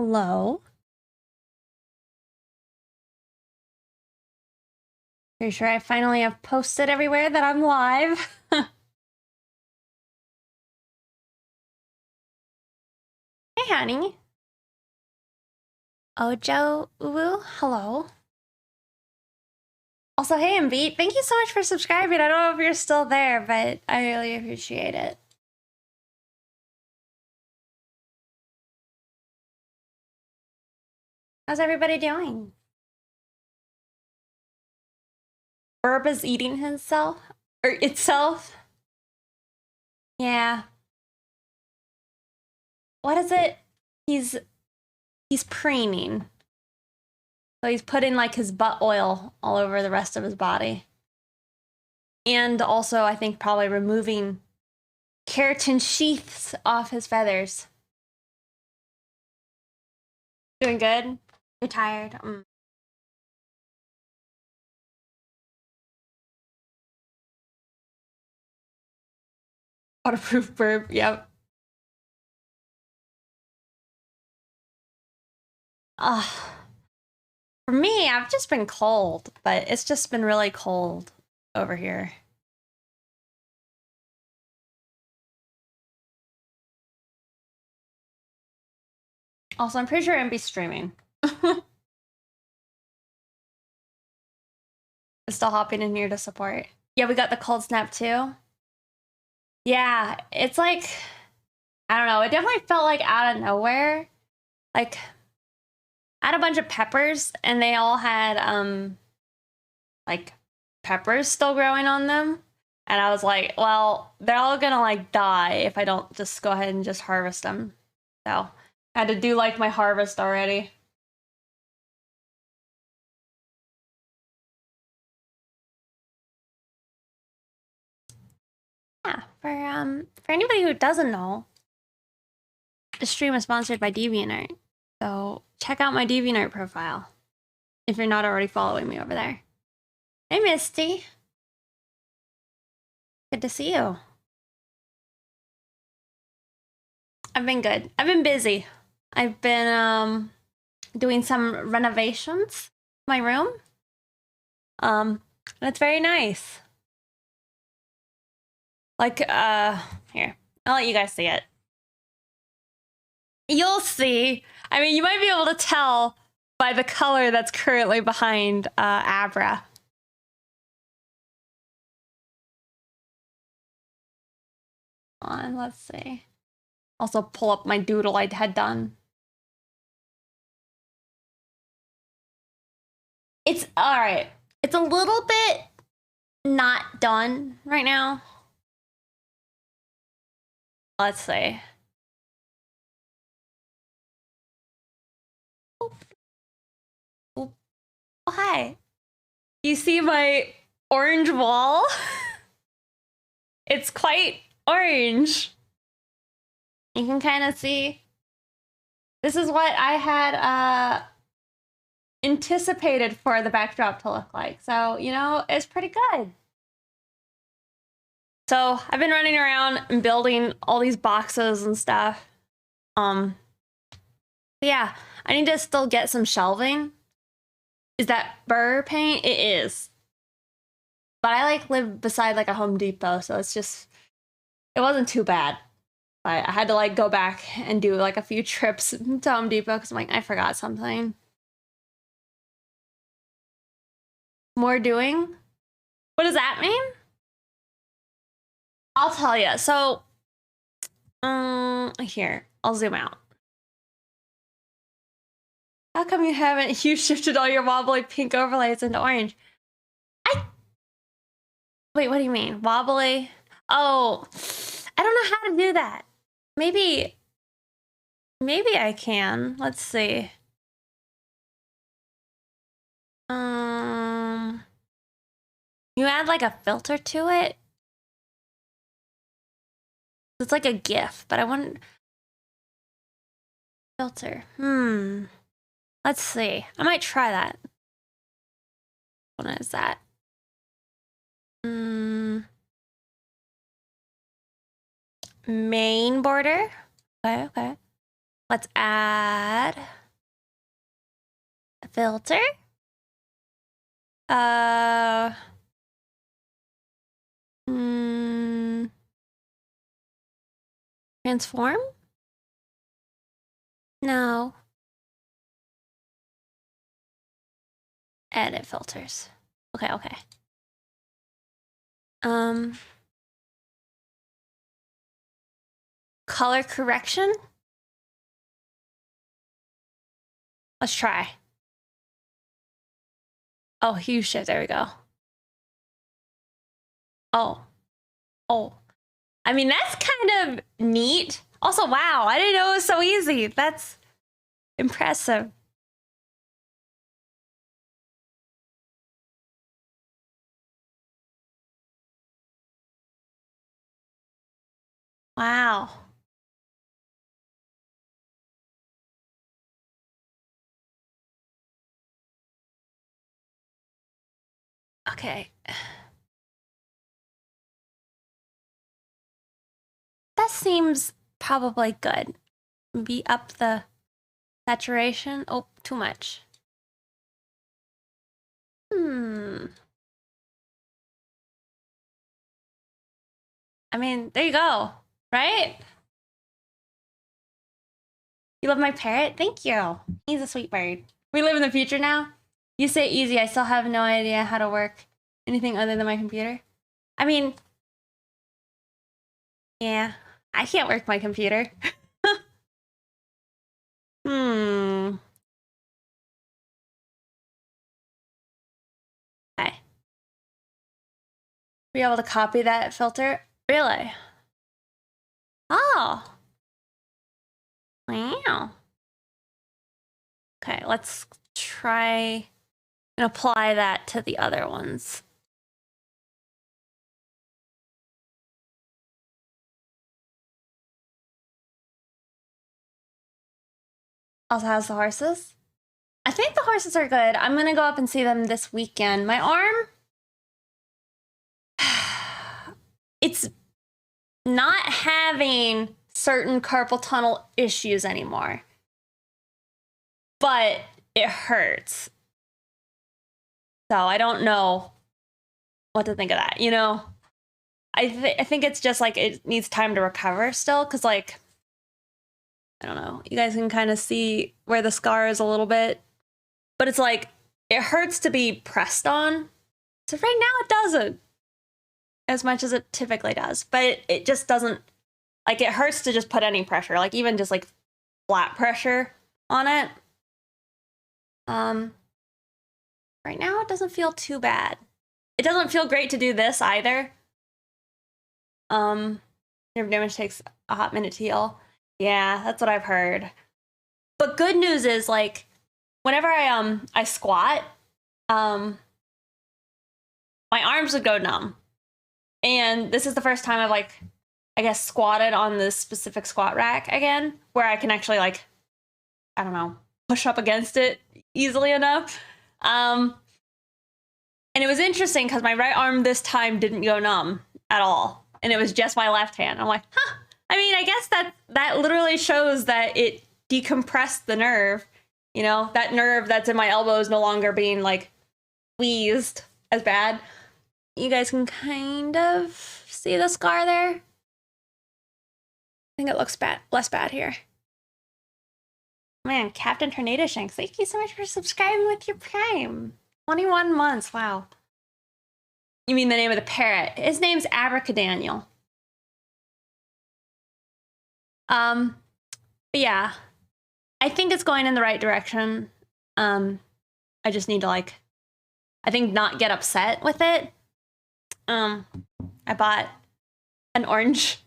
Hello. Pretty sure I finally have posted everywhere that I'm live. Hey, honey. Ojo Uwu, hello. Also, hey, Embeat, thank you so much for subscribing. I don't know if you're still there, but I really appreciate it. How's everybody doing? Burb is eating himself? Or itself? Yeah. What is it? He's preening. So he's putting like his butt oil all over the rest of his body. And also, I think probably removing keratin sheaths off his feathers. Doing good? You're tired? Waterproof burp, yep. For me, I've just been cold, but it's just been really cold over here. Also, I'm pretty sure MB's streaming. It's still hopping in here to support. Yeah, we got the cold snap too. Yeah, it's like, I don't know. It definitely felt like out of nowhere. Like, I had a bunch of peppers and they all had, like, peppers still growing on them. And I was like, well, they're all gonna, like, die if I don't just go ahead and just harvest them. So, I had to do, like, my harvest already. Yeah, for anybody who doesn't know, the stream is sponsored by DeviantArt. So check out my DeviantArt profile if you're not already following me over there. Hey, Misty. Good to see you. I've been good. I've been busy. I've been doing some renovations in my room. And it's very nice. Like, here, I'll let you guys see it. You'll see. I mean, you might be able to tell by the color that's currently behind Abra. On, let's see. Also pull up my doodle I had done. It's all right. It's a little bit not done right now. Let's see. Oh, oh, hi. You see my orange wall? It's quite orange. You can kind of see. This is what I had anticipated for the backdrop to look like. So, you know, it's pretty good. So I've been running around and building all these boxes and stuff. Yeah, I need to still get some shelving. Is that burr paint? It is. But I like live beside like a Home Depot, so it's just, it wasn't too bad. But I had to like go back and do like a few trips to Home Depot because I'm like, I forgot something. More doing? What does that mean? I'll tell you. So, here, I'll zoom out. How come you haven't, you shifted all your wobbly pink overlays into orange? Wait, what do you mean? Wobbly? Oh, I don't know how to do that. Maybe I can. Let's see. You add like a filter to it. It's like a GIF, but I want filter. Let's see. I might try that. What is that? Main border. Okay. Let's add a filter. Transform? No. Edit filters. Okay, okay. Color correction? Let's try. Oh, hue shift, there we go. Oh. I mean, that's kind of neat. Also, wow, I didn't know it was so easy. That's impressive. Wow. Okay. That seems probably good. Maybe up the saturation. Oh, too much. I mean, there you go, right? You love my parrot? Thank you. He's a sweet bird. We live in the future now. You say easy. I still have no idea how to work anything other than my computer. I mean, yeah, I can't work my computer. Okay. Be able to copy that filter? Really? Oh. Wow. Okay, let's try and apply that to the other ones. Also has the horses. I think the horses are good. I'm gonna go up and see them this weekend. My arm, it's not having certain carpal tunnel issues anymore, but it hurts. So I don't know what to think of that, you know? I think it's just like it needs time to recover still, because like, I don't know, you guys can kind of see where the scar is a little bit, but it's like, it hurts to be pressed on. So right now it doesn't as much as it typically does, but it just doesn't, like it hurts to just put any pressure, like even just like flat pressure on it. Right now it doesn't feel too bad. It doesn't feel great to do this either. Nerve damage takes a hot minute to heal. Yeah, that's what I've heard. But good news is like whenever I squat, my arms would go numb. And this is the first time I've like, I guess, squatted on this specific squat rack again, where I can actually like, I don't know, push up against it easily enough. And it was interesting because my right arm this time didn't go numb at all. And it was just my left hand. I'm like, huh. I mean, I guess that literally shows that it decompressed the nerve. You know, that nerve that's in my elbow is no longer being like squeezed as bad. You guys can kind of see the scar there. I think it looks less bad here. Man, Captain Tornado Shanks, thank you so much for subscribing with your Prime. 21 months, wow. You mean the name of the parrot? His name's Abracadaniel. But yeah, I think it's going in the right direction. I just need to like, I think not get upset with it. I bought an orange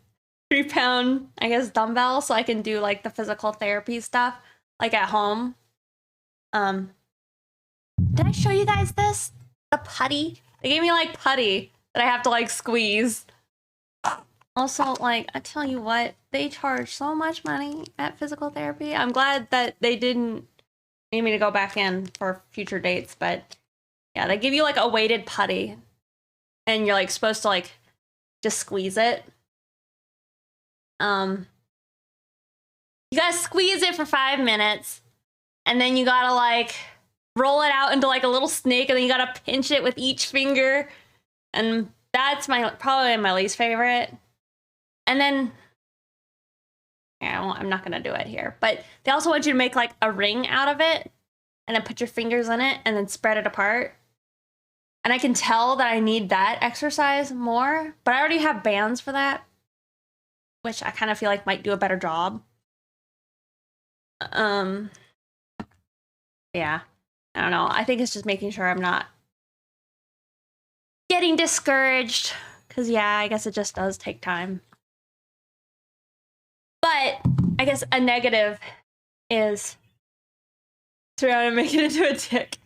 3-pound, I guess, dumbbell so I can do like the physical therapy stuff like at home. Did I show you guys this? The putty? They gave me like putty that I have to like squeeze. Also, like, I tell you what, they charge so much money at physical therapy. I'm glad that they didn't need me to go back in for future dates, but yeah, they give you like a weighted putty and you're like supposed to like just squeeze it. you gotta squeeze it for 5 minutes, and then you gotta like roll it out into like a little snake, and then you gotta pinch it with each finger, and that's probably my least favorite. And then, yeah, I'm not gonna do it here, but they also want you to make like a ring out of it, and then put your fingers in it, and then spread it apart. And I can tell that I need that exercise more, but I already have bands for that, which I kind of feel like might do a better job. Yeah, I don't know. I think it's just making sure I'm not getting discouraged, because yeah, I guess it just does take time. But I guess a negative is trying to make it into a tick.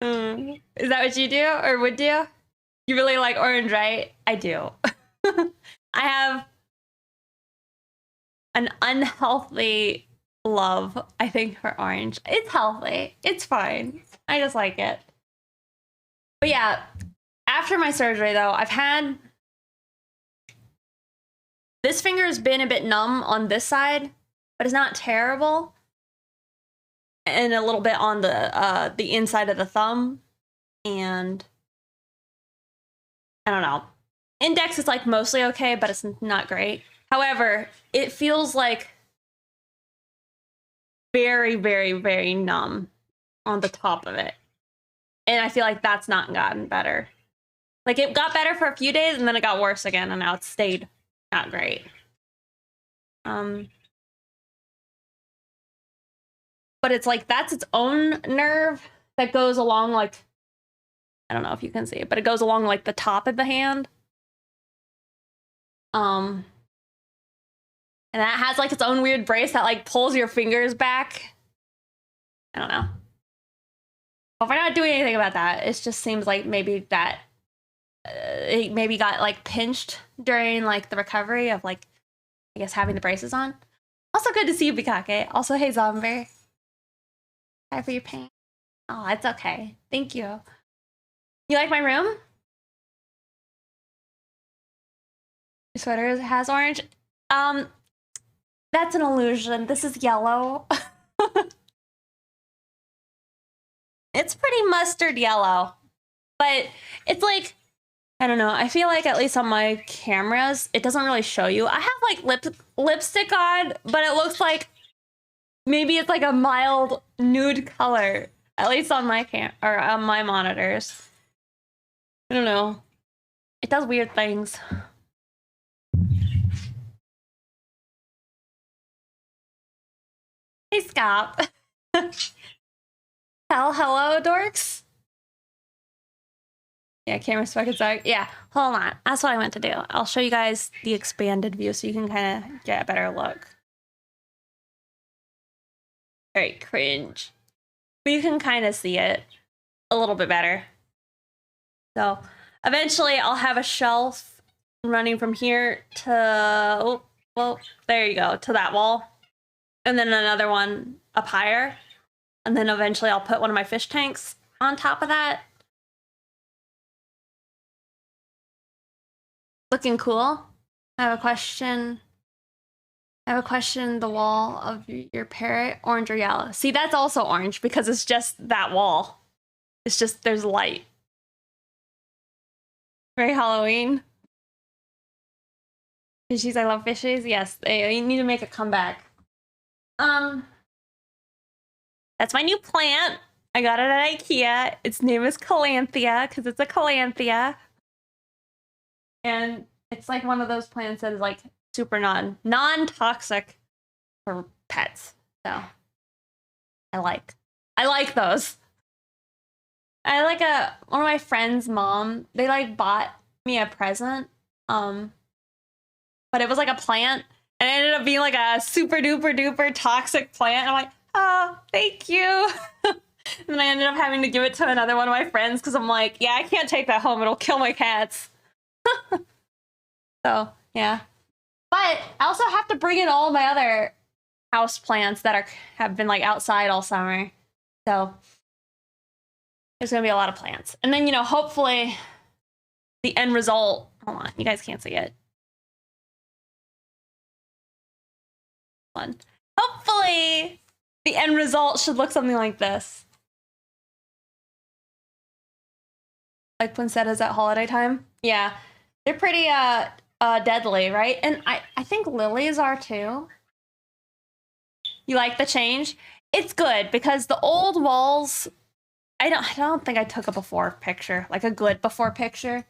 Is that what you do or would do? You really like orange, right? I do. I have an unhealthy love, I think, for orange. It's healthy. It's fine. I just like it. But yeah, after my surgery, though, I've had... This finger has been a bit numb on this side, but it's not terrible. And a little bit on the inside of the thumb. And I don't know. Index is like mostly okay, but it's not great. However, it feels like very, very, very numb on the top of it. And I feel like that's not gotten better. Like, it got better for a few days, and then it got worse again, and now it's stayed not great. But it's like, that's its own nerve that goes along, like, I don't know if you can see it, but it goes along, like, the top of the hand. And that has, like, its own weird brace that, like, pulls your fingers back. I don't know. But we're not doing anything about that. It just seems like maybe that it maybe got, like, pinched during, like, the recovery of, like, I guess having the braces on. Also good to see you, Bukake. Also, hey, Zombie. Sorry for your pain. Oh, it's okay. Thank you. You like my room? Your sweater has orange. That's an illusion. This is yellow. It's pretty mustard yellow. But it's like, I don't know. I feel like at least on my cameras, it doesn't really show you. I have like lipstick on, but it looks like maybe it's like a mild nude color, at least on my on my monitors. I don't know. It does weird things. Hey, Scott. Hello, dorks. Yeah, camera's fucking suck. Yeah, hold on. That's what I meant to do. I'll show you guys the expanded view so you can kind of get a better look. Very cringe. But you can kind of see it a little bit better. So eventually I'll have a shelf running from here to, oh, well, there you go, to that wall. And then another one up higher. And then eventually I'll put one of my fish tanks on top of that. Looking cool. I have a question. The wall of your parrot, orange or yellow? See, that's also orange because it's just that wall. It's just, there's light. Very Halloween. Fishies, I love fishies. Yes, they need to make a comeback. That's my new plant. I got it at IKEA. Its name is Calanthea because it's a Calanthea. And it's like one of those plants that is like super non-toxic for pets. So I like those. I like one of my friend's mom, they like bought me a present. But it was like a plant and it ended up being like a super duper duper toxic plant. I'm like, oh, thank you. And then I ended up having to give it to another one of my friends because I'm like, yeah, I can't take that home. It'll kill my cats. So, yeah. But I also have to bring in all my other house plants that have been like outside all summer. So there's going to be a lot of plants. And then, you know, hopefully the end result, hold on, you guys can't see it. one. Hopefully the end result should look something like this. Like poinsettias at holiday time. Yeah, they're pretty deadly, right? And I think lilies are too. You like the change? It's good because the old walls, I don't think I took a before picture, like a good before picture.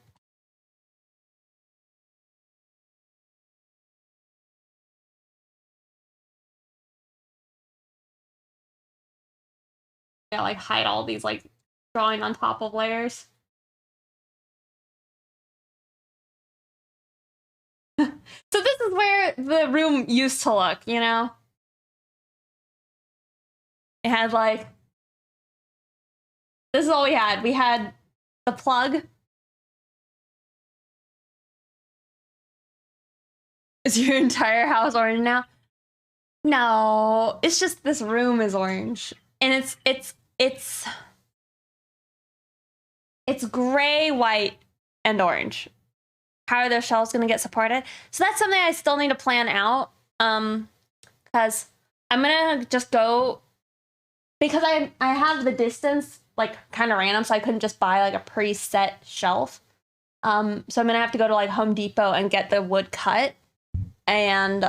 Yeah, like hide all these like drawing on top of layers. So this is where the room used to look, you know? It had like, this is all we had. We had the plug. Is your entire house orange now? No, it's just this room is orange. And it's gray, white, and orange. How are those shelves gonna get supported? So that's something I still need to plan out. Because I'm gonna just go, because I have the distance like kind of random, so I couldn't just buy like a preset shelf. So I'm gonna have to go to like Home Depot and get the wood cut, and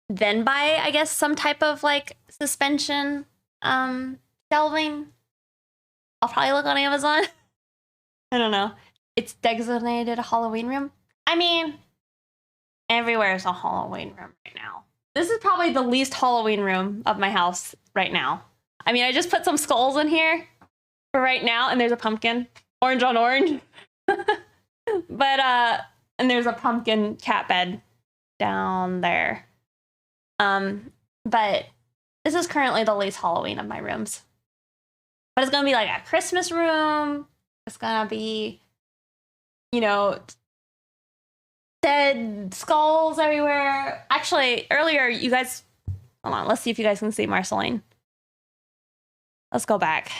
then buy, I guess, some type of like suspension shelving. I'll probably look on Amazon. I don't know. It's designated a Halloween room. I mean, everywhere is a Halloween room right now. This is probably the least Halloween room of my house right now. I mean, I just put some skulls in here for right now, and there's a pumpkin. Orange on orange. But, and there's a pumpkin cat bed down there. But this is currently the least Halloween of my rooms. But it's gonna be like a Christmas room. It's gonna be, you know, dead skulls everywhere. Actually, earlier, you guys, hold on, let's see if you guys can see Marceline. Let's go back.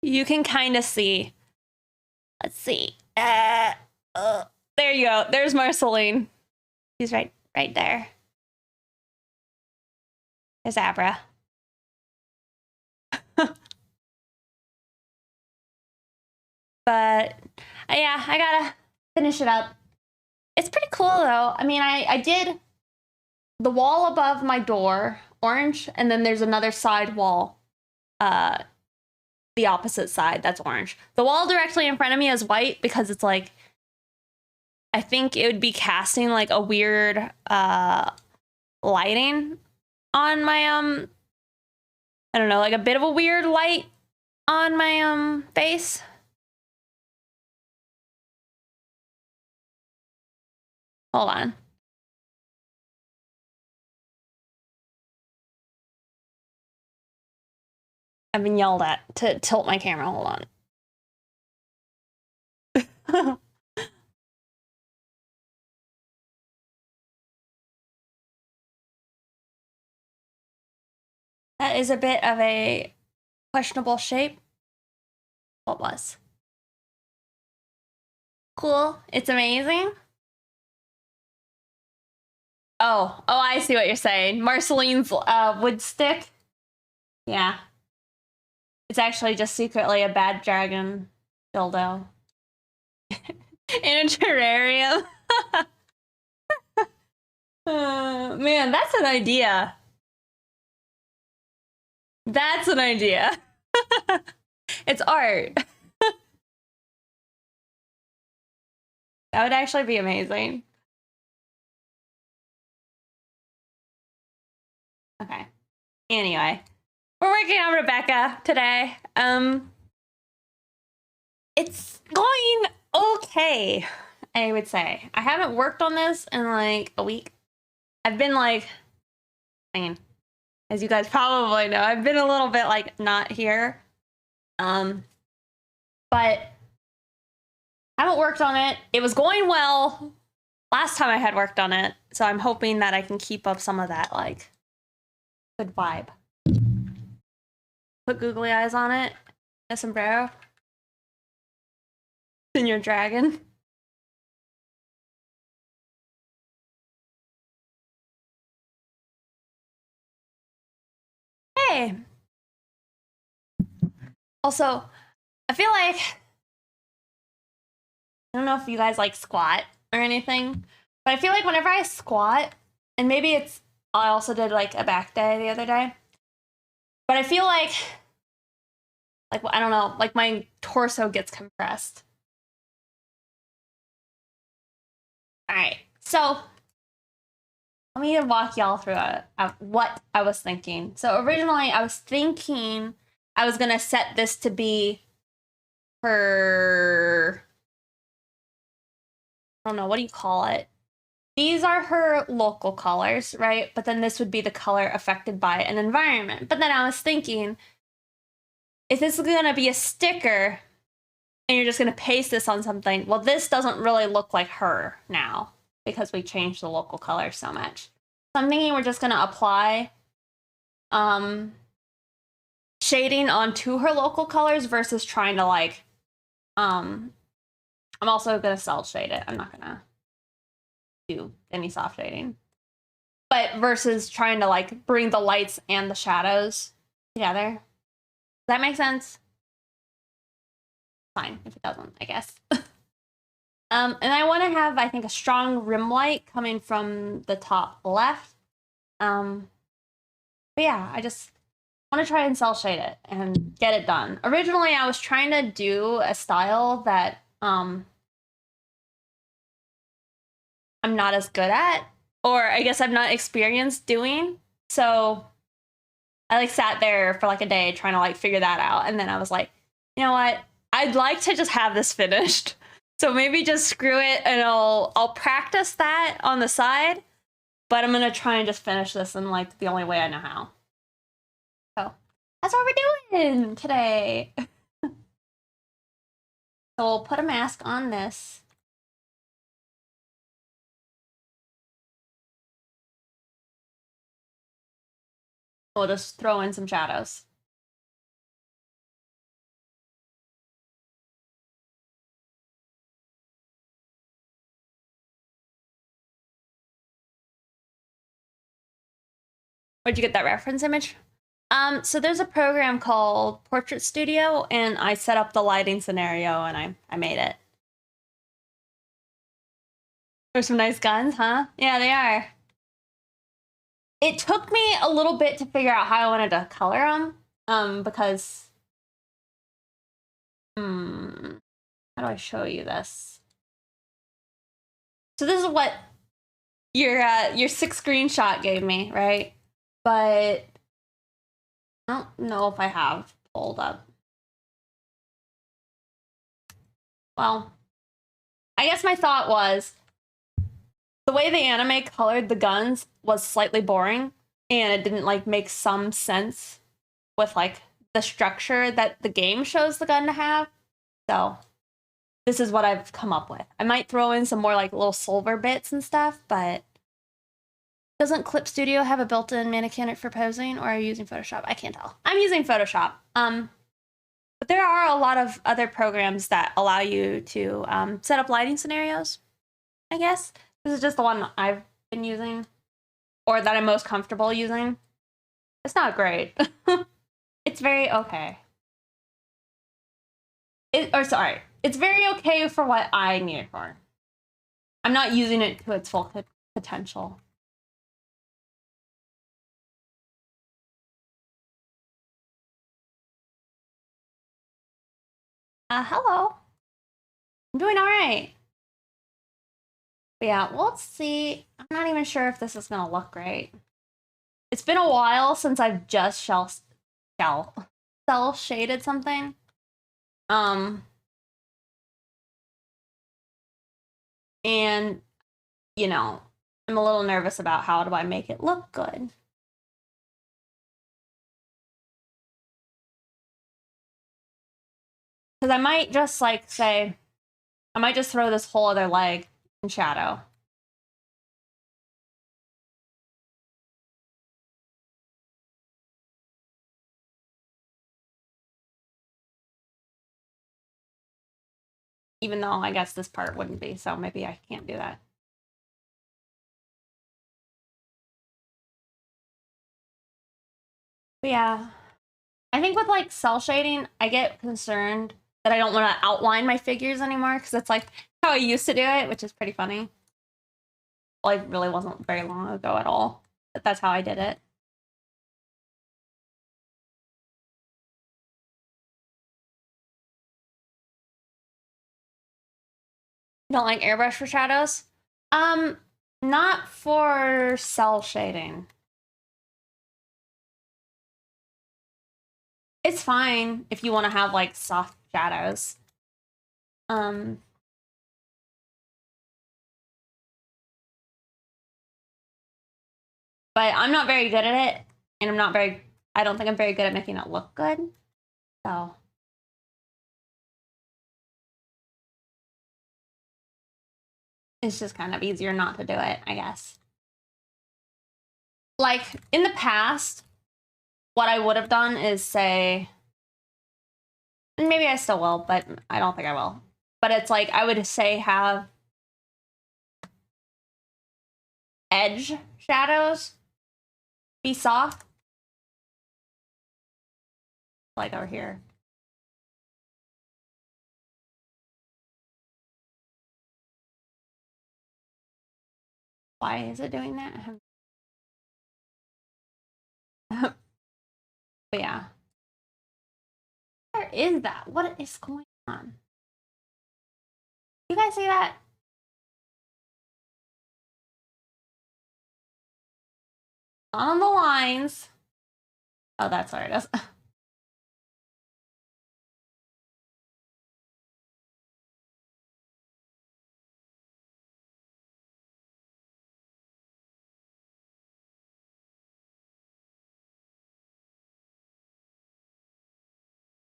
You can kind of see. Let's see. There you go. There's Marceline. She's right there. There's Abra. But yeah, I gotta finish it up. It's pretty cool though. I mean, I did the wall above my door orange, and then there's another side wall, the opposite side that's orange. The wall directly in front of me is white because it's like, I think it would be casting like a weird lighting on my I don't know, like a bit of a weird light on my face. Hold on. I've been yelled at to tilt my camera. Hold on. That is a bit of a questionable shape. What was? Cool. It's amazing. Oh, I see what you're saying. Marceline's wood stick. Yeah. It's actually just secretly a bad dragon dildo. In a terrarium. Man, that's an idea. That's an idea. It's art. That would actually be amazing. Okay. Anyway, we're working on Rebecca today. It's going okay, I would say. I haven't worked on this in like a week. I've been like, I mean, as you guys probably know, I've been a little bit like not here. But I haven't worked on it. It was going well last time I had worked on it, so I'm hoping that I can keep up some of that like good vibe. Put googly eyes on it. A sombrero. And your dragon. Also, I feel like, I don't know if you guys like squat or anything, but I feel like whenever I squat, and maybe it's, I also did like a back day the other day, but I feel like I don't know, like my torso gets compressed. All right, so let me walk y'all through what I was thinking. So originally I was thinking I was gonna set this to be her, I don't know, what do you call it? These are her local colors, right? But then this would be the color affected by an environment. But then I was thinking, if this is gonna be a sticker and you're just gonna paste this on something, well, this doesn't really look like her now because we changed the local color so much. So I'm thinking we're just gonna apply shading onto her local colors versus trying to like, I'm also gonna cell shade it. I'm not gonna do any soft shading. But versus trying to like bring the lights and the shadows together. Does that make sense? Fine, if it doesn't, I guess. And I want to have, I think, a strong rim light coming from the top left. But yeah, I just want to try and cell shade it and get it done. Originally, I was trying to do a style that I'm not as good at, or I guess I'm not experienced doing. So I like sat there for like a day trying to like figure that out. And then I was like, you know what? I'd like to just have this finished. So maybe just screw it and I'll practice that on the side, but I'm gonna try and just finish this in like the only way I know how. So that's what we're doing today. So we'll put a mask on this. We'll just throw in some shadows. Where'd you get that reference image? So there's a program called Portrait Studio, and I set up the lighting scenario and I made it. There's some nice guns, huh? Yeah, they are. It took me a little bit to figure out how I wanted to color them, because, how do I show you this? So this is what your 6 screenshot gave me, right? But I don't know if I have pulled up. Well, I guess my thought was the way the anime colored the guns was slightly boring, and it didn't like make some sense with like the structure that the game shows the gun to have. So this is what I've come up with. I might throw in some more like little silver bits and stuff, but doesn't Clip Studio have a built-in mannequin for posing, or are you using Photoshop? I can't tell. I'm using Photoshop. But there are a lot of other programs that allow you to set up lighting scenarios, I guess. This is just the one I've been using, or that I'm most comfortable using. It's not great. It's very okay. It's very okay for what I need it for. I'm not using it to its full potential. Hello. I'm doing all right. But yeah, well, let's see. I'm not even sure if this is gonna look great. It's been a while since I've just cell shaded something. And you know, I'm a little nervous about how do I make it look good. Because I might just like say, I might just throw this whole other leg in shadow. Even though I guess this part wouldn't be, so maybe I can't do that. But yeah, I think with like cell shading, I get concerned that I don't want to outline my figures anymore because it's like how I used to do it, which is pretty funny. Well, it really wasn't very long ago at all, but that's how I did it. You don't like airbrush for shadows? Not for cell shading. It's fine if you want to have like soft shadows. But I'm not very good at it, and I don't think I'm very good at making it look good. So it's just kind of easier not to do it, I guess. Like in the past, what I would have done is say, and maybe I still will, but I don't think I will. But it's like I would say have edge shadows be soft. Like over here. Why is it doing that? But yeah. Where is that? What is going on? You guys see that? On the lines. Oh, that's where it is.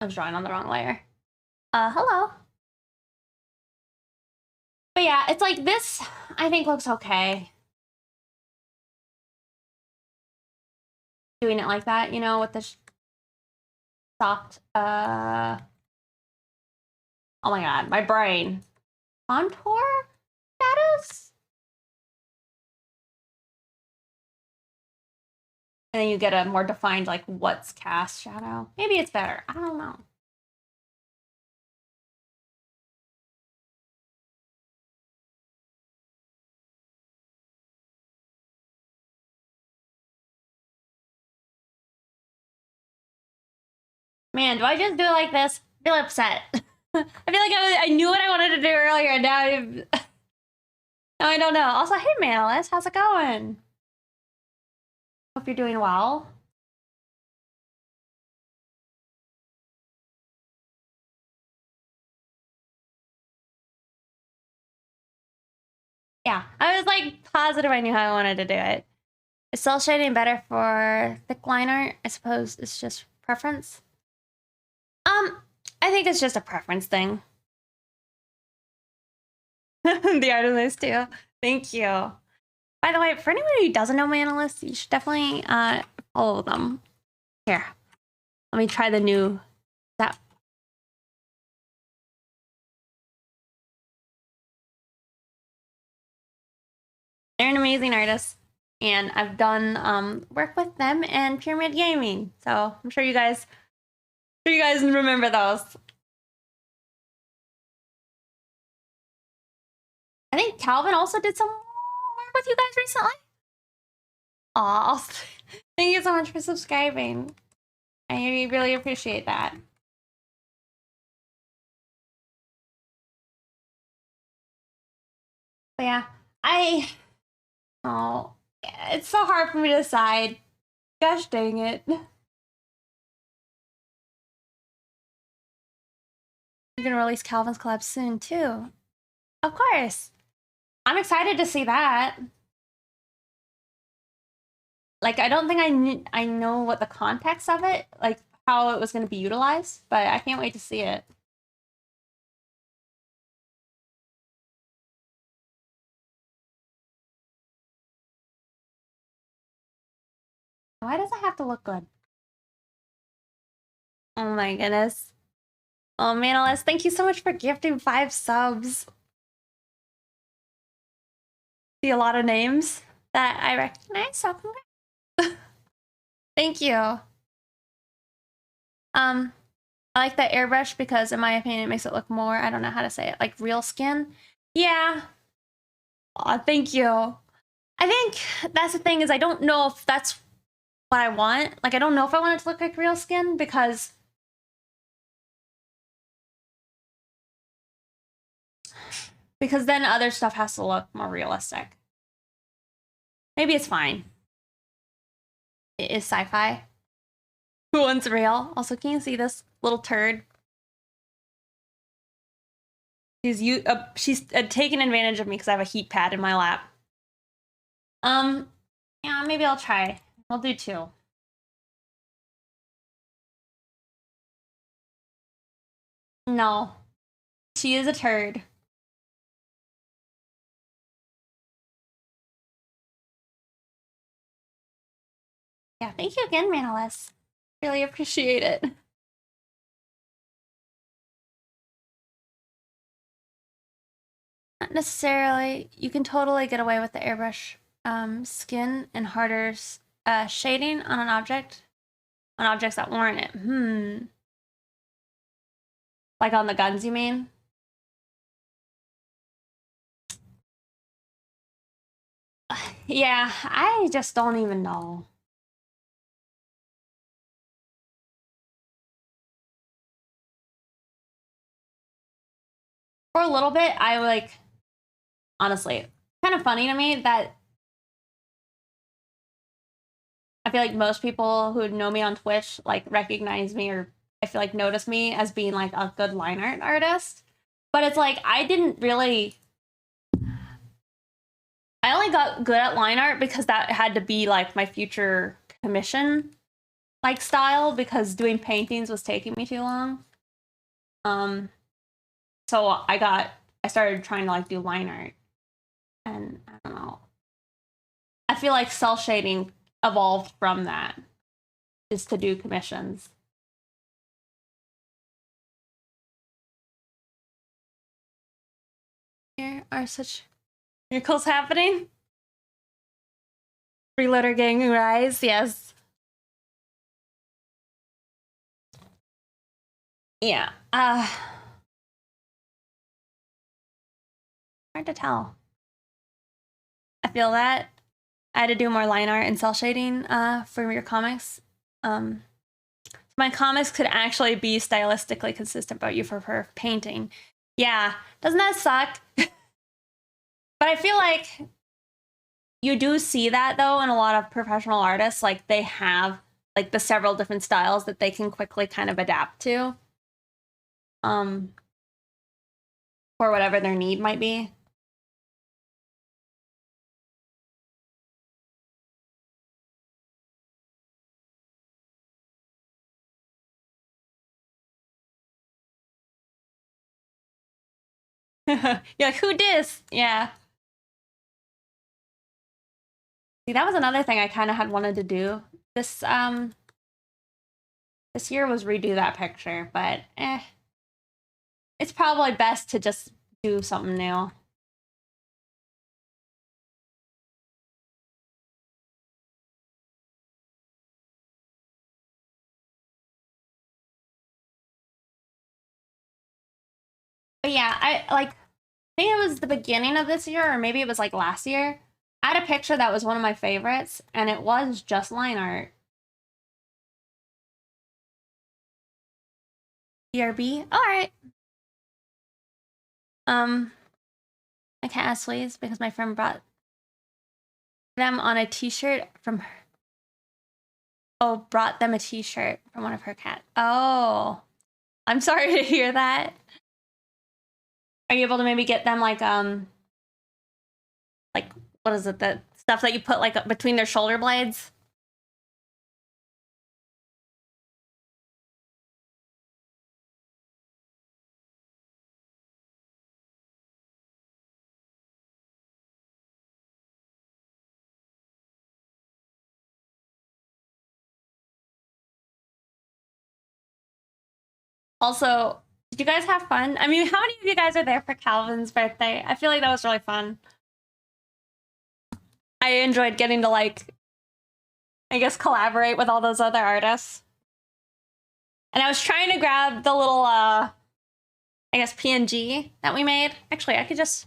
I was drawing on the wrong layer. Hello. But yeah, it's like this, I think looks okay. Doing it like that, you know, with this soft, oh my god, my brain. Contour shadows? And then you get a more defined, like, what's cast shadow. Maybe it's better. I don't know. Man, do I just do it like this? I feel upset. I feel like I knew what I wanted to do earlier, and now now I don't know. Also, hey, Manalist, how's it going? Hope you're doing well. Yeah, I was like positive I knew how I wanted to do it. Is cell shading better for thick line art? I suppose it's just preference. I think it's just a preference thing. The art of those too. Thank you. By the way, for anyone who doesn't know my analysts, you should definitely follow them. Here, let me try the new that. They're an amazing artist, and I've done work with them and Pyramid Gaming. So I'm sure you guys remember those. I think Calvin also did some work with you guys recently. Aw, thank you so much for subscribing. I really appreciate that. But yeah, oh, it's so hard for me to decide. Gosh dang it. You're gonna release Calvin's collab soon too. Of course. I'm excited to see that. Like, I don't think I know what the context of it, like how it was going to be utilized, but I can't wait to see it. Why does it have to look good? Oh my goodness. Oh, Manalist, thank you so much for gifting 5 subs. See a lot of names that I recognize, so congrats. Thank you. I like the airbrush because, in my opinion, it makes it look more, I don't know how to say it, like real skin. Yeah. Aw, thank you. I think that's the thing, is I don't know if that's what I want. Like, I don't know if I want it to look like real skin because then other stuff has to look more realistic. Maybe it's fine. It is sci-fi. Who wants real? Also, can you see this little turd? She's taking advantage of me because I have a heat pad in my lap. Yeah, maybe I'll try. I'll do 2. No. She is a turd. Yeah, thank you again, Manolis. Really appreciate it. Not necessarily. You can totally get away with the airbrush skin and harder shading on an object. On objects that warrant it. Like on the guns, you mean? Yeah, I just don't even know. For a little bit, I like, honestly, kind of funny to me that I feel like most people who know me on Twitch like recognize me, or I feel like notice me as being like a good line art artist. But it's like I didn't really, I only got good at line art because that had to be like my future commission like style, because doing paintings was taking me too long. So I started trying to like do line art, and I don't know. I feel like cell shading evolved from that, is to do commissions. Here are such miracles happening. Freeloader gang rise, yes. Yeah. Hard to tell. I feel that I had to do more line art and cell shading for your comics. My comics could actually be stylistically consistent, but you prefer painting. Yeah, doesn't that suck? But I feel like you do see that though in a lot of professional artists. Like they have like the several different styles that they can quickly kind of adapt to. For whatever their need might be. You're like, who dis? Yeah. See, that was another thing I kind of had wanted to do. This year was redo that picture, but it's probably best to just do something new. But yeah, I think it was the beginning of this year, or maybe it was like last year. I had a picture that was one of my favorites, and it was just line art. BRB? Alright. I can't ask please because my friend brought them on a t-shirt from her. Oh, brought them a t-shirt from one of her cats. Oh. I'm sorry to hear that. Are you able to maybe get them like what is it, the stuff that you put like between their shoulder blades? Also, did you guys have fun? I mean, how many of you guys are there for Calvin's birthday? I feel like that was really fun. I enjoyed getting to like, I guess, collaborate with all those other artists. And I was trying to grab the little, I guess, PNG that we made. Actually, I could just...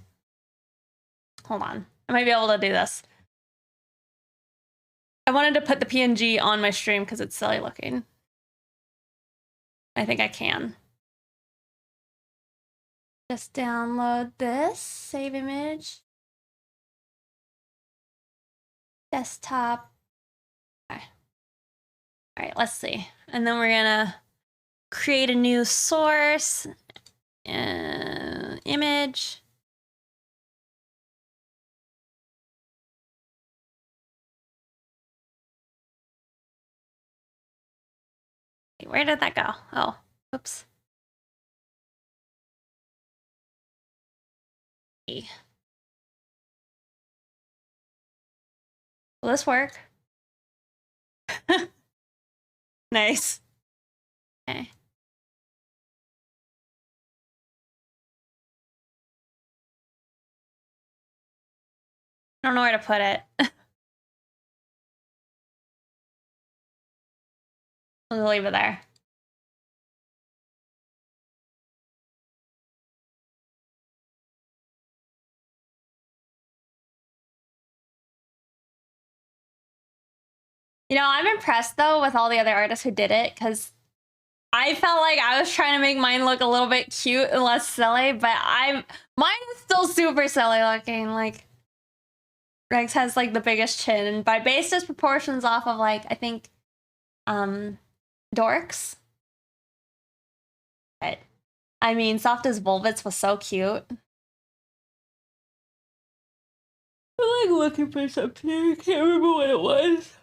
Hold on. I might be able to do this. I wanted to put the PNG on my stream because it's silly looking. I think I can. Just download this, save image. Desktop. Okay. All right, let's see. And then we're gonna create a new source, image. Where did that go? Oh, oops. Will this work? Nice. Okay. I don't know where to put it. I'll leave it there. You know, I'm impressed though with all the other artists who did it because I felt like I was trying to make mine look a little bit cute and less silly, but mine is still super silly looking. Like Rex has like the biggest chin, and by based his proportions off of like I think Dorks. But I mean, Soft as Volvitz was so cute. I'm like looking for something. I can't remember what it was.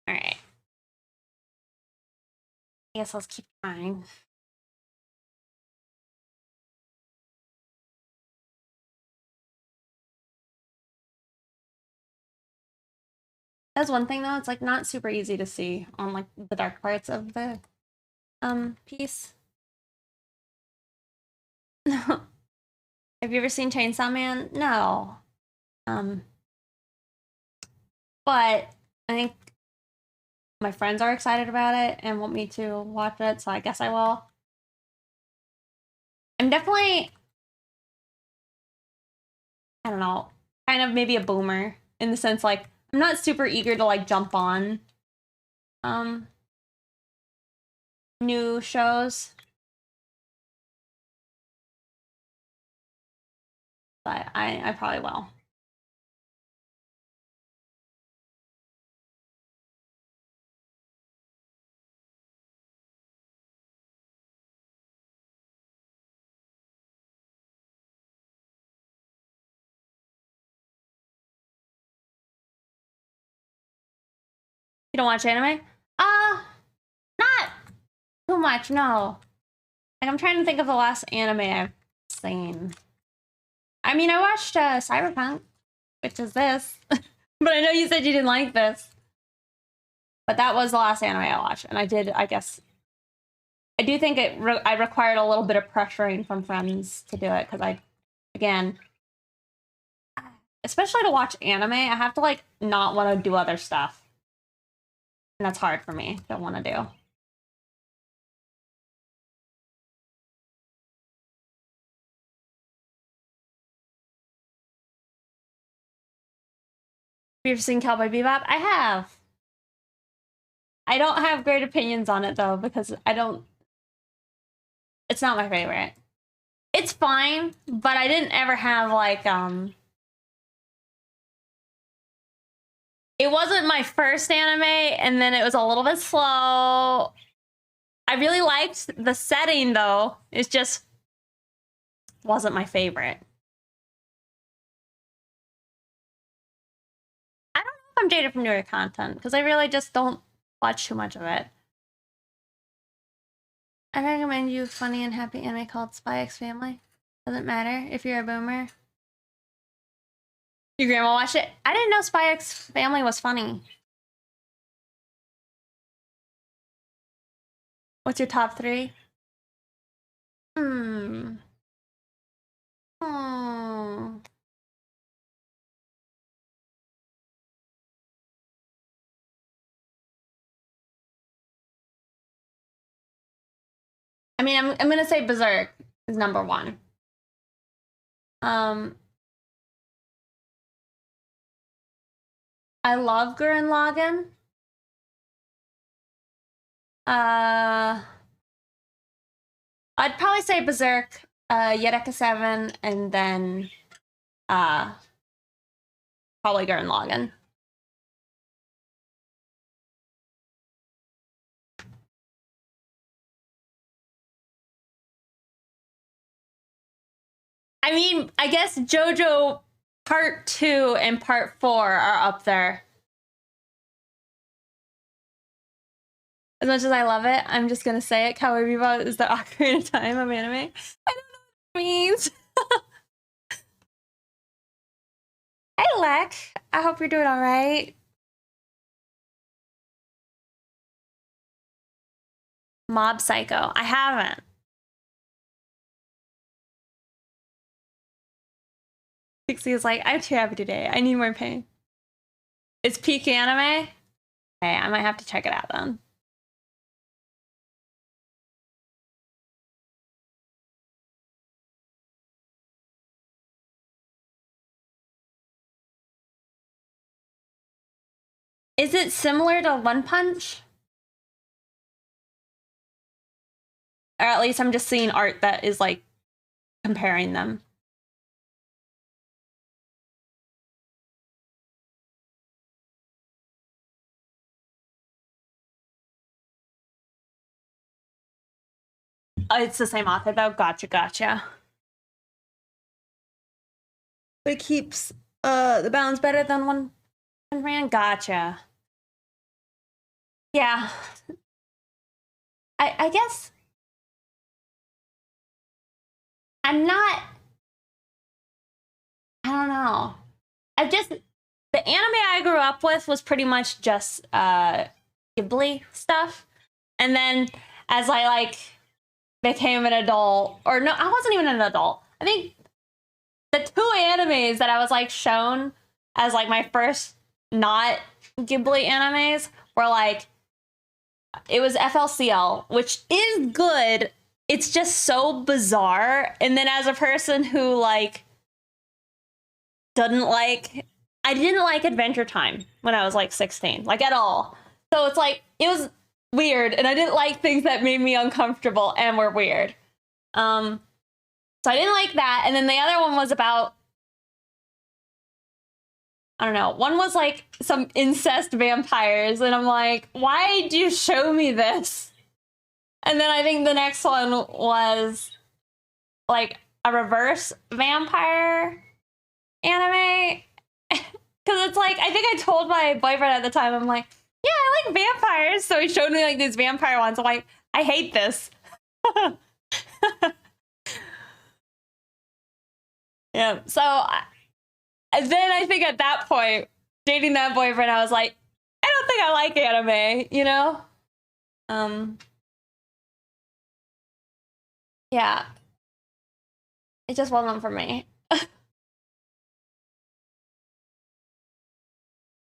All right. I guess let's keep trying. That's one thing though, it's like not super easy to see on like the dark parts of the piece. Have you ever seen Chainsaw Man? No. But I think my friends are excited about it and want me to watch it, so I guess I will. I'm definitely, I don't know, kind of maybe a boomer in the sense like I'm not super eager to like jump on new shows. But I probably will. You don't watch anime? Not too much, no. Like I'm trying to think of the last anime I've seen. I mean, I watched Cyberpunk, which is this. But I know you said you didn't like this. But that was the last anime I watched, and I did, I guess, I do think I required a little bit of pressuring from friends to do it, because again, especially to watch anime, I have to, like, not want to do other stuff. And that's hard for me to want to do. Have you ever seen Cowboy Bebop? I have. I don't have great opinions on it, though, because it's not my favorite. It's fine, but I didn't ever have, like, it wasn't my first anime, and then it was a little bit slow. I really liked the setting, though. It just wasn't my favorite. I don't know if I'm jaded from newer content, because I really just don't watch too much of it. I recommend you a funny and happy anime called Spy X Family. Doesn't matter if you're a boomer. Your grandma watched it? I didn't know Spy X Family was funny. What's your top 3? Hmm. Hmm. I mean, I'm gonna say Berserk is number 1. I love Gurren Lagann. I'd probably say Berserk, Eureka 7, and then probably Gurren Lagann. I mean, I guess JoJo Part 2 and Part 4 are up there. As much as I love it, I'm just gonna say it. Cowboy Bebop is the Ocarina of Time of anime. I don't know what it means. Hey, Lek. I hope you're doing all right. Mob Psycho. I haven't. Pixie is like, I'm too happy today. I need more pain. It's peak anime? Okay, I might have to check it out then. Is it similar to One Punch? Or at least I'm just seeing art that is like comparing them. Oh, it's the same author though. Gotcha. But it keeps the balance better than One Punch Man. Gotcha. Yeah. I guess I'm not. I don't know. I've just the anime I grew up with was pretty much just Ghibli stuff, and then as I like became an adult, or no, I wasn't even an adult. I think the 2 animes that I was like shown as like my first not Ghibli animes were like, it was FLCL, which is good. It's just so bizarre. And then as a person who like I didn't like Adventure Time when I was like 16, like at all. So it's like, it was weird, and I didn't like things that made me uncomfortable and were weird. So I didn't like that. And then the other one was about, I don't know, one was like some incest vampires, and I'm like, why do you show me this? And then I think the next one was like a reverse vampire anime. Because it's like, I think I told my boyfriend at the time, I'm like, yeah, I like vampires. So he showed me like these vampire ones. I'm like, I hate this. Yeah. So and then I think at that point, dating that boyfriend, I was like, I don't think I like anime, you know? Yeah. It just wasn't for me.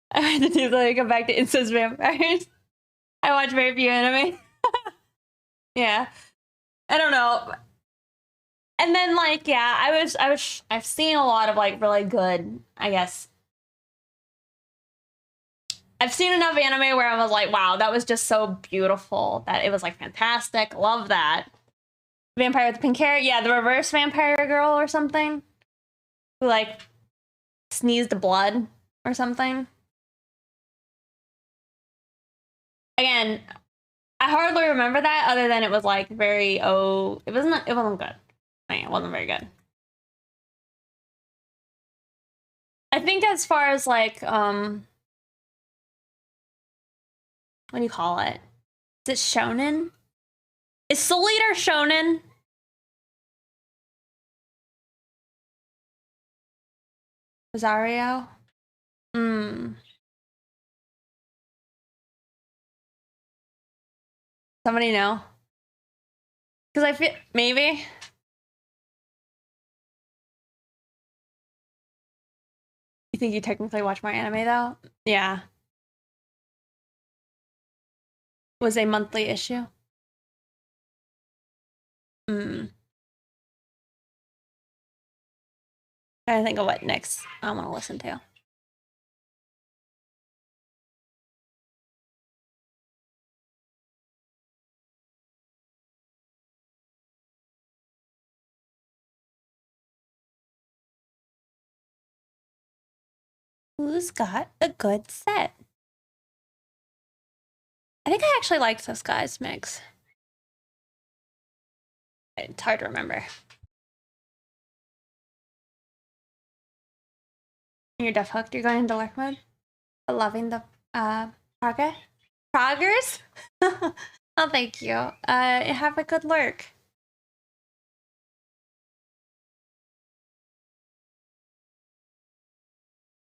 I had to do like go back to incest vampires. I watch very few anime. Yeah. I don't know. And then like, yeah, I've seen a lot of like really good, I guess. I've seen enough anime where I was like, wow, that was just so beautiful that it was like fantastic. Love that. Vampire with the pink hair. Yeah, the reverse vampire girl or something. Who like sneezed blood or something. Again, I hardly remember that other than it was like very it wasn't good. I mean, it wasn't very good. I think as far as like what do you call it? Is it shonen? Is Soul Eater shonen? Rosario? Somebody know? Because I feel maybe. You think you technically watch more anime though? Yeah. Was a monthly issue? Trying to think of what next I want to listen to. Who's got a good set? I think I actually liked this guy's mix. It's hard to remember. You're deaf hooked. You're going into dark mode. Loving the progress. Oh, thank you. Have a good lurk.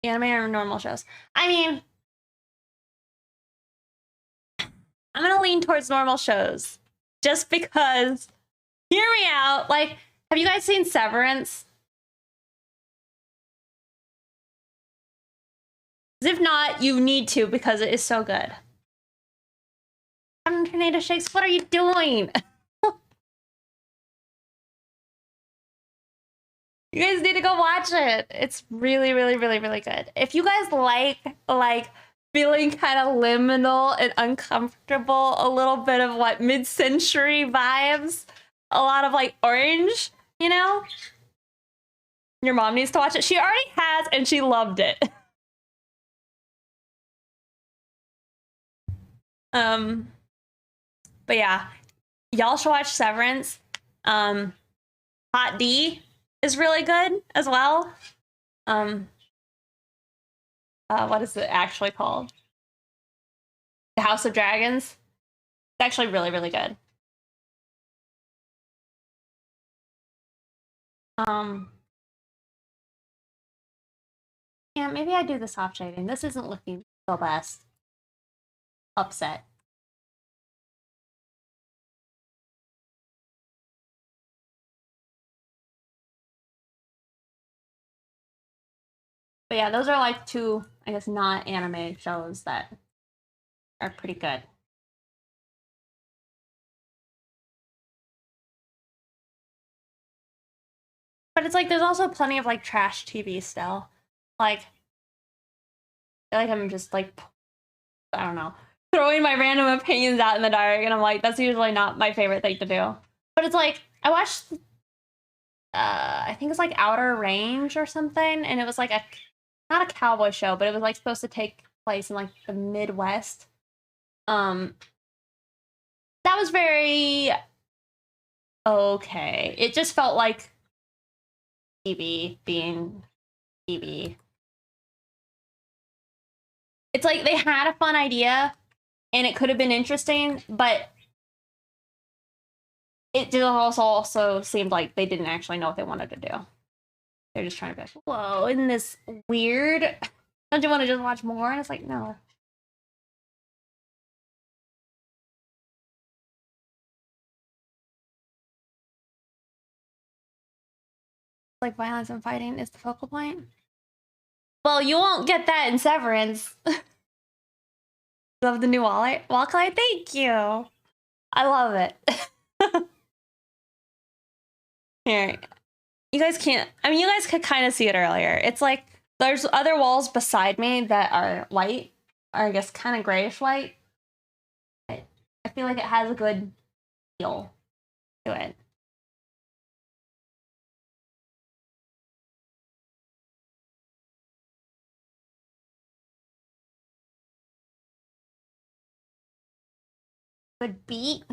Anime or normal shows? I mean, I'm gonna lean towards normal shows just because. Hear me out. Like, have you guys seen Severance? If not, you need to because it is so good. Tornado Shakes, what are you doing? You guys need to go watch it. It's really, really, really, really good. If you guys like feeling kind of liminal and uncomfortable, a little bit of what mid-century vibes, a lot of like Orange, you know? Your mom needs to watch it. She already has, and she loved it. But yeah, y'all should watch Severance. Hot D is really good as well. What is it actually called? The House of Dragons. It's actually really, really good. Yeah, maybe I do the soft shading. This isn't looking the best. Upset. But yeah, those are like two, I guess, not anime shows that are pretty good. But it's like there's also plenty of like trash TV still. Like, I feel like I'm just like, I don't know, throwing my random opinions out in the dark, and I'm like, that's usually not my favorite thing to do. But it's like I watched, I think it's like Outer Range or something, and it was like a not a cowboy show, but it was like supposed to take place in like the Midwest. That was very okay. It just felt like TV being TV. It's like they had a fun idea and it could have been interesting, but it did also seemed like they didn't actually know what they wanted to do. They're just trying to be like, whoa, isn't this weird? Don't you want to just watch more? And it's like, no. Like violence and fighting is the focal point. Well, you won't get that in Severance. Love the new wallet. Walklight, thank you. I love it. Here. You guys can't, I mean, you guys could kind of see it earlier. It's like there's other walls beside me that are white, or I guess kind of grayish white. I feel like it has a good feel to it. Good beat.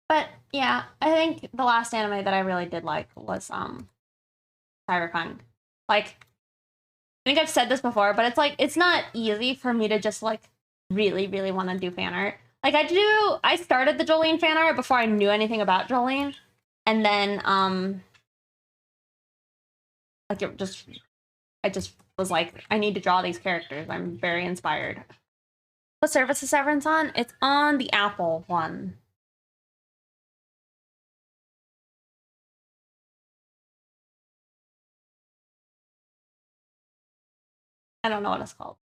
But yeah, I think the last anime that I really did like was Cyberpunk. Like think I've said this before, but it's like, it's not easy for me to just like really, really want to do fan art. Like I started the Jolene fan art before I knew anything about Jolene. And then, like I just was like, I need to draw these characters. I'm very inspired. What service is Severance on? It's on the Apple one. I don't know what it's called.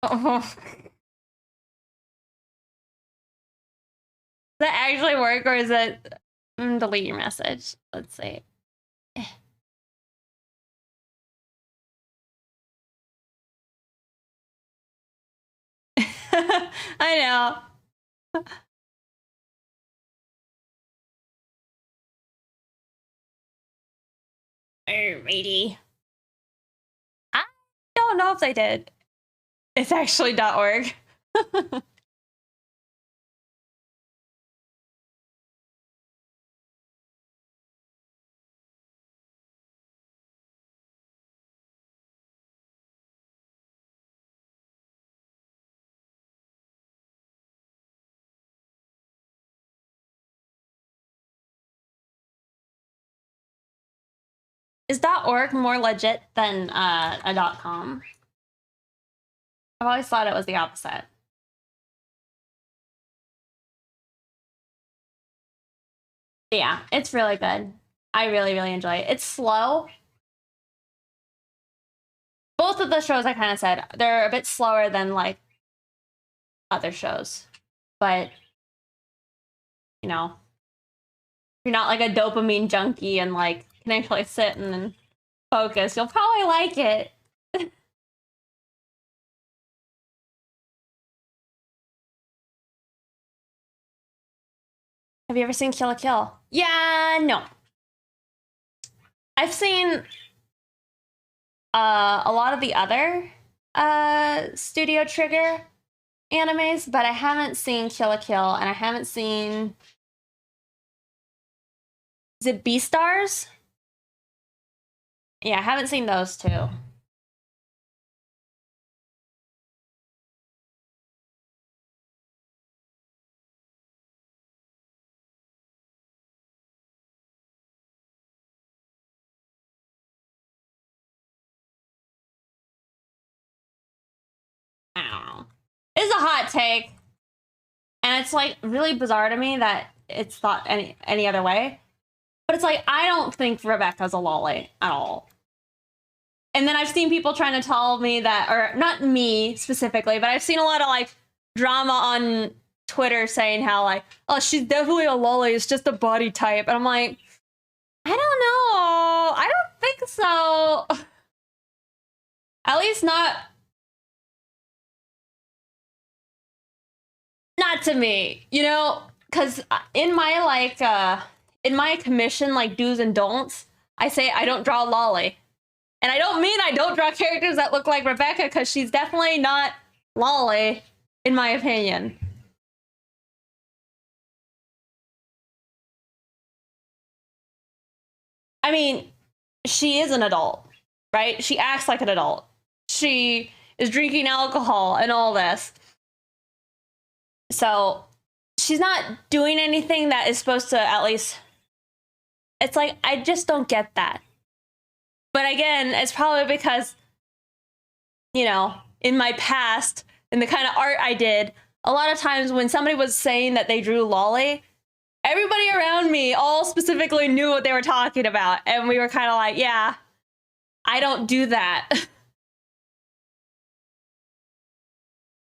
Oh. Does that actually work, or is it delete your message? Let's see. I know. Alrighty. I don't know if they did. It's actually .org. Is .org more legit than a .com? I've always thought it was the opposite. Yeah, it's really good. I really, really enjoy it. It's slow. Both of the shows I kind of said, they're a bit slower than like other shows. But, you know, you're not like a dopamine junkie and like can actually sit and focus, you'll probably like it. Have you ever seen Kill la Kill? Yeah, no. I've seen a lot of the other Studio Trigger animes, but I haven't seen Kill la Kill, and I haven't seen... Is it Beastars? Yeah, I haven't seen those two. I don't know. It's a hot take. And it's like really bizarre to me that it's thought any other way. But it's like, I don't think Rebecca's a lolly at all. And then I've seen people trying to tell me that, or not me specifically, but I've seen a lot of like drama on Twitter saying how like, oh, she's definitely a lolly, it's just a body type. And I'm like, I don't know. I don't think so. At least not to me, you know, because in my like in my commission like do's and don'ts, I say I don't draw lolly. And I don't mean I don't draw characters that look like Rebecca, because she's definitely not lolly, in my opinion. I mean, she is an adult, right? She acts like an adult. She is drinking alcohol and all this. So she's not doing anything that is supposed to at least... It's like, I just don't get that. But again, it's probably because, you know, in my past, in the kind of art I did, a lot of times when somebody was saying that they drew lolly, everybody around me all specifically knew what they were talking about. And we were kind of like, yeah, I don't do that.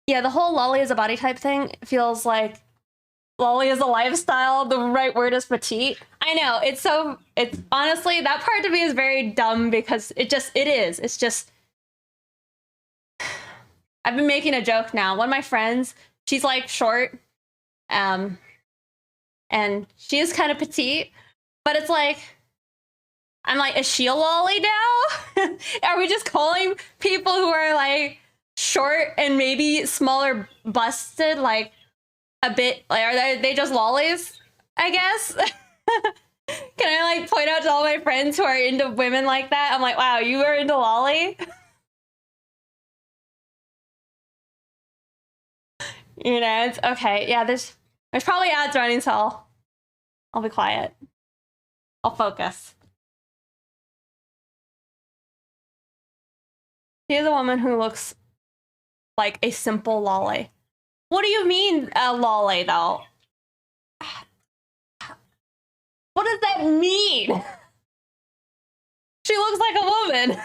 Yeah, the whole lolly as a body type thing feels like lolly is a lifestyle. The right word is petite. I know, it's honestly, that part to me is very dumb, because it is. It's just, I've been making a joke now. One of my friends, she's like short, and she is kind of petite, but it's like, I'm like, is she a lolly now? Are we just calling people who are like short and maybe smaller busted, like a bit, like are they just lollies, I guess? Can I like point out to all my friends who are into women like that? I'm like, wow, you are into lolly? You know, it's okay. Yeah, there's probably ads running, so I'll be quiet. I'll focus. She is a woman who looks like a simple lolly. What do you mean a lolly though? What does that mean? She looks like a woman.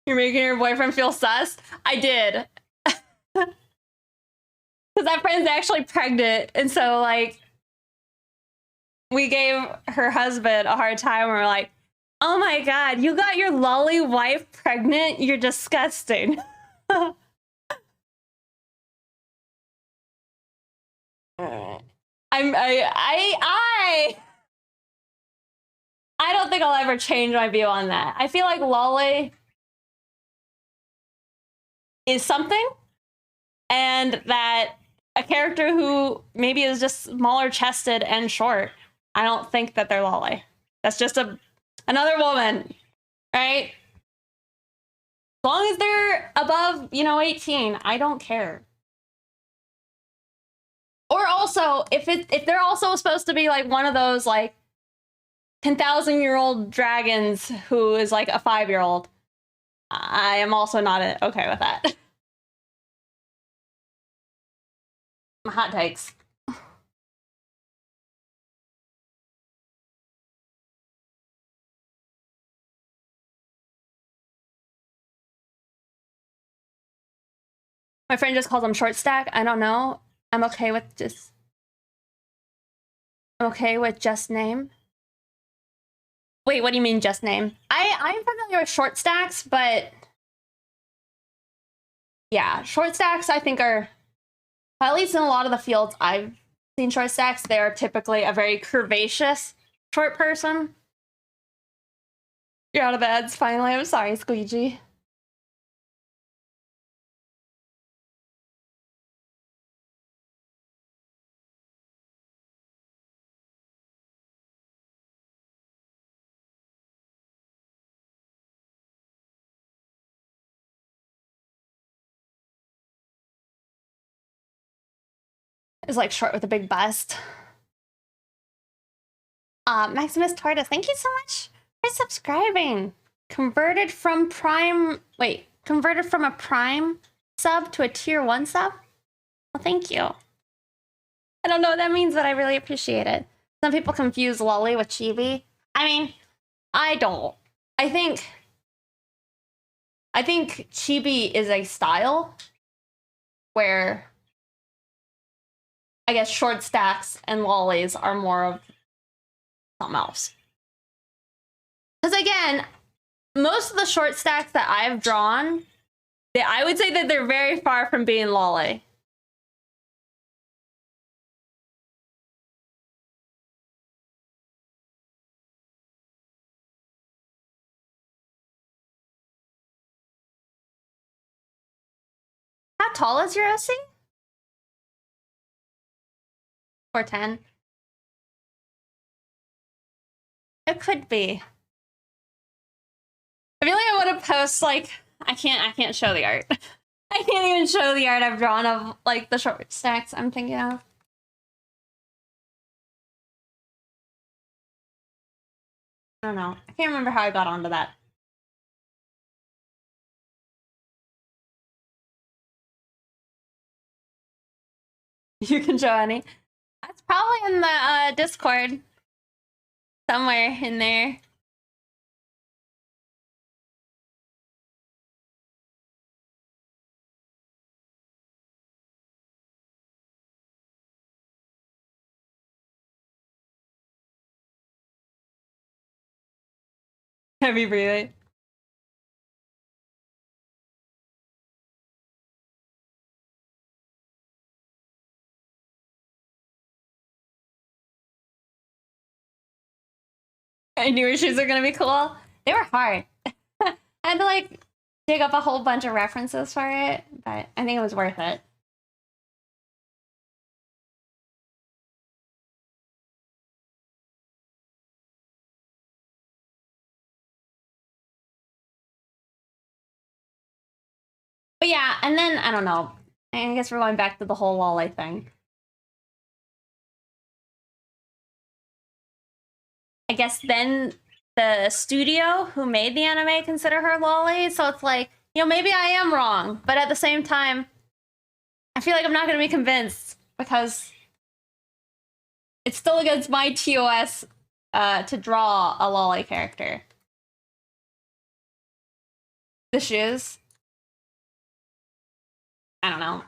You're making your boyfriend feel sus? I did. Because that friend's actually pregnant. And so, like, we gave her husband a hard time. We're like, oh my God, you got your lolly wife pregnant? You're disgusting. I don't think I'll ever change my view on that. I feel like lolly is something, and that a character who maybe is just smaller chested and short, I don't think that they're lolly. That's just another woman, right? As long as they're above, 18, I don't care. Or also, if they're also supposed to be like one of those like 10,000-year-old dragons who is like a 5-year-old, I am also not okay with that. Hot takes. My friend just calls them short stack. I don't know. I'm okay with just name. Wait, what do you mean just name? I'm familiar with short stacks, but yeah, short stacks I think are, at least in a lot of the fields I've seen short stacks, they're typically a very curvaceous short person. You're out of ads finally. I'm sorry, Squeegee. Is like short with a big bust. Maximus Tortoise, thank you so much for subscribing. Converted from a Prime sub to a tier 1 sub? Well, thank you. I don't know what that means, but I really appreciate it. Some people confuse lolly with chibi. I mean, I don't. I think chibi is a style where I guess short stacks and lollies are more of something else. Because again, most of the short stacks that I've drawn, I would say that they're very far from being lolly. How tall is your OC? 4'10". It could be. I feel like I want to post like I can't show the art. I can't even show the art I've drawn of like the short stacks I'm thinking of. I don't know. I can't remember how I got onto that. You can show any. That's probably in the Discord. Somewhere in there. Heavy breathing. I knew her shoes were gonna be cool. They were hard. I had to like dig up a whole bunch of references for it, but I think it was worth it. But yeah, and then I don't know. I guess we're going back to the whole Lolly thing. I guess then the studio who made the anime consider her lolly, so it's like, you know, maybe I am wrong, but at the same time, I feel like I'm not going to be convinced because it's still against my TOS to draw a lolly character. The shoes. I don't know.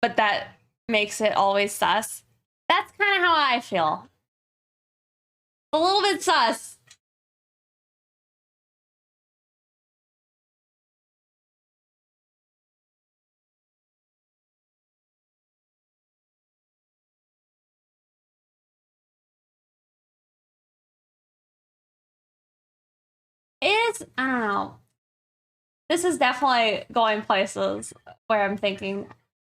But that makes it always sus. That's kind of how I feel. A little bit sus. It is, I don't know. This is definitely going places where I'm thinking,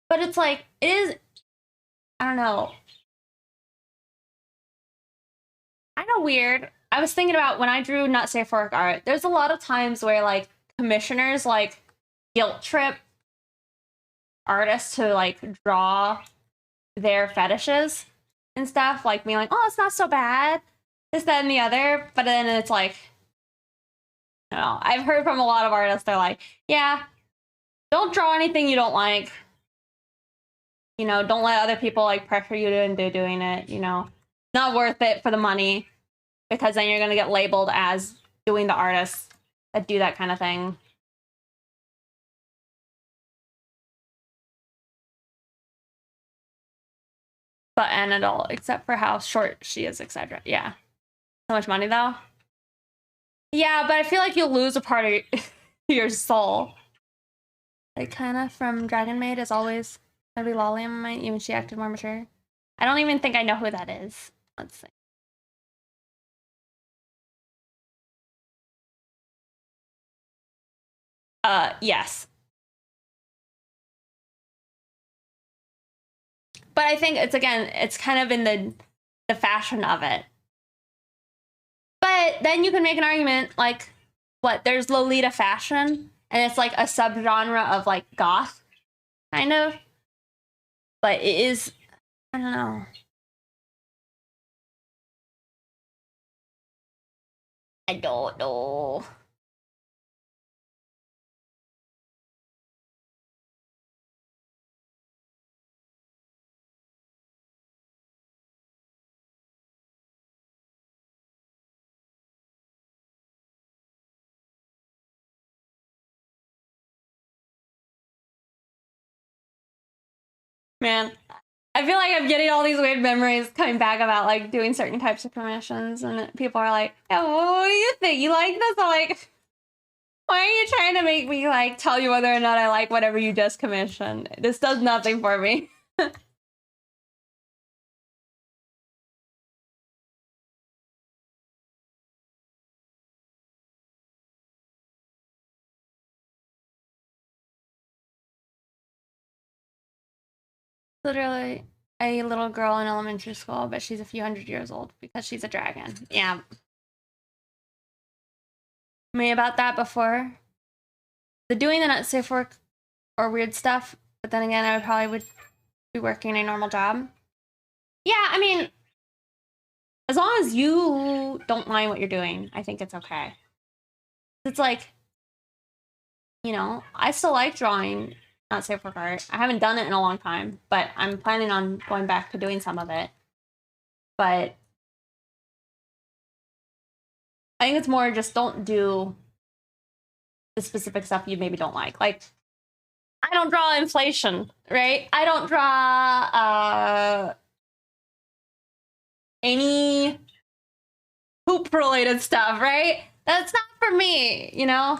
but it's like, it is, I don't know. Kind of weird. I was thinking about when I drew Not Safe for Work art, there's a lot of times where like commissioners like guilt trip artists to like draw their fetishes and stuff, like being like, oh, it's not so bad, this, that, and the other. But then it's like, I don't know. I've heard from a lot of artists, they're like, yeah, don't draw anything you don't like. You know, don't let other people like pressure you into doing it, you know. Not worth it for the money, because then you're gonna get labeled as doing the artists that do that kind of thing. But and at all, except for how short she is, etc. Yeah. So much money though. Yeah, but I feel like you'll lose a part of your soul. Like kind of from Dragon Maid is always gonna be Lolly in my, even she acted more mature. I don't even think I know who that is. Let's see. Yes. But I think it's, again, it's kind of in the fashion of it. But then you can make an argument like, what, there's Lolita fashion, and it's like a subgenre of like goth, kind of. But it is, I don't know. I don't know. Man, I feel like I'm getting all these weird memories coming back about like doing certain types of commissions, and people are like, yeah, what do you think? You like this? I'm like, why are you trying to make me like tell you whether or not I like whatever you just commissioned? This does nothing for me. Literally a little girl in elementary school, but she's a few hundred years old because she's a dragon. Yeah. Me about that before. The doing the not safe work or weird stuff, but then again, I would be working a normal job. Yeah, I mean, as long as you don't mind what you're doing, I think it's okay. It's like, you know, I still like drawing not safe work art. I haven't done it in a long time, but I'm planning on going back to doing some of it. But I think it's more just don't do the specific stuff you maybe don't like. Like, I don't draw inflation, right? I don't draw any poop related stuff, right? That's not for me, you know?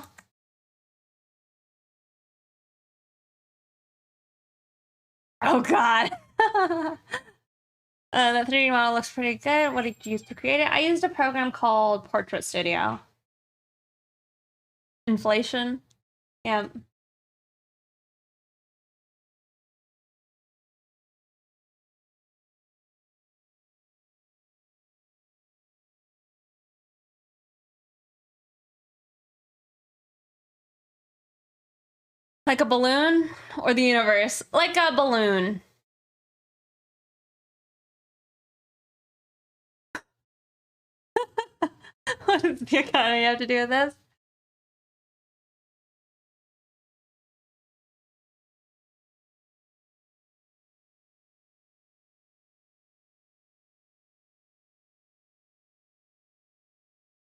Oh god. The 3D model looks pretty good. What did you use to create it? I used a program called Portrait Studio. Inflation. Yeah. Like a balloon or the universe? Like a balloon. What does the economy have to do with this?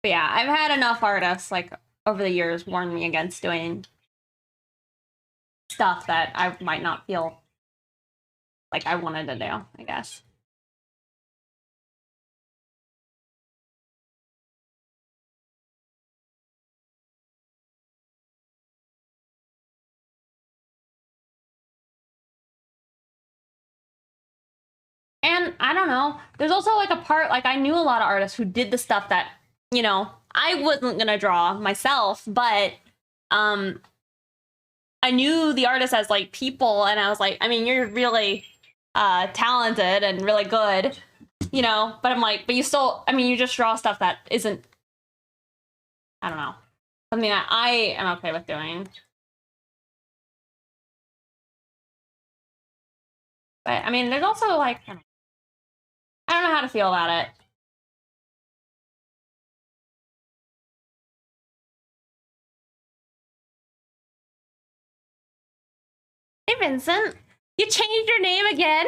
But yeah, I've had enough artists like over the years warn me against doing stuff that I might not feel like I wanted to do, I guess. And I don't know. There's also like a part, like I knew a lot of artists who did the stuff that, you know, I wasn't gonna draw myself, but I knew the artist as like people, and I was like, I mean, you're really talented and really good, you know, but I'm like, but you still, I mean, you just draw stuff that isn't, I don't know, something that I am okay with doing. But I mean, there's also like, I don't know how to feel about it. Hey, Vincent, you changed your name again.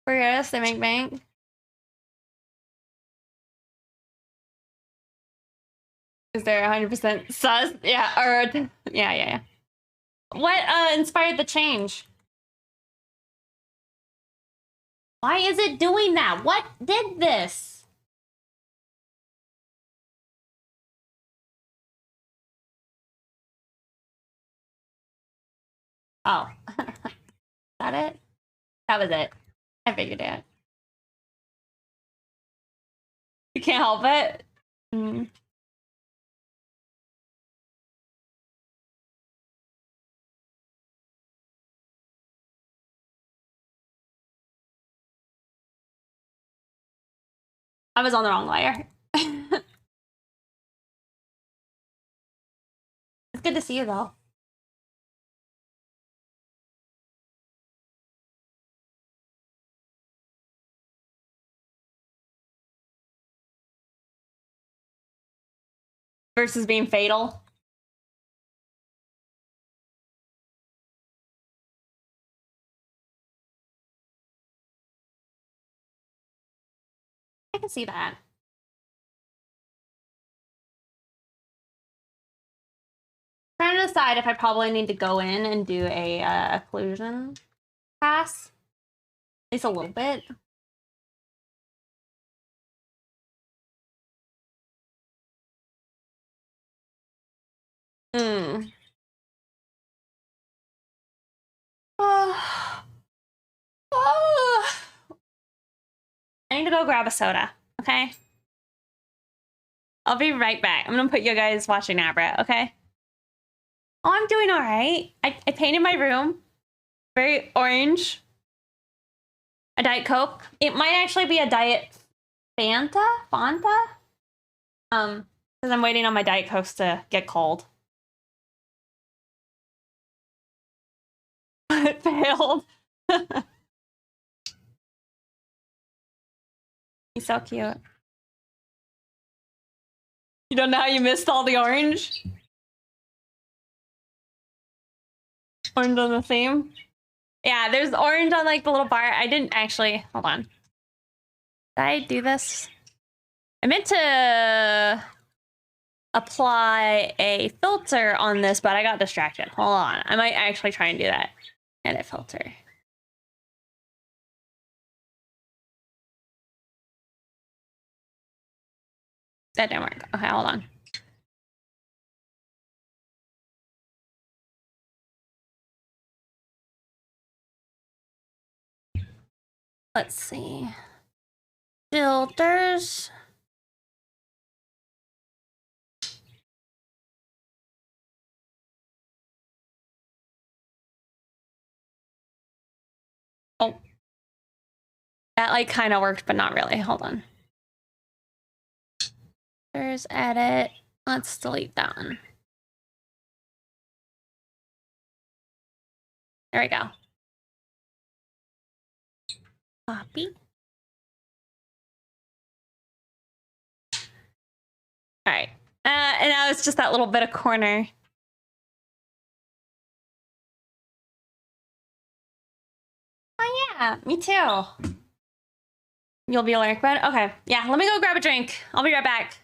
For us, they make bank. Is there 100% sus? Yeah, or yeah. What inspired the change? Why is it doing that? What did this? Oh, is that it? That was it. I figured it. You can't help it. Mm. I was on the wrong layer. It's good to see you though. Versus being fatal. I can see that. Trying to decide if I probably need to go in and do a occlusion pass. At least a little bit. Hmm. Oh. Oh. I need to go grab a soda, okay? I'll be right back. I'm gonna put you guys watching Abra, okay? Oh, I'm doing all right. I painted my room. Very orange. A Diet Coke. It might actually be a Diet Fanta? Because I'm waiting on my Diet Cokes to get cold. It failed. He's so cute. You don't know how you missed all the orange? Orange on the theme? Yeah, there's orange on like the little bar. I didn't actually, hold on. Did I do this? I meant to apply a filter on this, but I got distracted. Hold on. I might actually try and do that. Edit filter. That didn't work. Okay, hold on. Let's see. Filters. Oh. That like kind of worked, but not really. Hold on. There's edit. Let's delete that one. There we go. Copy. All right. And now it's just that little bit of corner. Oh yeah, me too. You'll be allergic, but okay. Yeah, let me go grab a drink. I'll be right back.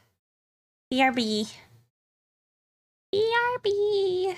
BRB. BRB.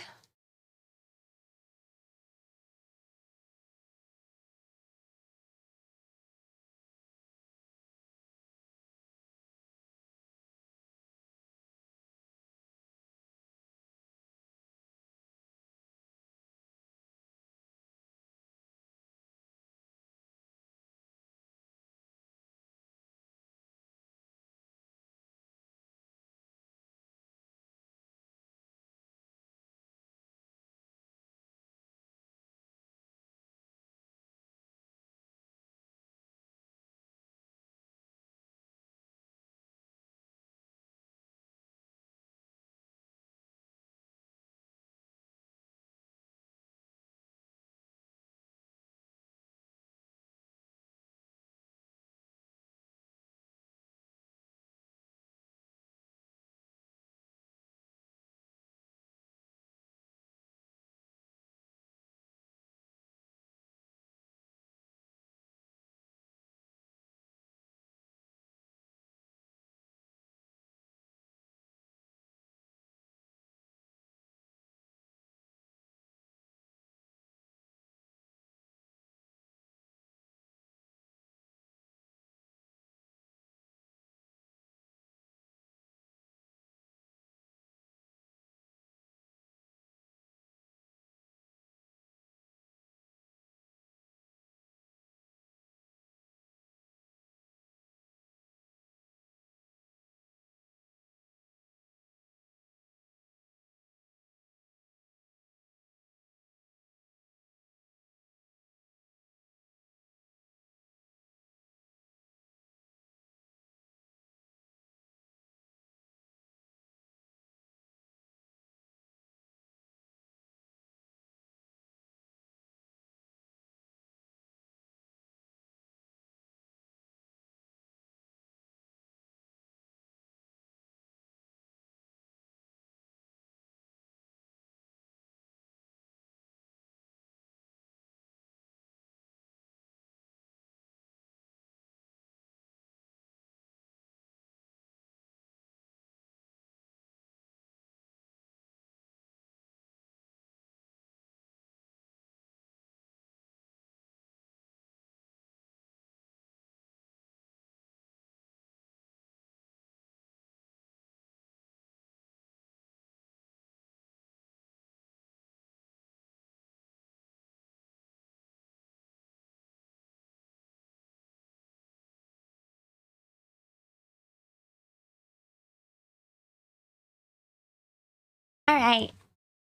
All right,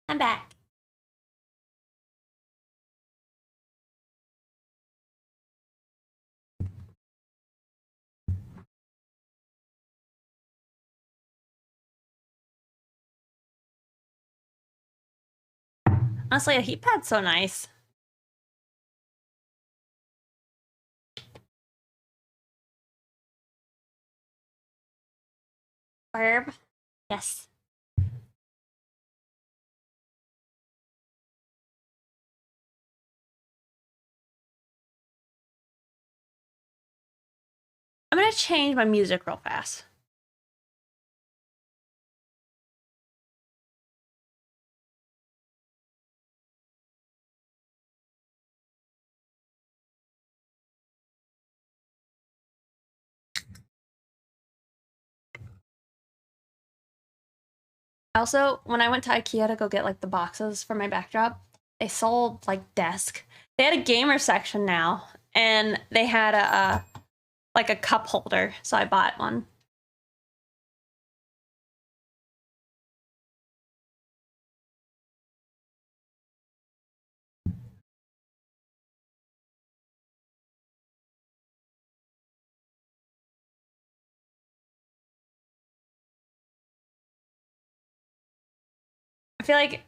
I'm back. Honestly, a heat pad's so nice. Herb. Yes. gonna change my music real fast. Also, when I went to IKEA to go get like the boxes for my backdrop, they sold like desk. They had a gamer section now, and they had a like a cup holder, so I bought one. I feel like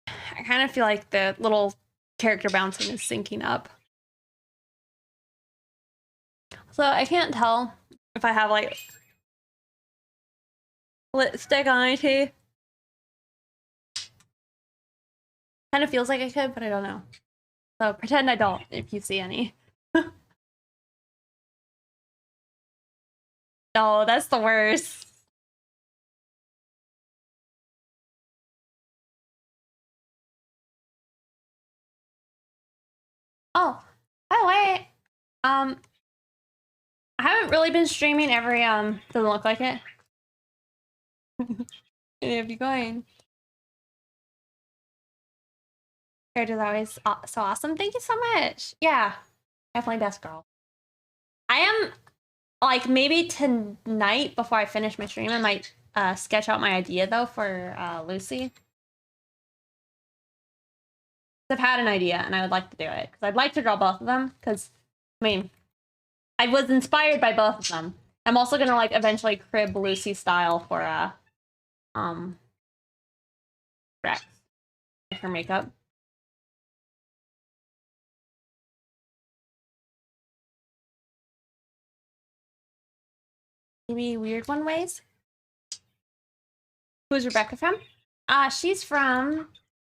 I kind of feel like the little character bouncing is syncing up. So I can't tell if I have like lipstick on my teeth. Kind of feels like I could, but I don't know. So pretend I don't if you see any. No, that's the worst. Oh, by the way, I haven't really been streaming every doesn't look like it. If you're going. Character is always so awesome. Thank you so much. Yeah, definitely best girl. I am like maybe tonight before I finish my stream, I might sketch out my idea though for Lucy. I've had an idea and I would like to do it because I'd like to draw both of them because I mean I was inspired by both of them. I'm also gonna like eventually crib Lucy style for Rex, like her makeup. Maybe weird one ways. Who's Rebecca from? She's from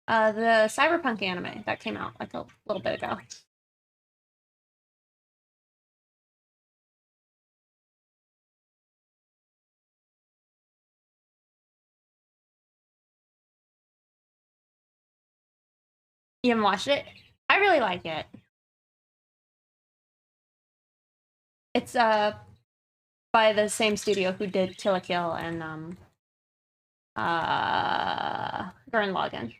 the Cyberpunk anime that came out like a little bit ago. You haven't watched it? I really like it. It's by the same studio who did Kill la Kill and Gurren Lagann.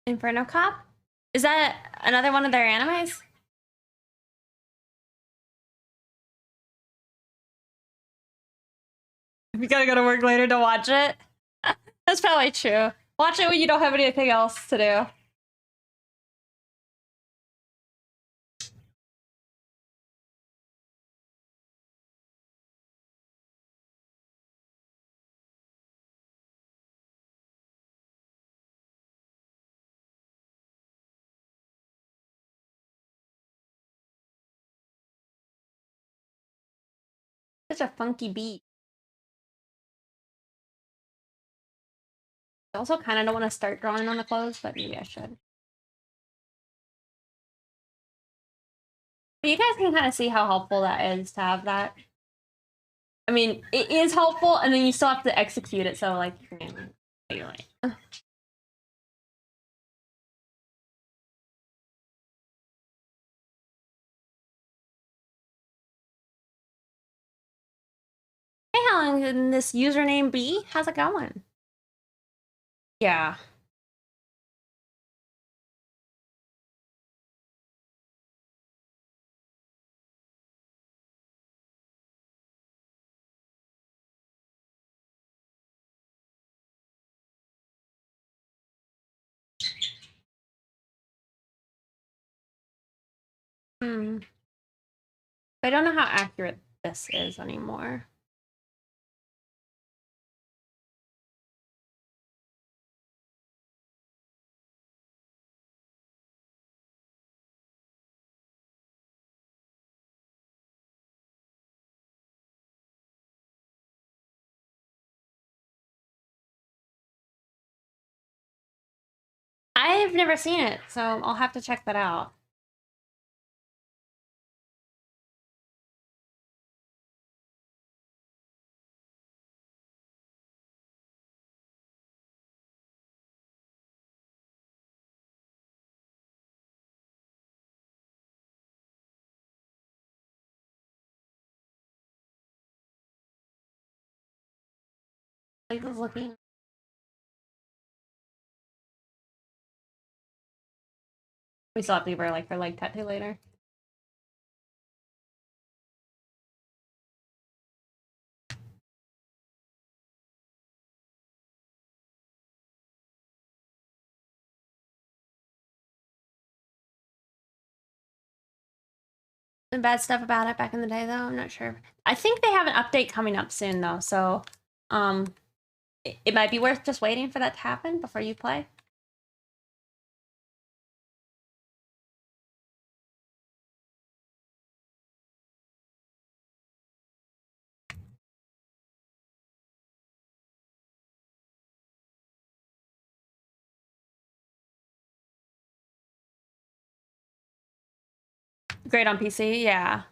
Inferno Cop? Is that another one of their animes? You gotta go to work later to watch it. That's probably true. Watch it when you don't have anything else to do. Such a funky beat. I also kind of don't want to start drawing on the clothes, but maybe I should. But you guys can kind of see how helpful that is to have that. I mean, it is helpful, and then you still have to execute it, so, like, you're right. Hey, Helen, can this username be? How's it going? Yeah. Hmm. I don't know how accurate this is anymore. I've never seen it, so I'll have to check that out. I was looking. We still have to give her like her leg tattoo later. Some bad stuff about it back in the day, though. I'm not sure. I think they have an update coming up soon, though. So, it might be worth just waiting for that to happen before you play. Great on PC, yeah.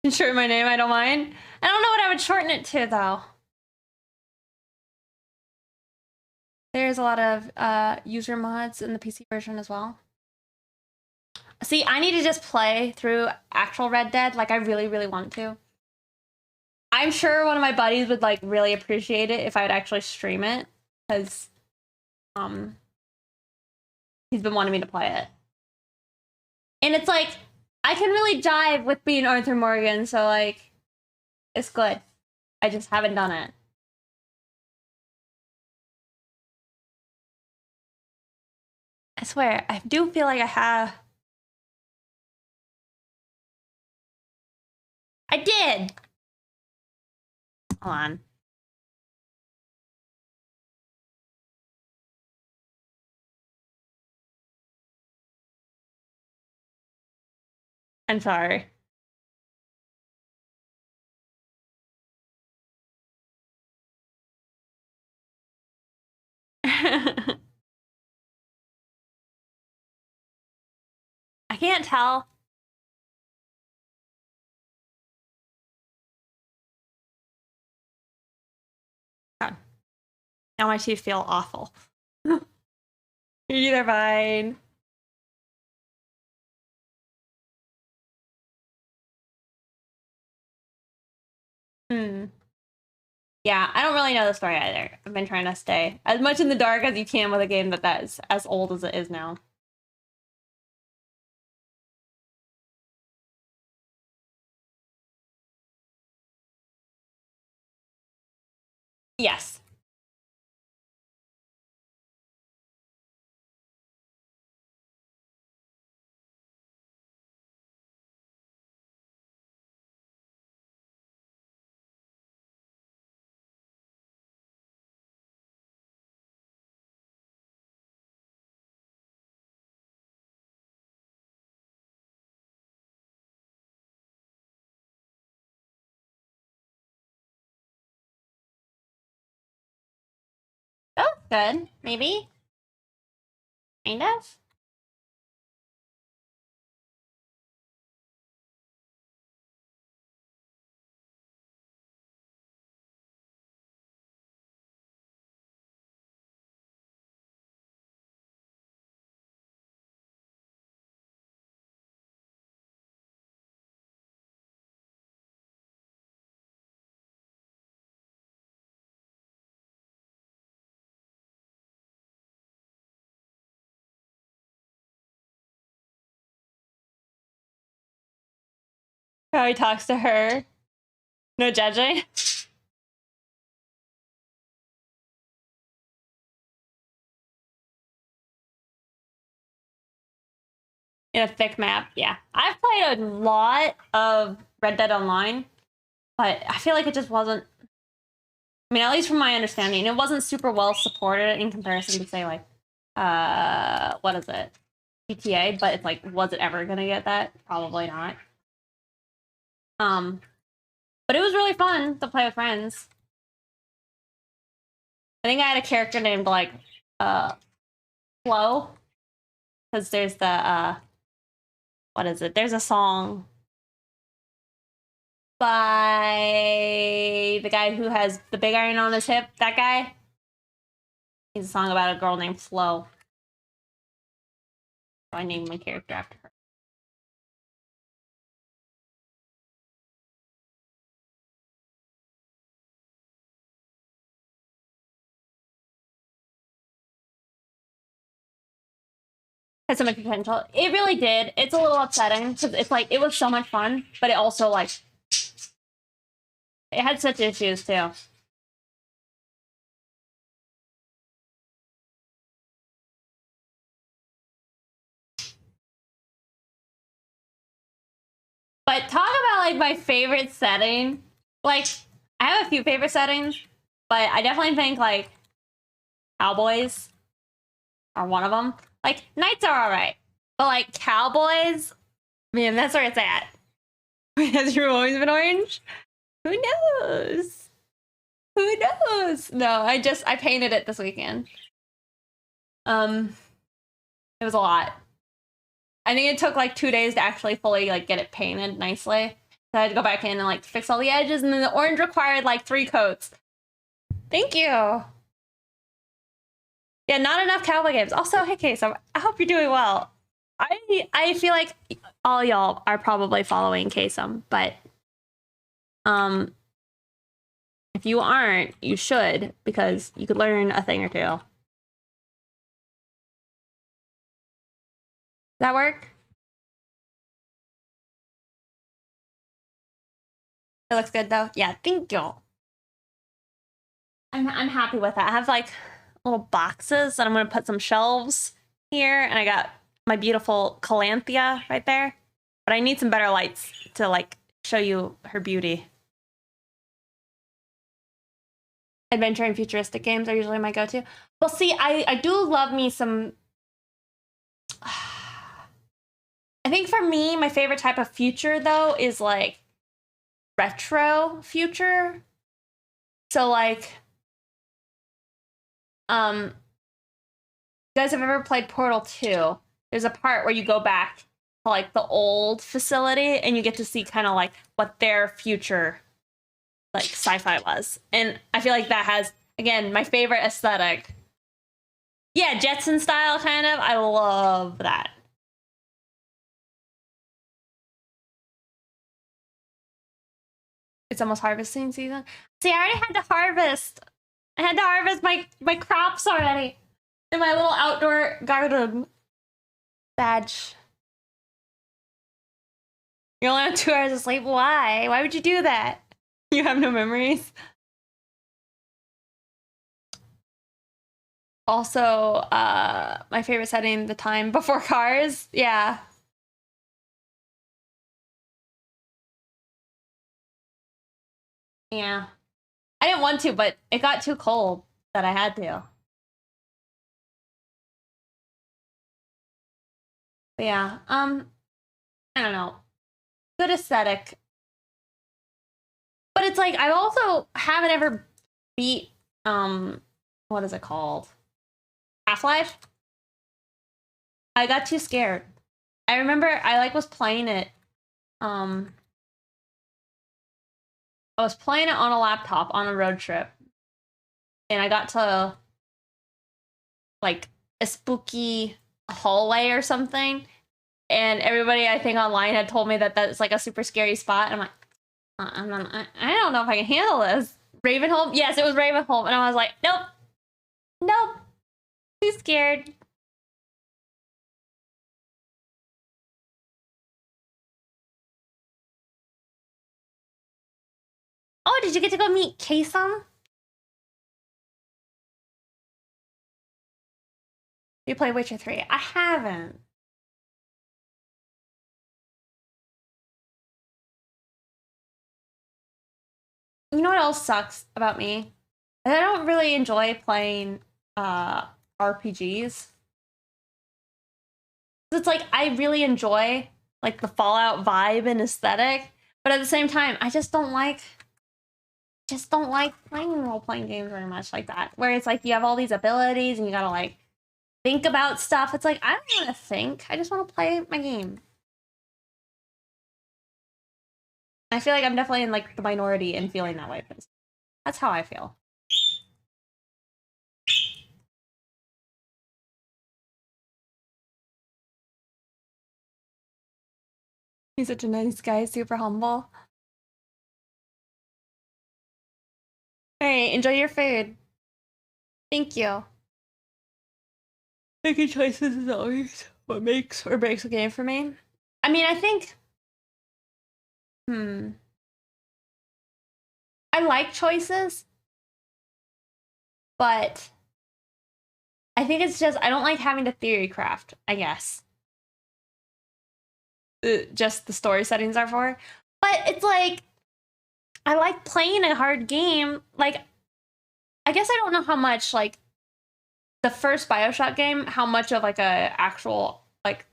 Shorten my name, I don't mind. I don't know what I would shorten it to, though. There's a lot of user mods in the PC version as well. See, I need to just play through actual Red Dead like I really, really want to. I'm sure one of my buddies would like really appreciate it if I would actually stream it, because he's been wanting me to play it. And it's like, I can really jive with being Arthur Morgan, so like, it's good. I just haven't done it. I swear, I do feel like I have. I did! Hold on. I'm sorry. I can't tell. God. Now my teeth feel awful. You're fine. Hmm. Yeah, I don't really know the story either. I've been trying to stay as much in the dark as you can with a game that is as old as it is now. Yes. Oh, good. Maybe. Kind of. Probably talks to her. No judging. in a thick map. Yeah, I've played a lot of Red Dead Online, but I feel like it just wasn't. I mean, at least from my understanding, it wasn't super well supported in comparison to say like, what is it, GTA? But it's like, was it ever gonna get that? Probably not. But it was really fun to play with friends. I think I had a character named like Flo, because there's the what is it? There's a song by the guy who has the big iron on his hip. That guy. He's a song about a girl named Flo. So I named my character after her. Had so much potential. It really did. It's a little upsetting because it's like it was so much fun, but it also like it had such issues too. But talk about like my favorite setting. Like I have a few favorite settings, but I definitely think like Cowboys are one of them. Like Knights are all right, but like Cowboys, man, that's where it's at. Has your always been orange? Who knows? Who knows? No, I painted it this weekend. It was a lot. I think it took like 2 days to actually fully like get it painted nicely. So I had to go back in and like fix all the edges, and then the orange required like 3 coats. Thank you. Yeah, not enough cowboy games. Also, hey Case, I hope you're doing well. I feel like all y'all are probably following Kasem, but if you aren't, you should, because you could learn a thing or two. Does that work? It looks good though. Yeah, thank you. I'm happy with that. I have like little boxes that I'm gonna put some shelves here, and I got my beautiful Calanthea right there. But I need some better lights to like show you her beauty. Adventure and futuristic games are usually my go-to. Well, see, I do love me some. I think for me, my favorite type of future though is like retro future. So like, you guys have ever played Portal 2? There's a part where you go back to like the old facility and you get to see kind of like what their future like sci-fi was. And I feel like that has, again, my favorite aesthetic. Yeah, Jetson style kind of. I love that. It's almost harvesting season. See, I already had to harvest. I had to harvest my crops already in my little outdoor garden. Badge. You only have 2 hours of sleep. Why? Why would you do that? You have no memories. Also, my favorite setting, the time before cars. Yeah. Yeah. I didn't want to, but it got too cold that I had to. But yeah, I don't know. Good aesthetic. But it's like I also haven't ever beat what is it called? Half-Life? I got too scared. I remember I like was playing it. I was playing it on a laptop on a road trip. And I got to like a spooky hallway or something. And everybody I think online had told me that that's like a super scary spot. And I'm like, I don't know if I can handle this. Ravenholm? Yes, it was Ravenholm. And I was like, nope. Nope. Too scared. Oh, did you get to go meet Kasem? You play Witcher 3. I haven't. you know what else sucks about me? I don't really enjoy playing RPGs. It's like I really enjoy like the Fallout vibe and aesthetic, but at the same time, I just don't like playing role-playing games very much like that. Where it's like you have all these abilities and you gotta like think about stuff. It's like I don't want to think. I just want to play my game. I feel like I'm definitely in like the minority in feeling that way. That's how I feel. He's such a nice guy, super humble. All right, enjoy your food. Thank you. Making choices is always what makes or breaks a game for me. I mean, I think, I like choices, but I think it's just, I don't like having to theory craft, I guess. Just the story settings are for. But it's like, I like playing a hard game. Like, I guess I don't know how much, like, the first Bioshock game, how much of like a actual like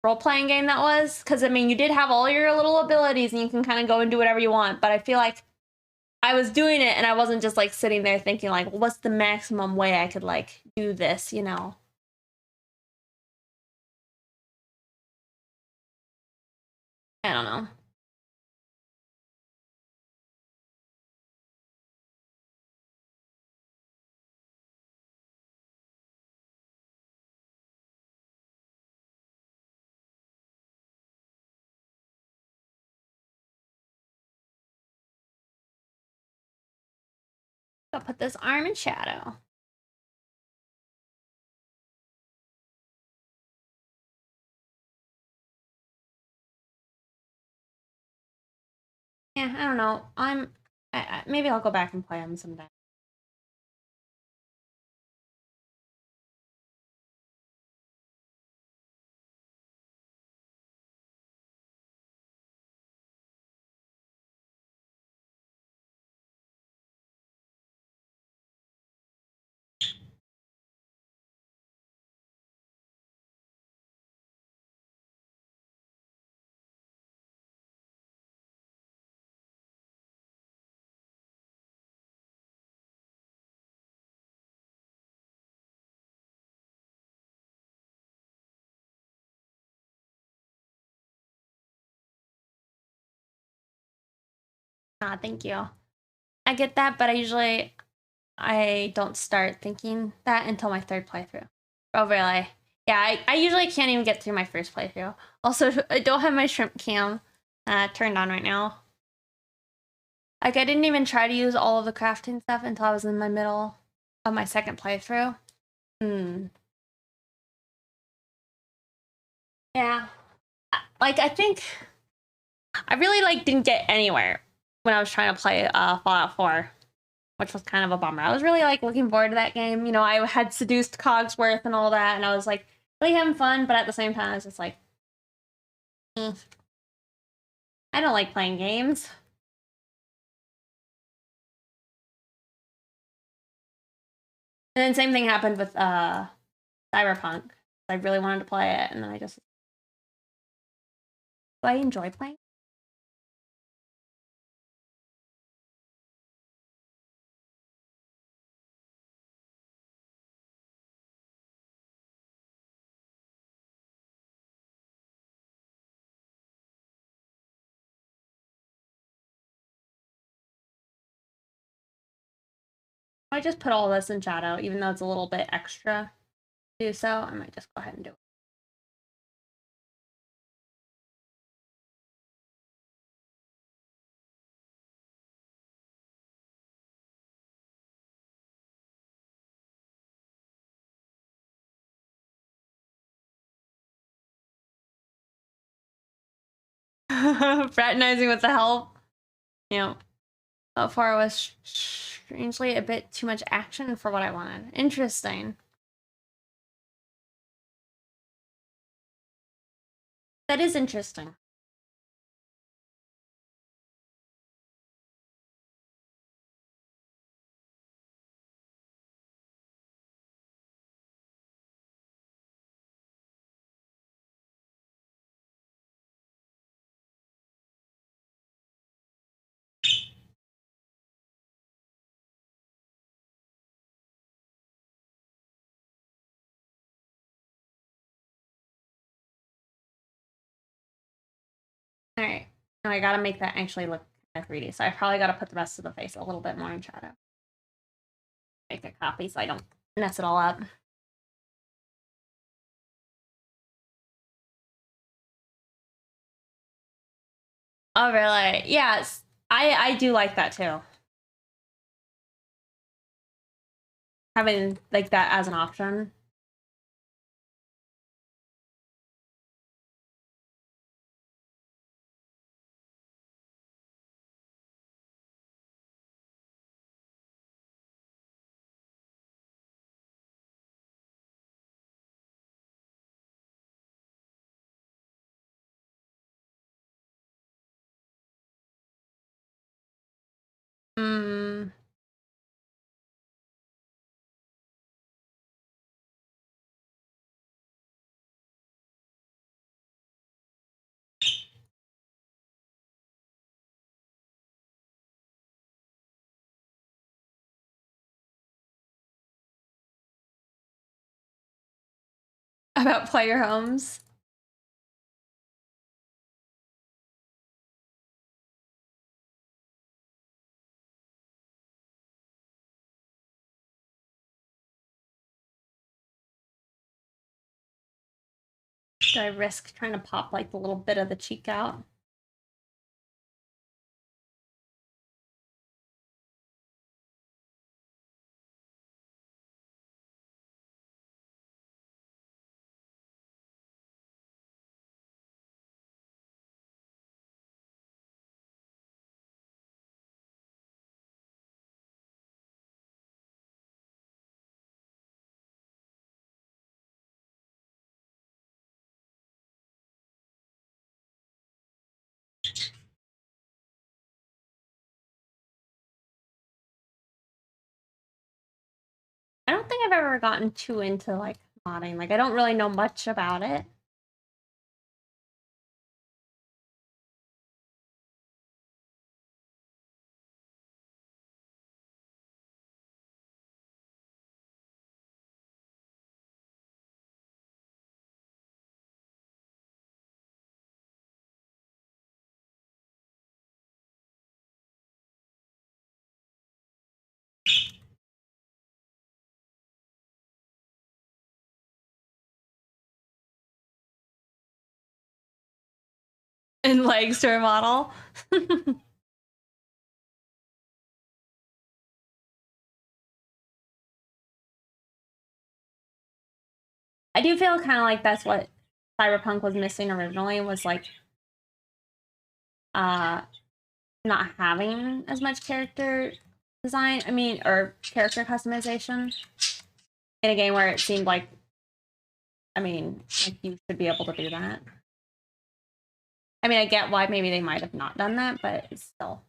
role-playing game that was. Because I mean, you did have all your little abilities and you can kind of go and do whatever you want. But I feel like I was doing it and I wasn't just like sitting there thinking like, well, what's the maximum way I could like do this, you know? I don't know. I'll put this arm in shadow. Yeah, I don't know. Maybe I'll go back and play them someday. Ah, thank you. I get that, but I don't start thinking that until my third playthrough. Oh, really? Yeah, I usually can't even get through my first playthrough. Also, I don't have my shrimp cam turned on right now. Like, I didn't even try to use all of the crafting stuff until I was in my middle of my second playthrough. Yeah. Like, I think I really, like, didn't get anywhere when I was trying to play Fallout 4, which was kind of a bummer. I was really, like, looking forward to that game. You know, I had seduced Cogsworth and all that, and I was, like, really having fun, but at the same time, I was just like, I don't like playing games. And then same thing happened with Cyberpunk. I really wanted to play it, and then do I enjoy playing? I just put all this in shadow, even though it's a little bit extra to do so. I might just go ahead and do it. Fraternizing with the help. You know, so far was strangely a bit too much action for what I wanted. Interesting. That is interesting. All right. No, I gotta make that actually look kind of 3D. So I probably gotta put the rest of the face a little bit more in shadow. Make a copy so I don't mess it all up. Oh, really? Yes. I do like that too. Having like that as an option. Mm. About player homes. Do I risk trying to pop like the little bit of the cheek out? I don't think I've ever gotten too into like modding. Like I don't really know much about it. And legs to a model. I do feel kind of like that's what Cyberpunk was missing originally, was like not having as much character design. I mean, or character customization in a game where it seemed like, I mean, like you should be able to do that. I mean, I get why maybe they might have not done that, but it's still.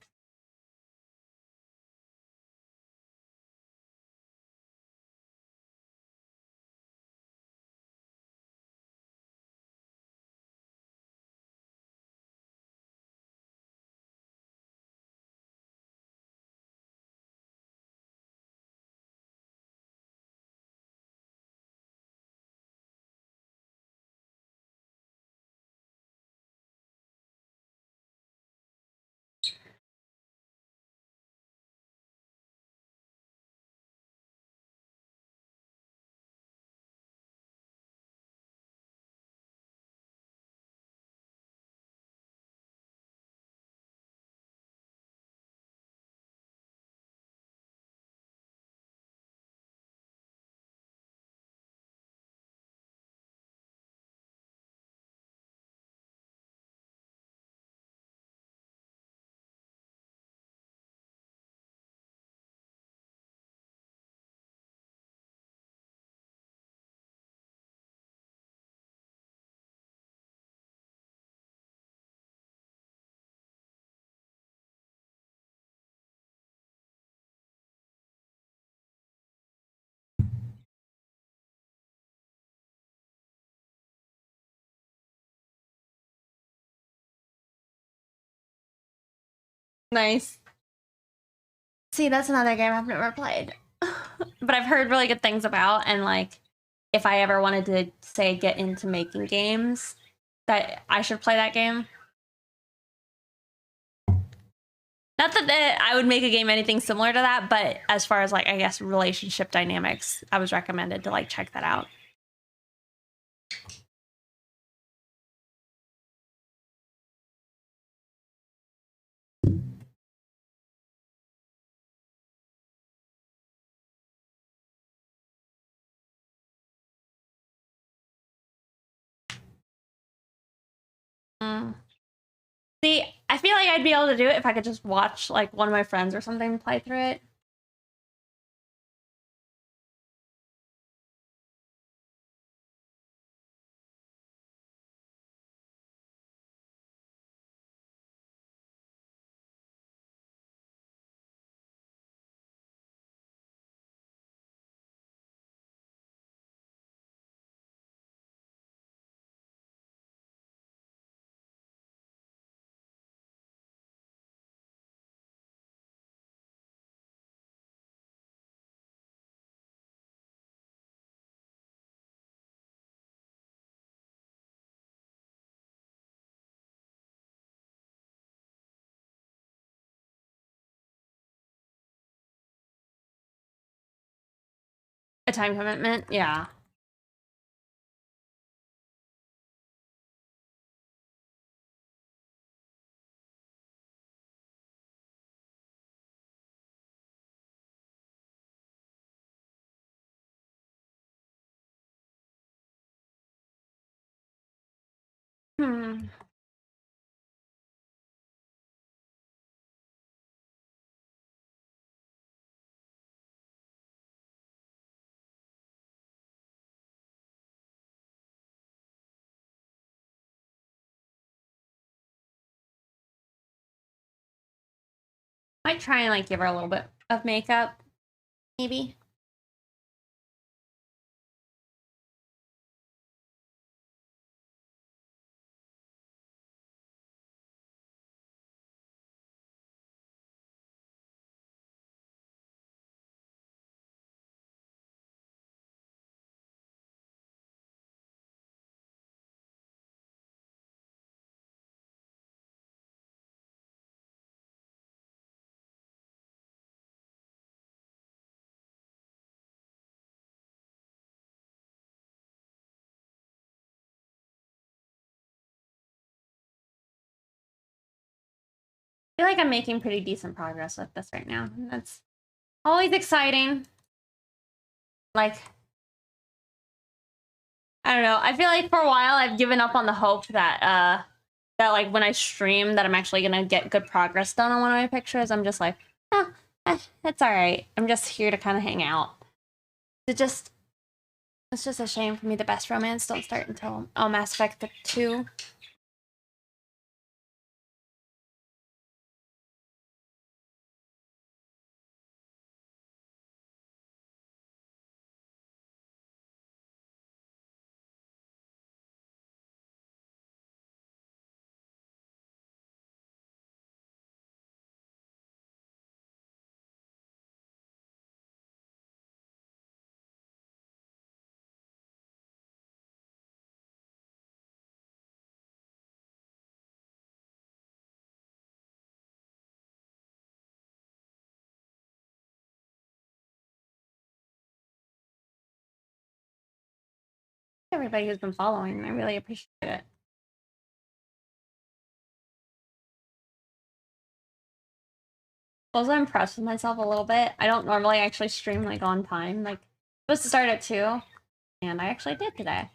Nice. See, that's another game I've never played. But I've heard really good things about, and like if I ever wanted to say get into making games, that I should play that game. Not that I would make a game anything similar to that, but as far as like, I guess, relationship dynamics, I was recommended to like check that out. See, I feel like I'd be able to do it if I could just watch like one of my friends or something play through it. A time commitment, yeah. Hmm. Might try and like give her a little bit of makeup, maybe. I feel like I'm making pretty decent progress with this right now. That's always exciting. Like, I don't know. I feel like for a while I've given up on the hope that that like when I stream that I'm actually gonna get good progress done on one of my pictures. I'm just like, it's all right. I'm just here to kind of hang out. It's just a shame for me. The best romance don't start until Mass Effect 2. Everybody who's been following, I really appreciate it. I was impressed with myself a little bit. I don't normally actually stream like on time. Like, supposed to start at 2, and I actually did today.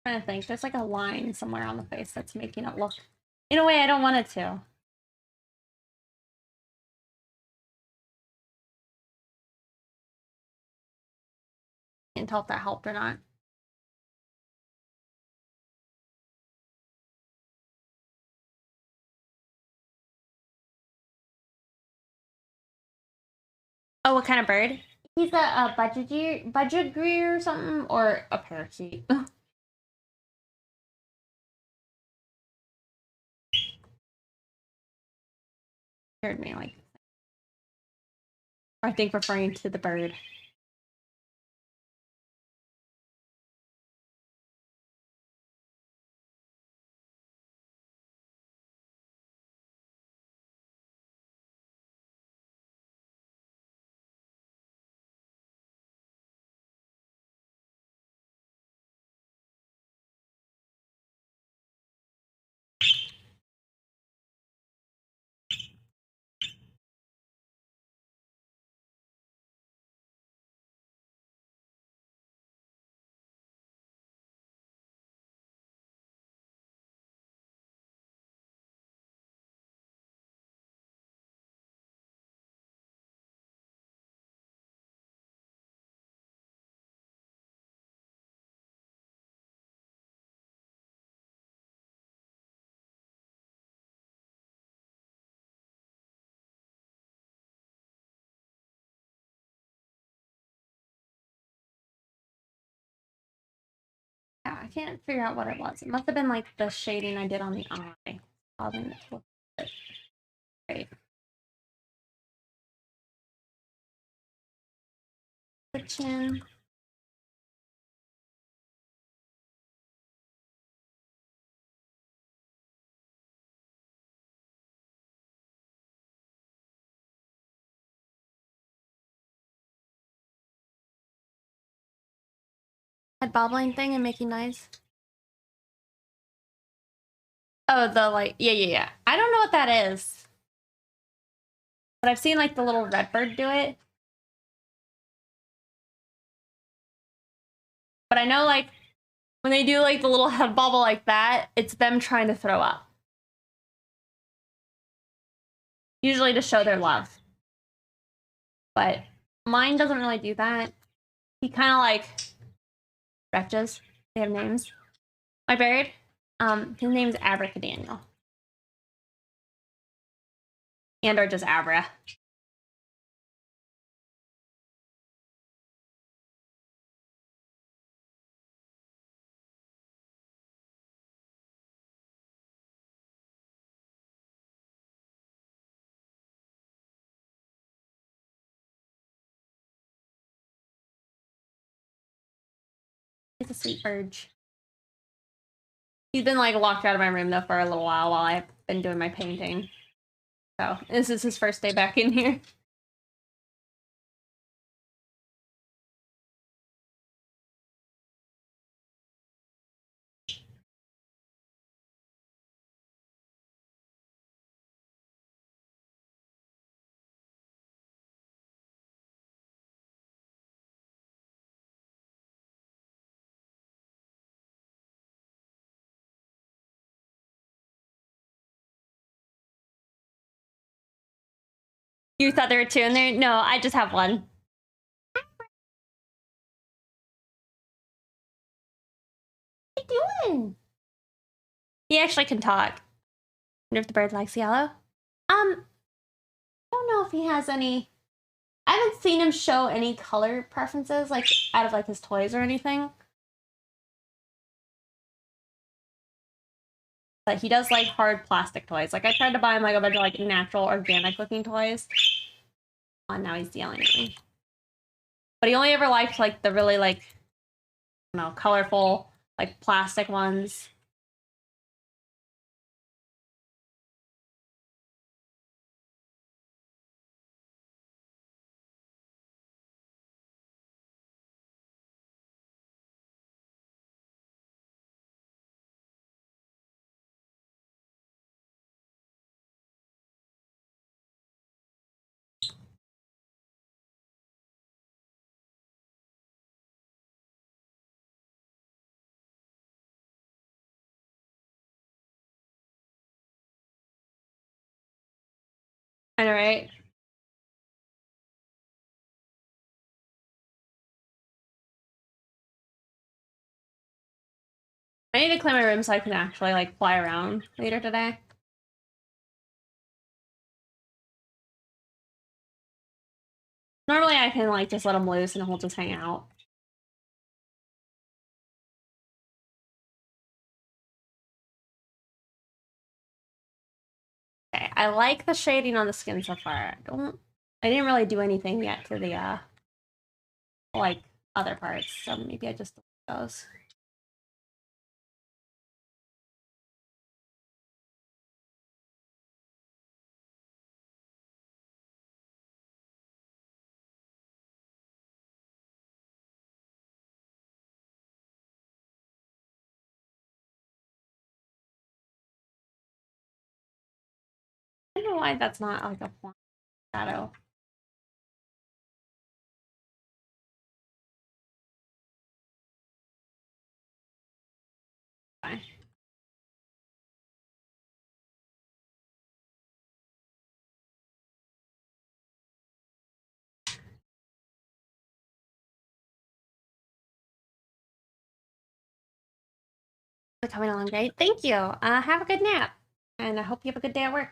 trying to think. There's like a line somewhere on the face that's making it look in a way I don't want it to. Can't tell if that helped or not. Oh, what kind of bird? He's a budgeriggar or something, or a parakeet. Heard me like, I think referring to the bird. Yeah, I can't figure out what it was. It must have been like the shading I did on the eye. Causing it to look great. The chin. That bobbling thing and making noise. Oh, the like, yeah. I don't know what that is. But I've seen like the little red bird do it. But I know like when they do like the little head bobble like that, it's them trying to throw up. Usually to show their love. But mine doesn't really do that. He kind of like stretches. They have names. My bird, his name's Abracadaniel. And or just Abra. He's a sweet bird. He's been like locked out of my room though for a little while I've been doing my painting. So this is his first day back in here. You thought there were two in there? No, I just have one. What are you doing? He actually can talk. I wonder if the bird likes yellow. I don't know if he has any. I haven't seen him show any color preferences, like out of like his toys or anything. But he does like hard plastic toys. Like I tried to buy him like a bunch of like natural, organic looking toys. And now he's yelling at me. But he only ever liked like the really like, I don't know, colorful, like plastic ones. I know, right? I need to clear my room so I can actually like fly around later today. Normally I can like just let him loose and he'll just hang out. Okay, I like the shading on the skin so far. I didn't really do anything yet to the like other parts, so maybe I just delete those. I don't know why that's not like a font shadow. Fine. Coming along great. Thank you. Have a good nap, and I hope you have a good day at work.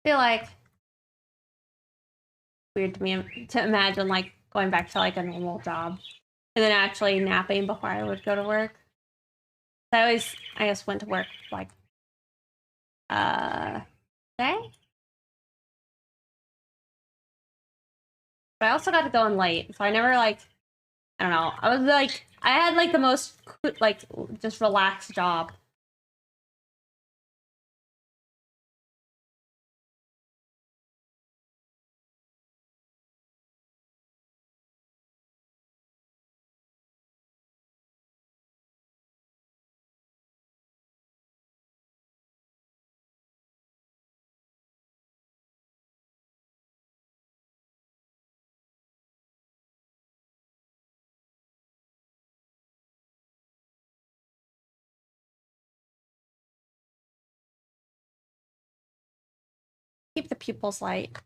I feel like weird to me to imagine like going back to like a normal job and then actually napping before I would go to work. I guess went to work like day, but I also got to go in late, so I never like I don't know. I was like I had like the most like just relaxed job. Keep the pupils light.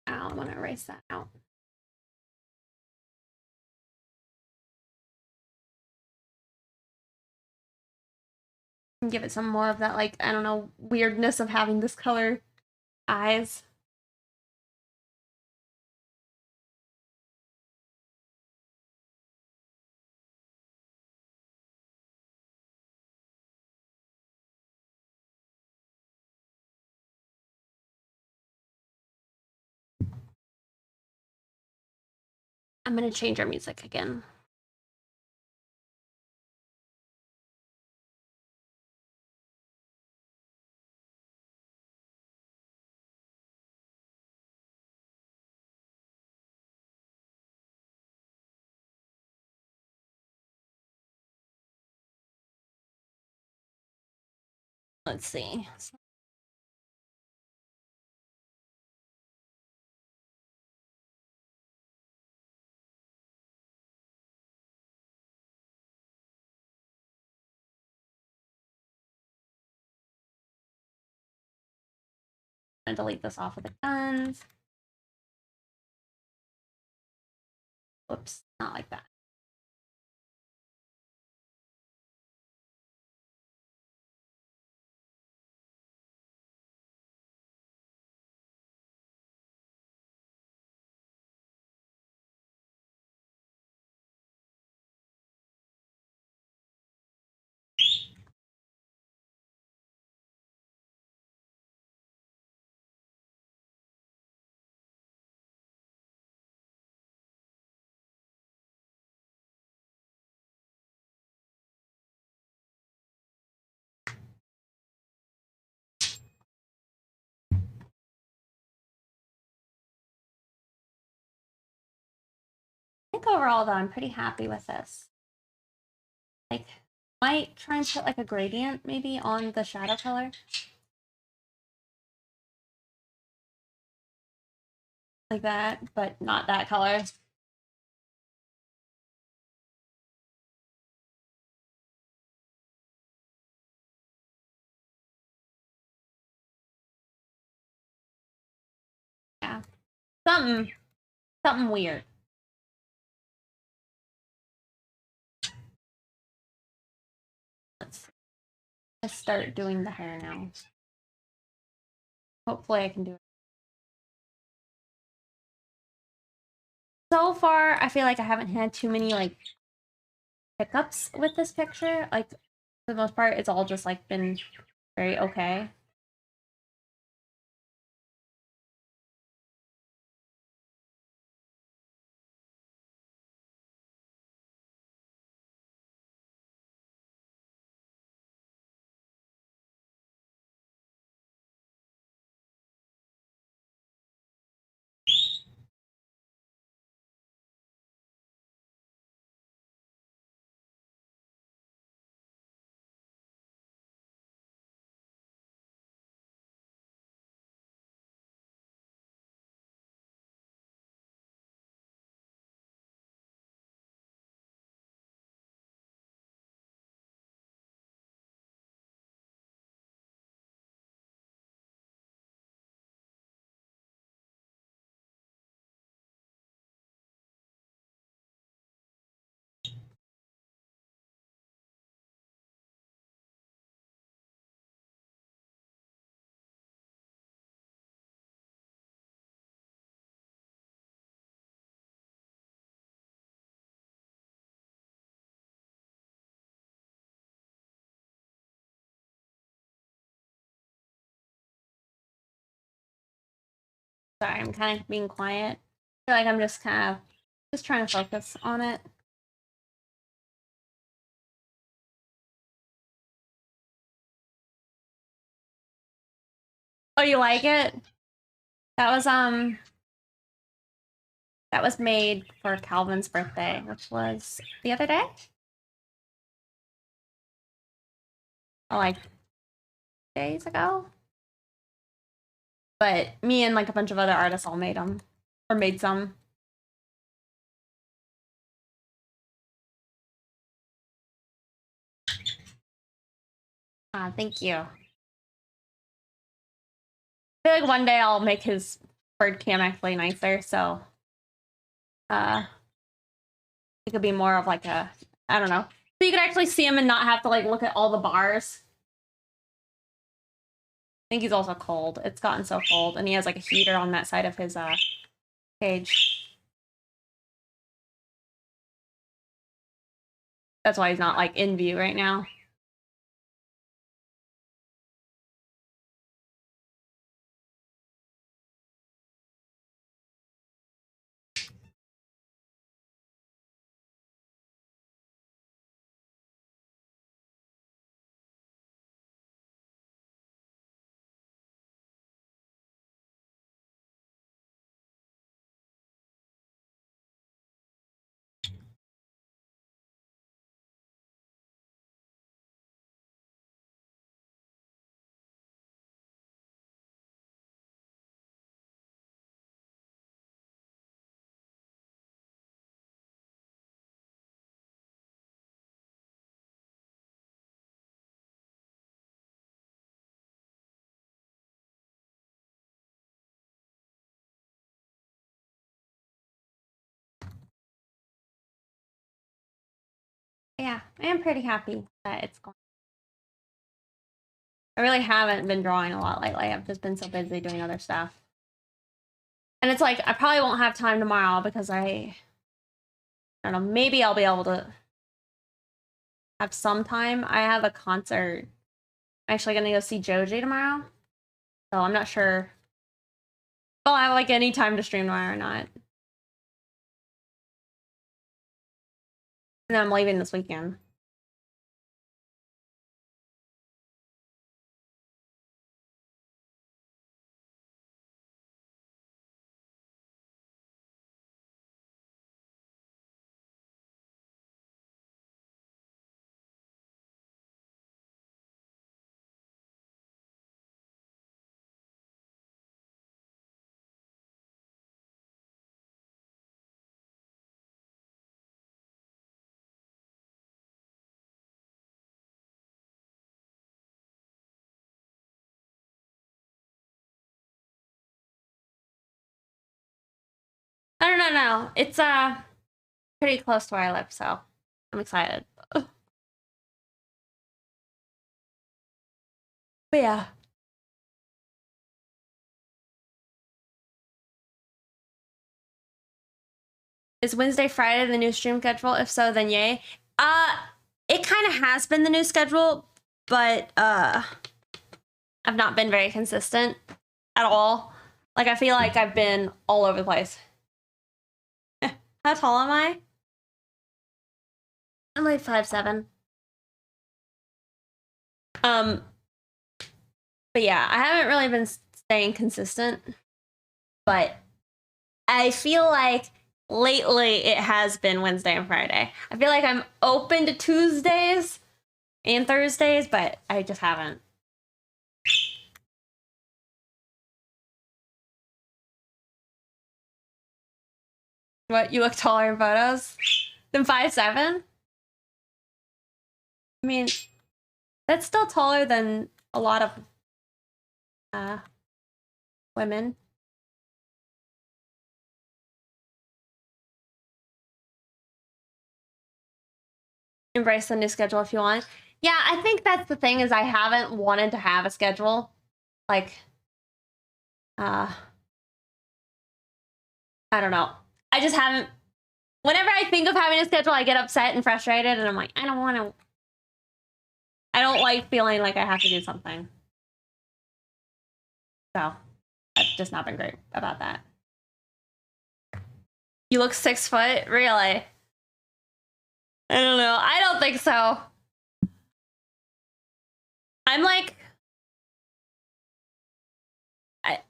I want to erase that out. And give it some more of that, like, I don't know, weirdness of having this color eyes. I'm gonna change our music again. Let's see. I'm gonna delete this off of the guns. Whoops, not like that. overall though, I'm pretty happy with this. Like, might try and put like a gradient maybe on the shadow color. Like that, but not that color. Yeah. Something weird. Let's start doing the hair now. Hopefully I can do it. So far, I feel like I haven't had too many like hiccups with this picture. Like, for the most part, it's all just like been very okay. Sorry, I'm kind of being quiet. I feel like I'm just kind of just trying to focus on it. Oh, you like it? That was made for Calvin's birthday, which was the other day. Oh, like days ago. But me and like a bunch of other artists all made them, or made some. Thank you. I feel like one day I'll make his bird cam actually nicer, so it could be more of like a, I don't know. So you could actually see him and not have to like look at all the bars. I think he's also cold. It's gotten so cold, and he has like a heater on that side of his cage. That's why he's not like in view right now. Yeah, I am pretty happy that it's going. I really haven't been drawing a lot lately. I've just been so busy doing other stuff. And it's like, I probably won't have time tomorrow because I don't know, maybe I'll be able to have some time. I have a concert. I'm actually gonna go see Joji tomorrow. So I'm not sure if I'll have like any time to stream tomorrow or not. And then I'm leaving this weekend. know. It's pretty close to where I live, so I'm excited. But yeah. Is Wednesday, Friday the new stream schedule? If so, then yay. It kind of has been the new schedule, but I've not been very consistent at all. Like I feel like I've been all over the place. How tall am I? I'm like 5'7". But yeah, I haven't really been staying consistent, but I feel like lately it has been Wednesday and Friday. I feel like I'm open to Tuesdays and Thursdays, but I just haven't. What, you look taller in photos than 5'7"? I mean, that's still taller than a lot of women. Embrace the new schedule if you want. Yeah, I think that's the thing is I haven't wanted to have a schedule. Like, I don't know. I just haven't. Whenever I think of having a schedule, I get upset and frustrated, and I'm like, I don't want to. I don't like feeling like I have to do something. So, I've just not been great about that. You look 6 foot? Really? I don't know. I don't think so. I'm like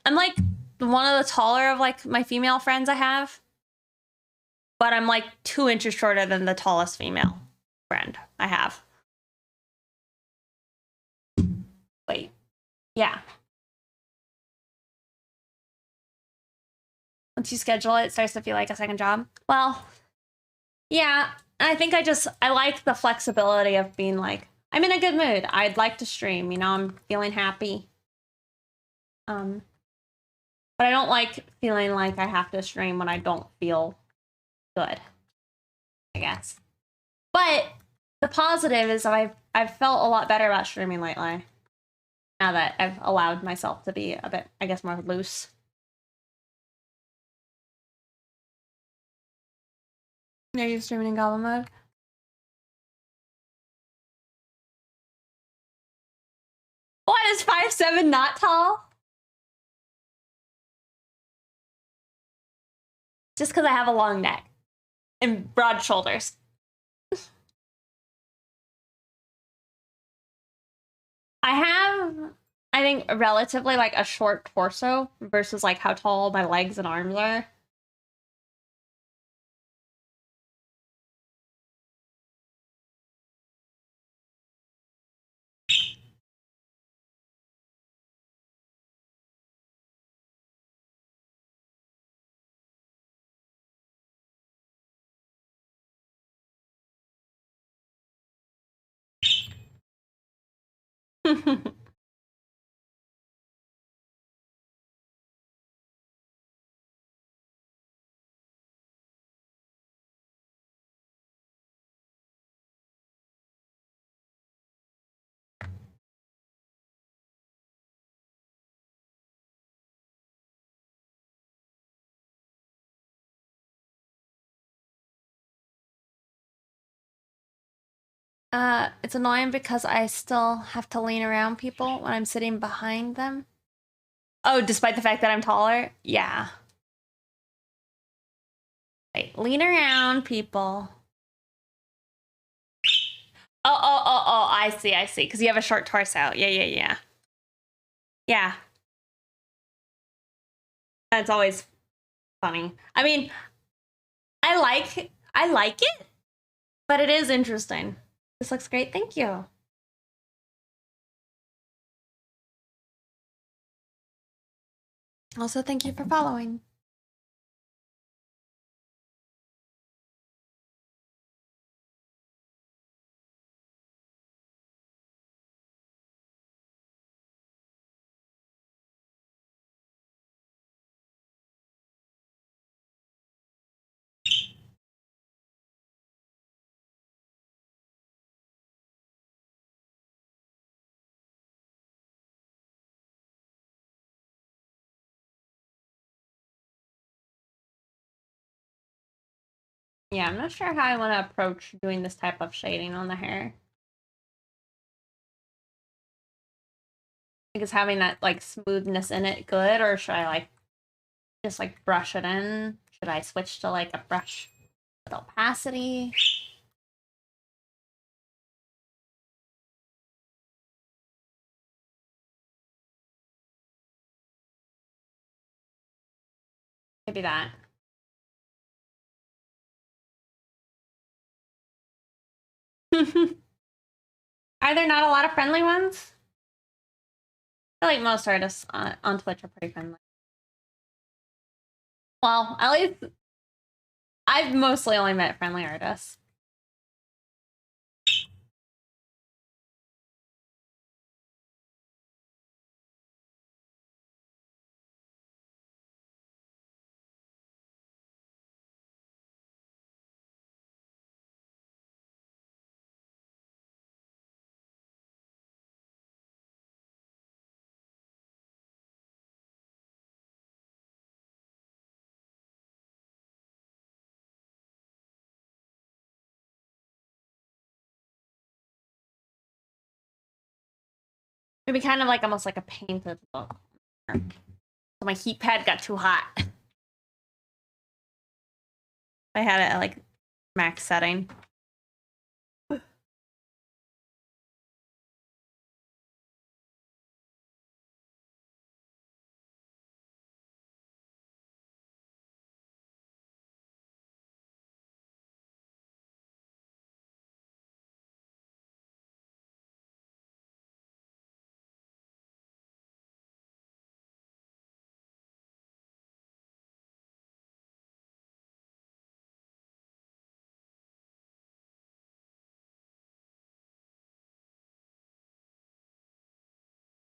I'm like one of the taller of like my female friends I have. But I'm like 2 inches shorter than the tallest female friend I have. Wait. Yeah. Once you schedule it, it starts to feel like a second job. Well, yeah. I think I like the flexibility of being like, I'm in a good mood. I'd like to stream, you know, I'm feeling happy. But I don't like feeling like I have to stream when I don't feel good, I guess. But the positive is I've felt a lot better about streaming lately. Now that I've allowed myself to be a bit, I guess, more loose. Are you streaming in goblin mode? What, is 5'7" not tall? Just because I have a long neck and broad shoulders. I have, I think, relatively like a short torso versus like how tall my legs and arms are. It's annoying because I still have to lean around people when I'm sitting behind them. Oh, despite the fact that I'm taller? Yeah. Wait, lean around people. Oh, I see. Because you have a short torso. Yeah. Yeah. That's always funny. I mean, I like it, but it is interesting. This looks great. Thank you. Also, thank you for following. Yeah, I'm not sure how I want to approach doing this type of shading on the hair. Like, is having that like smoothness in it good, or should I like just like brush it in? Should I switch to like a brush with opacity? Maybe that. Are there not a lot of friendly ones? I feel like most artists on Twitch are pretty friendly. Well, at least I've mostly only met friendly artists. Maybe kind of like almost like a painted look. So my heat pad got too hot. I had it at like max setting.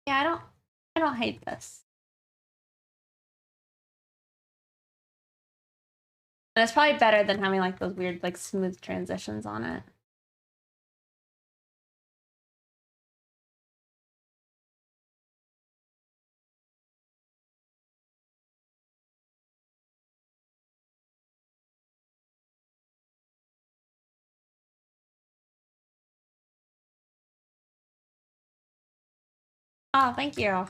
Yeah, I don't hate this. And it's probably better than having like those weird like smooth transitions on it. Oh, thank you.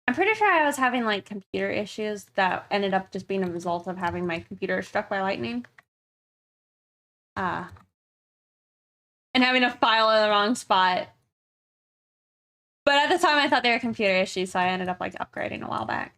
I'm pretty sure I was having like computer issues that ended up just being a result of having my computer struck by lightning. And having a file in the wrong spot. But at the time I thought they were computer issues, so I ended up like upgrading a while back.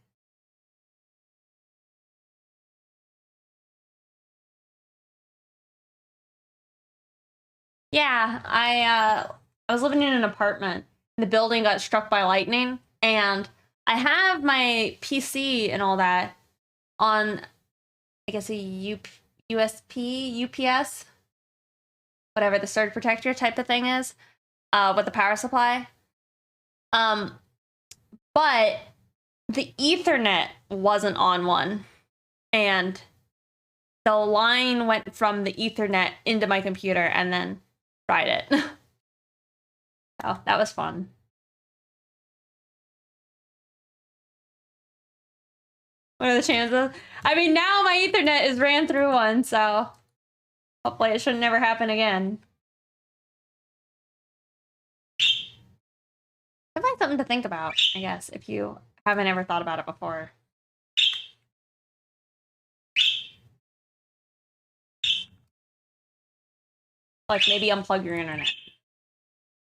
Yeah, I was living in an apartment. The building got struck by lightning, and I have my PC and all that on, I guess, a USP, UPS, whatever the surge protector type of thing is, with the power supply. But the Ethernet wasn't on one, and the line went from the Ethernet into my computer and then fried it. So that was fun. What are the chances? I mean, now my Ethernet is ran through one, so hopefully it should never happen again. It's like something to think about, I guess, if you haven't ever thought about it before. Like maybe unplug your internet.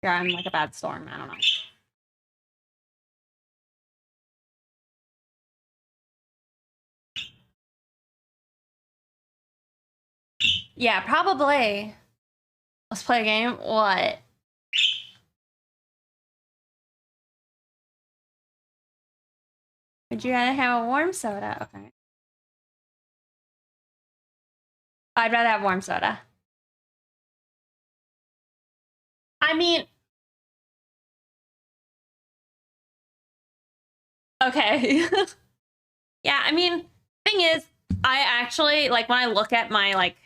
You're on like a bad storm. I don't know. Yeah, probably. Let's play a game. What? Would you rather have a warm soda? Okay. I'd rather have warm soda. I mean, okay. Yeah, I mean, thing is, I actually like when I look at my like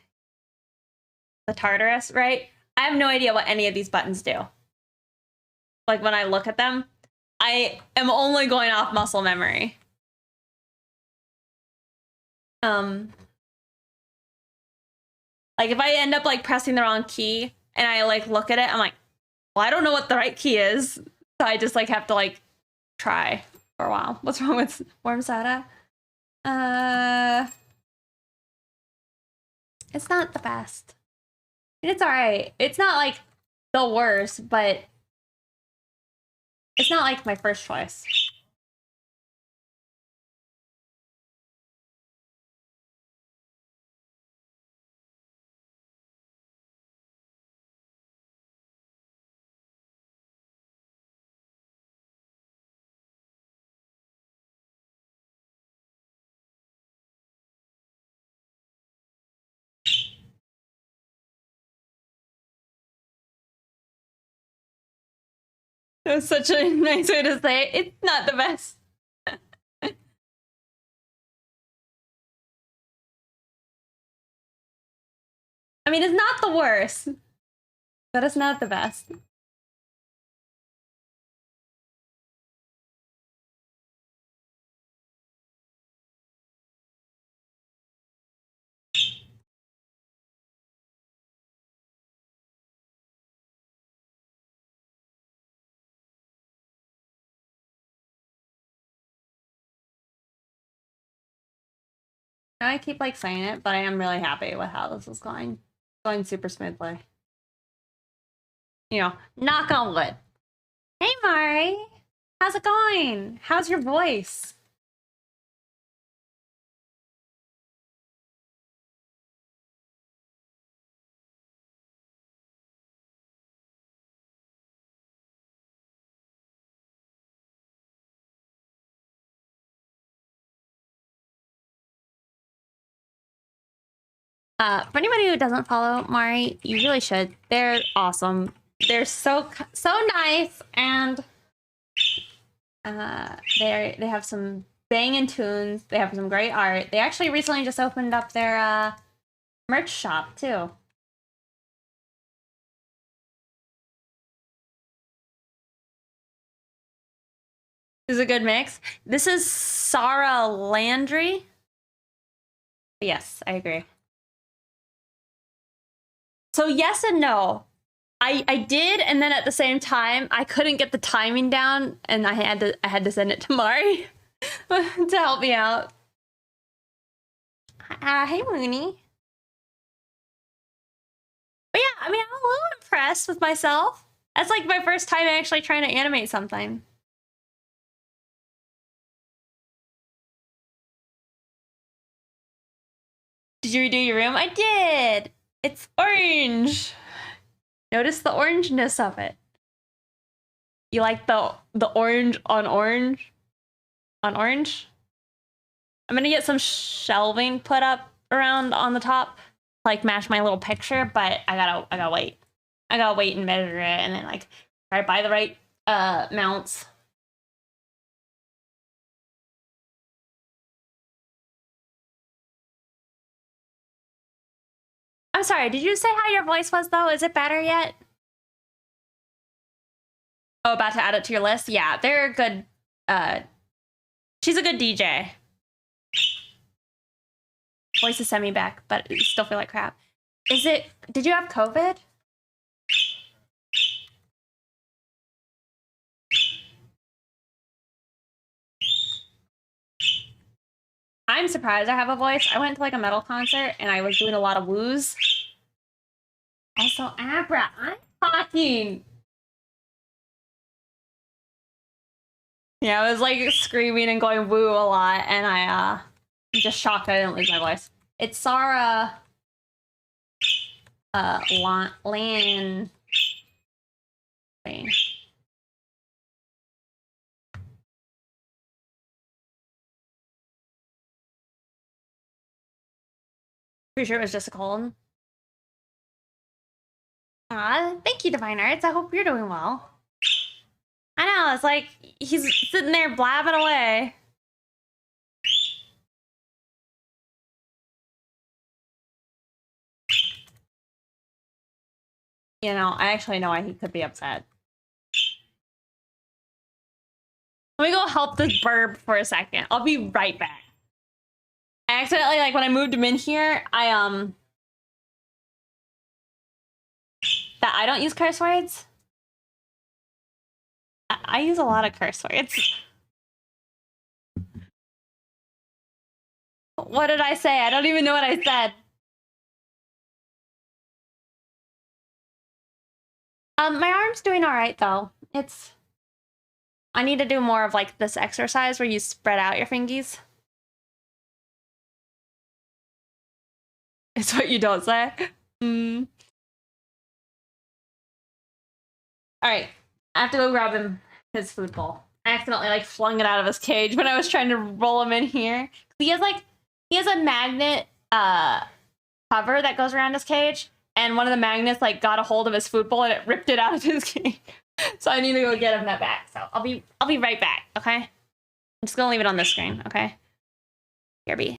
the Tartarus, right? I have no idea what any of these buttons do. Like when I look at them, I am only going off muscle memory. Like if I end up like pressing the wrong key and I like look at it, I'm like, well, I don't know what the right key is. So I just like have to like try for a while. What's wrong with warm soda? It's not the best. It's all right. It's not like the worst, but it's not like my first choice. That was such a nice way to say it. It's not the best. I mean, it's not the worst, but it's not the best. I keep like saying it, but I am really happy with how this is going. Going super smoothly. You know, knock on wood. Hey, Mari. How's it going? How's your voice? For anybody who doesn't follow Mari, you really should. They're awesome. They're so nice, and they have some banging tunes. They have some great art. They actually recently just opened up their merch shop too. This is a good mix. This is Sarah Landry. Yes, I agree. So yes and no. I did, and then at the same time, I couldn't get the timing down, and I had to send it to Mari to help me out. Hey Mooney. But yeah, I mean, I'm a little impressed with myself. That's like my first time actually trying to animate something. Did you redo your room? I did. It's orange. Notice the orangeness of it. You like the orange on orange? On orange? I'm gonna get some shelving put up around on the top, like match my little picture, but I gotta wait. I gotta wait and measure it and then like try to buy the right mounts. I'm sorry, did you say how your voice was though? Is it better yet? Oh, about to add it to your list? Yeah, they're good. She's a good DJ. Voice is semi back, but you still feel like crap. Did you have COVID? I'm surprised I have a voice. I went to like a metal concert and I was doing a lot of woos. Also, Abra, I'm talking. Yeah, I was like screaming and going woo a lot, and I just shocked I didn't lose my voice. It's Sarah Lan. Pretty sure it was just a cold. Thank you, Divine Arts. I hope you're doing well. I know, it's like he's sitting there blabbing away. You know, I actually know why he could be upset. Let me go help this burb for a second. I'll be right back. I accidentally, like, when I moved him in here, that I don't use curse words. I use a lot of curse words. What did I say? I don't even know what I said. My arm's doing all right though. I need to do more of like this exercise where you spread out your fingies. It's what you don't say. All right, I have to go grab him his food bowl. I accidentally like flung it out of his cage when I was trying to roll him in here. He has a magnet cover that goes around his cage, and one of the magnets like got a hold of his food bowl and it ripped it out of his cage. So I need to go get him that back. So I'll be right back. Okay, I'm just gonna leave it on this screen. Okay, here be.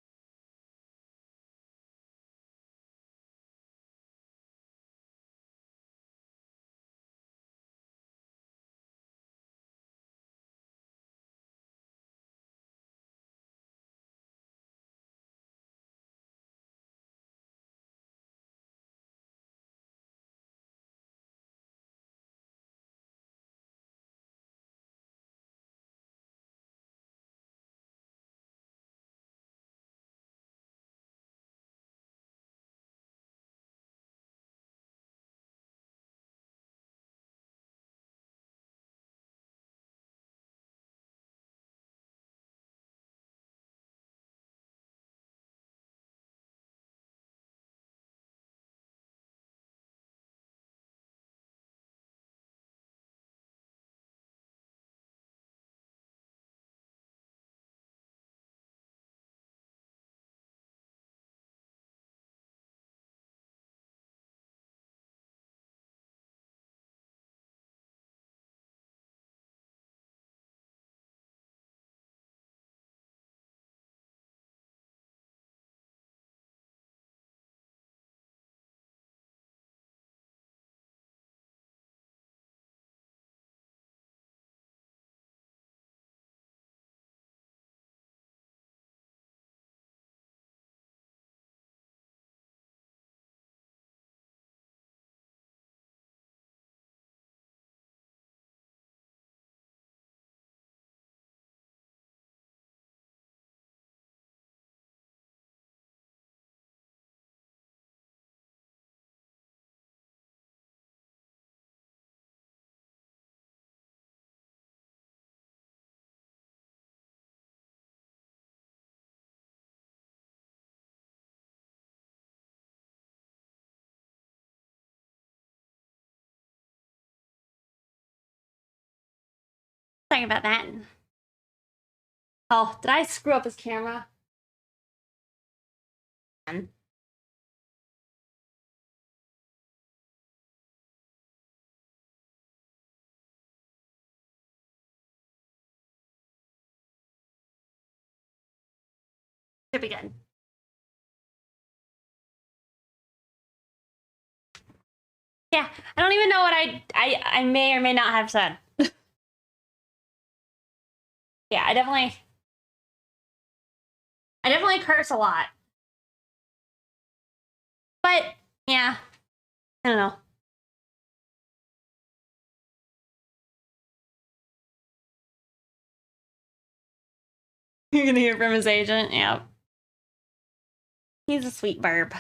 Sorry about that. Oh, did I screw up his camera? Should be good. Yeah, I don't even know what I may or may not have said. Yeah, I definitely curse a lot. But yeah, I don't know. You're gonna hear from his agent. Yeah, he's a sweet burb.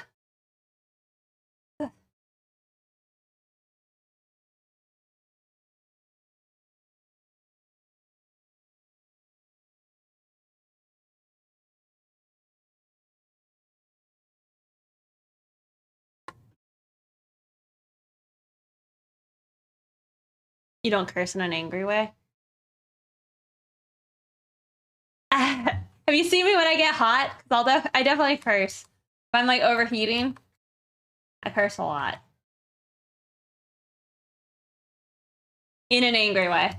You don't curse in an angry way. Have you seen me when I get hot? Cause I definitely curse. If I'm like overheating, I curse a lot. In an angry way.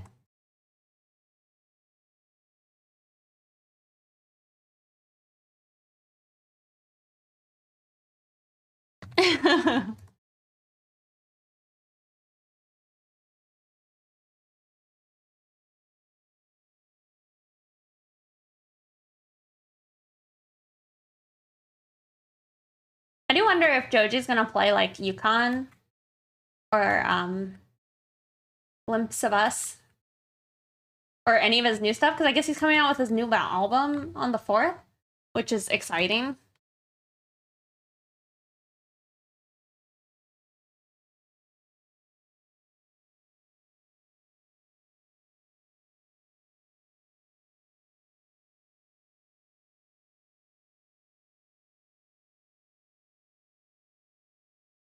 do wonder if Joji's gonna play like Yukon or Glimpse of Us or any of his new stuff, because I guess he's coming out with his new album on the 4th, which is exciting.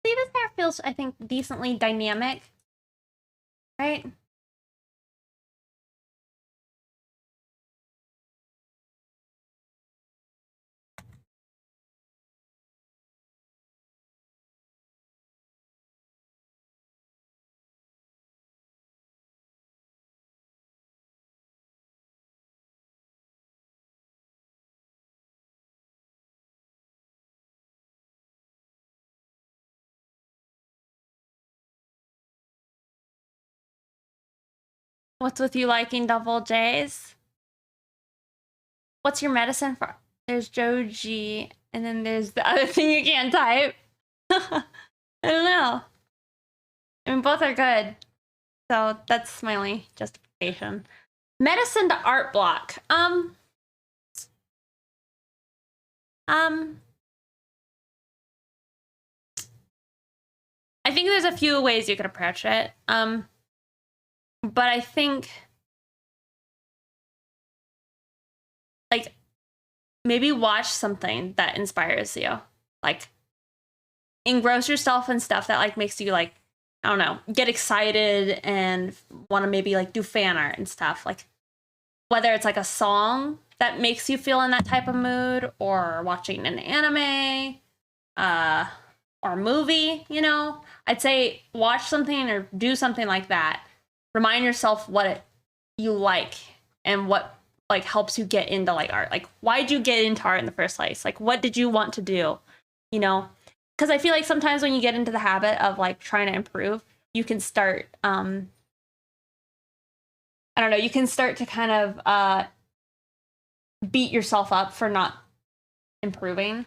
See, this hair feels, I think, decently dynamic, right? What's with you liking double J's? What's your medicine for? There's Joji, and then there's the other thing you can't type. I don't know. I mean, both are good. So that's my only justification. Medicine to art block. I think there's a few ways you could approach it. But I think like maybe watch something that inspires you. Like engross yourself in stuff that like makes you like, I don't know, get excited and want to maybe like do fan art and stuff. Like whether it's like a song that makes you feel in that type of mood, or watching an anime, or a movie, you know, I'd say watch something or do something like that. Remind yourself what you like and what like helps you get into like art. Like, why'd you get into art in the first place? Like, what did you want to do? You know, because I feel like sometimes when you get into the habit of like trying to improve, you can start, I don't know, you can start to kind of beat yourself up for not improving.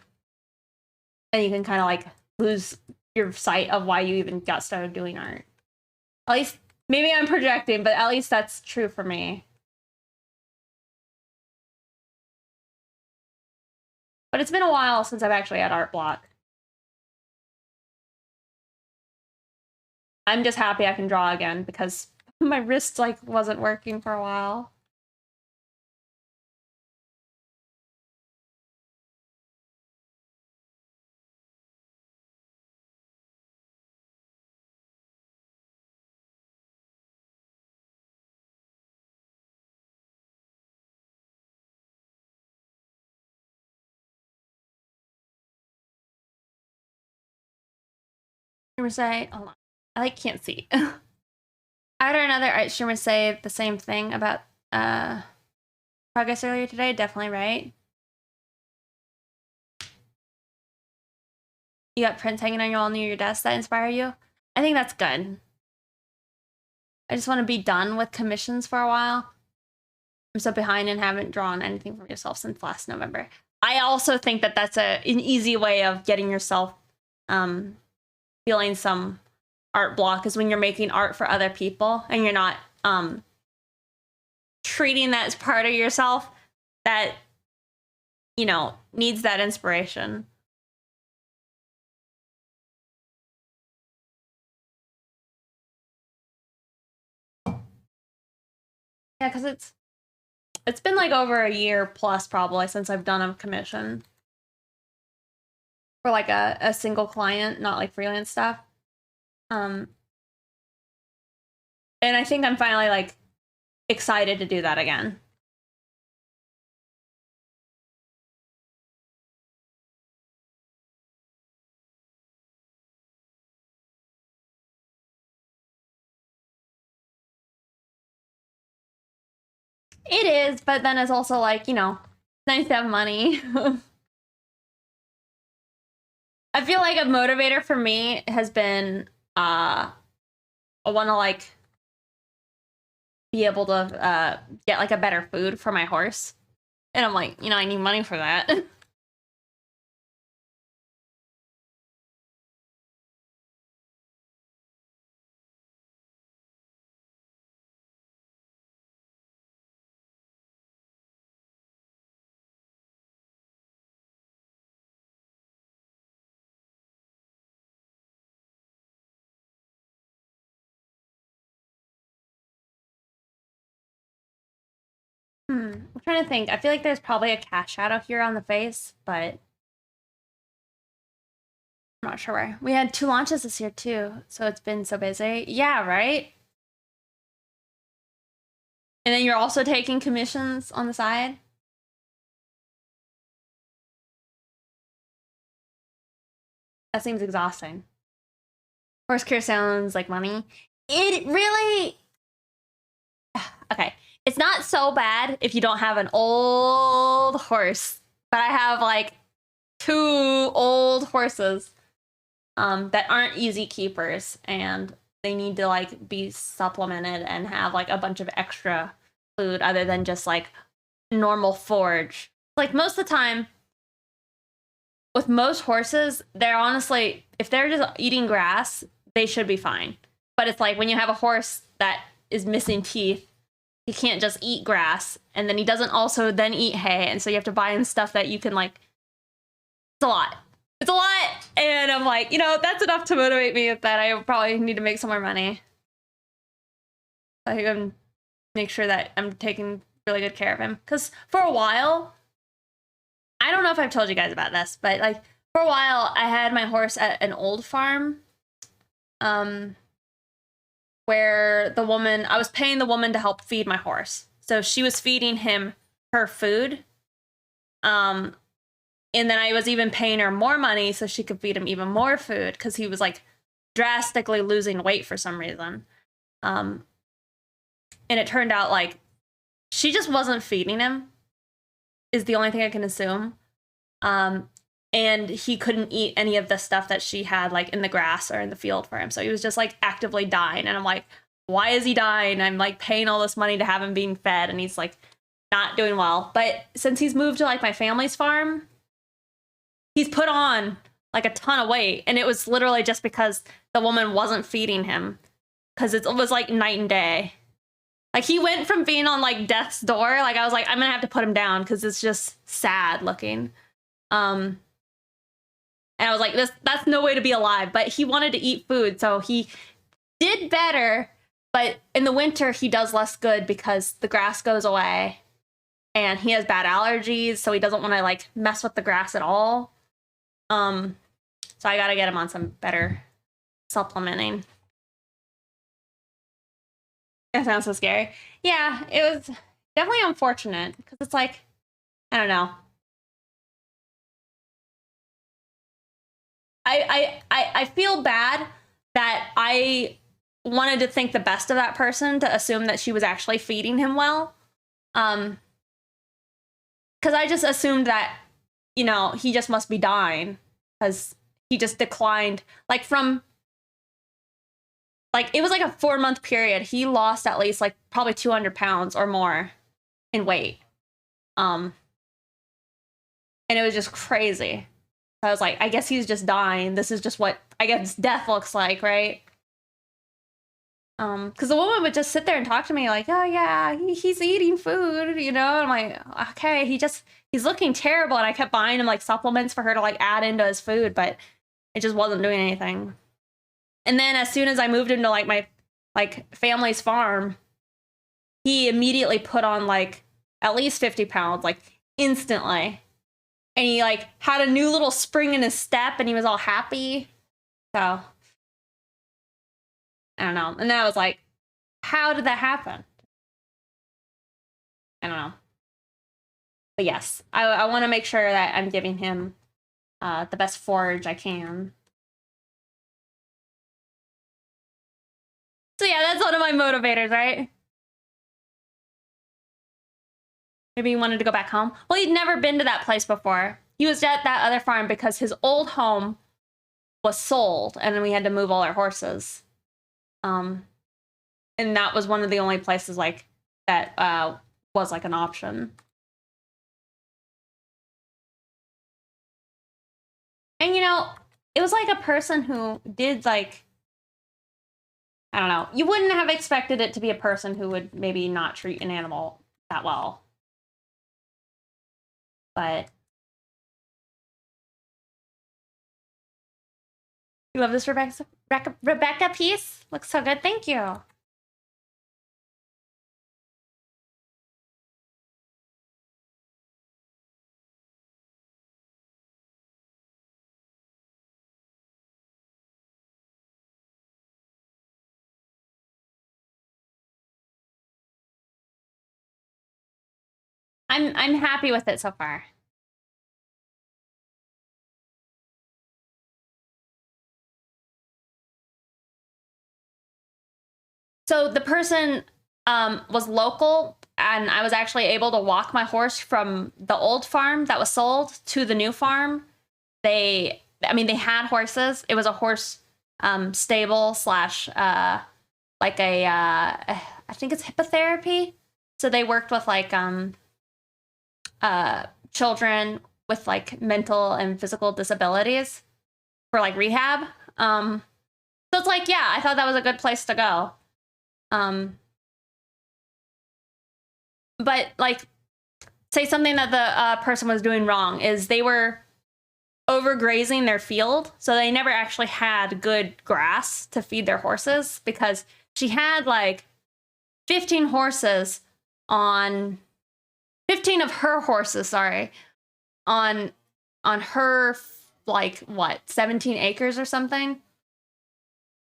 And you can kind of like lose your sight of why you even got started doing art. At least, maybe I'm projecting, but at least that's true for me. But it's been a while since I've actually had art block. I'm just happy I can draw again because my wrist like wasn't working for a while. Streamer say, hold on, I like can't see. I heard another art streamer say the same thing about progress earlier today. Definitely right. You got prints hanging on your wall near your desk that inspire you. I think that's good. I just want to be done with commissions for a while. I'm so behind and haven't drawn anything for yourself since last November. I also think that that's an easy way of getting yourself feeling some art block is when you're making art for other people and you're not treating that as part of yourself that, you know, needs that inspiration. Yeah, because it's been like over a year plus probably since I've done a commission for like a single client, not like freelance stuff. And I think I'm finally like excited to do that again. It is, but then it's also like, you know, nice to have money. I feel like a motivator for me has been I want to like be able to get like a better food for my horse. And I'm like, you know, I need money for that. I'm trying to think. I feel like there's probably a cat shadow here on the face, but I'm not sure where. We had 2 launches this year too, so it's been so busy. Yeah, right? And then you're also taking commissions on the side? That seems exhausting. Horse care sounds like money. It really... Okay. It's not so bad if you don't have an old horse. But I have like 2 old horses that aren't easy keepers. And they need to like be supplemented and have like a bunch of extra food other than just like normal forage. Like most of the time, with most horses, they're honestly, if they're just eating grass, they should be fine. But it's like when you have a horse that is missing teeth, he can't just eat grass, and then he doesn't also then eat hay, and so you have to buy him stuff that you can like. It's a lot. It's a lot, and I'm like, you know, that's enough to motivate me that I probably need to make some more money. I can make sure that I'm taking really good care of him, because for a while, I don't know if I've told you guys about this, but like for a while, I had my horse at an old farm. Where the woman, I was paying the woman to help feed my horse. So she was feeding him her food. And then I was even paying her more money so she could feed him even more food because he was like drastically losing weight for some reason. And it turned out like she just wasn't feeding him, is the only thing I can assume. And he couldn't eat any of the stuff that she had like in the grass or in the field for him. So he was just like actively dying. And I'm like, why is he dying? I'm like paying all this money to have him being fed, and he's like not doing well. But since he's moved to like my family's farm, he's put on like a ton of weight. And it was literally just because the woman wasn't feeding him, because it was like night and day. Like he went from being on like death's door. Like I was like, I'm gonna have to put him down because it's just sad looking. And I was like, that's no way to be alive. But he wanted to eat food, so he did better. But in the winter, he does less good because the grass goes away. And he has bad allergies, so he doesn't want to like mess with the grass at all. So I gotta get him on some better supplementing. That sounds so scary. Yeah, it was definitely unfortunate because it's like, I don't know. I feel bad that I wanted to think the best of that person to assume that she was actually feeding him well. Because I just assumed that, you know, he just must be dying because he just declined. Like from, like, it was like a 4-month period. He lost at least like probably 200 pounds or more in weight. And it was just crazy. I was like, I guess he's just dying. This is just what I guess death looks like, right? Because the woman would just sit there and talk to me like, oh yeah, he's eating food, you know? And I'm like, okay, he's looking terrible. And I kept buying him like supplements for her to like add into his food, but it just wasn't doing anything. And then as soon as I moved him to like my like family's farm, he immediately put on like at least 50 pounds, like instantly. And he like had a new little spring in his step and he was all happy. So I don't know. And then I was like, how did that happen? I don't know. But yes, I want to make sure that I'm giving him the best forage I can. So yeah, that's one of my motivators, right? Maybe he wanted to go back home. Well, he'd never been to that place before. He was at that other farm because his old home was sold and we had to move all our horses. And that was one of the only places like that was like an option. And you know, it was like a person who did like, I don't know, you wouldn't have expected it to be a person who would maybe not treat an animal that well. But you love this Rebecca piece? Looks so good. Thank you. I'm happy with it so far. So the person was local, and I was actually able to walk my horse from the old farm that was sold to the new farm. I mean, they had horses. It was a horse stable slash like I think it's hippotherapy. So they worked with like children with like mental and physical disabilities for like rehab. So it's like, yeah, I thought that was a good place to go. But like, say something that the person was doing wrong is they were overgrazing their field, so they never actually had good grass to feed their horses, because she had like 15 horses on 15 of her horses, sorry, on her like what, 17 acres or something.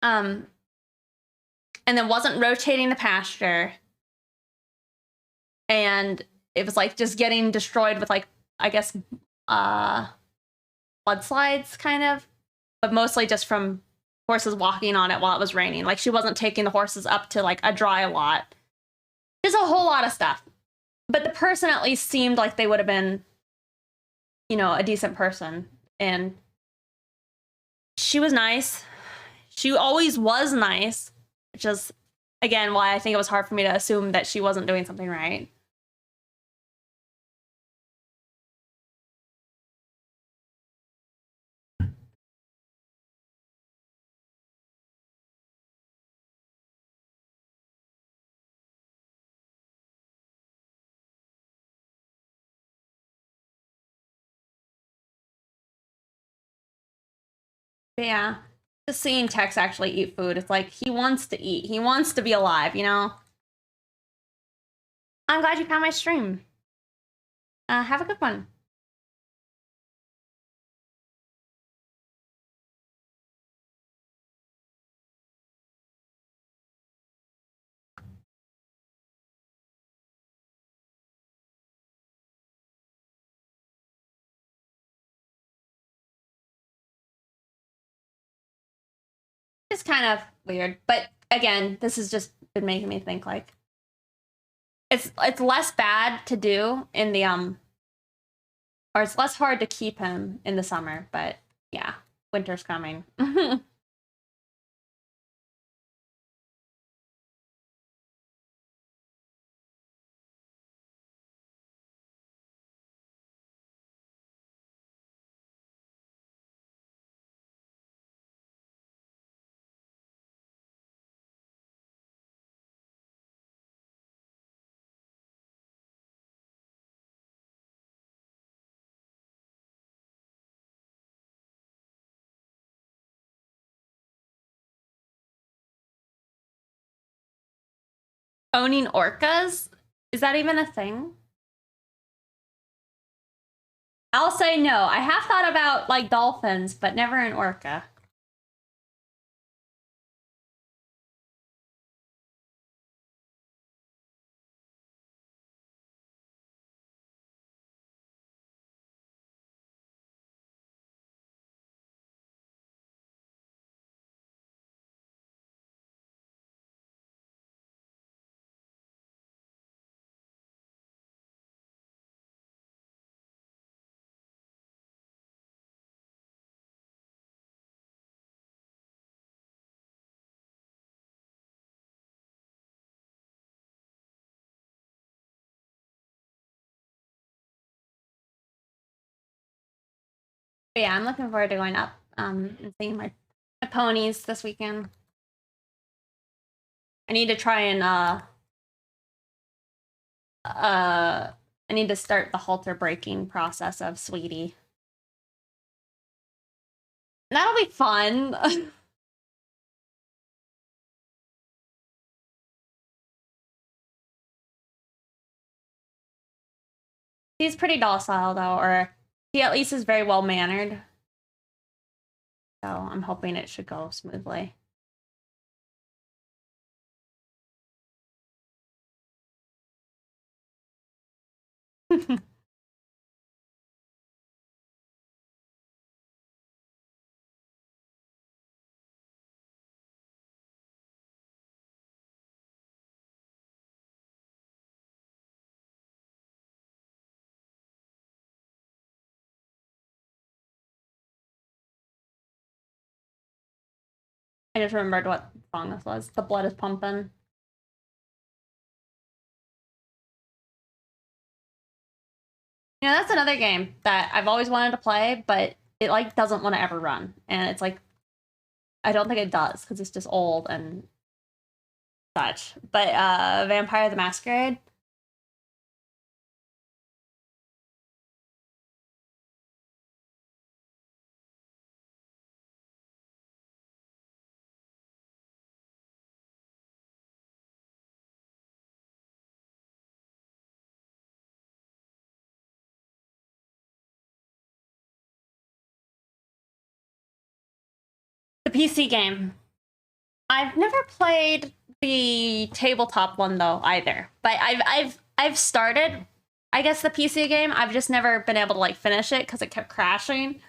And then wasn't rotating the pasture, and it was like just getting destroyed with like, I guess mudslides kind of, but mostly just from horses walking on it while it was raining. Like she wasn't taking the horses up to like a dry lot. There's a whole lot of stuff. But the person at least seemed like they would have been, you know, a decent person. And she was nice. She always was nice, which is, again, why I think it was hard for me to assume that she wasn't doing something right. But yeah, just seeing Tex actually eat food, it's like he wants to eat. He wants to be alive, you know? I'm glad you found my stream. Have a good one. It's kind of weird, but again, this has just been making me think like it's less bad to do in the or it's less hard to keep him in the summer, but yeah, winter's coming. Owning orcas? Is that even a thing? I'll say no. I have thought about like dolphins, but never an orca. But yeah, I'm looking forward to going up and seeing my ponies this weekend. I need to try and I need to start the halter breaking process of Sweetie. That'll be fun. He's pretty docile though, or he at least is very well mannered. So I'm hoping it should go smoothly. I just remembered what song this was. The Blood is Pumping. You know, that's another game that I've always wanted to play, but it like doesn't want to ever run. And it's like, I don't think it does because it's just old and such. But Vampire the Masquerade. The PC game. I've never played the tabletop one though either. But I've started, I guess, the PC game. I've just never been able to like finish it because it kept crashing.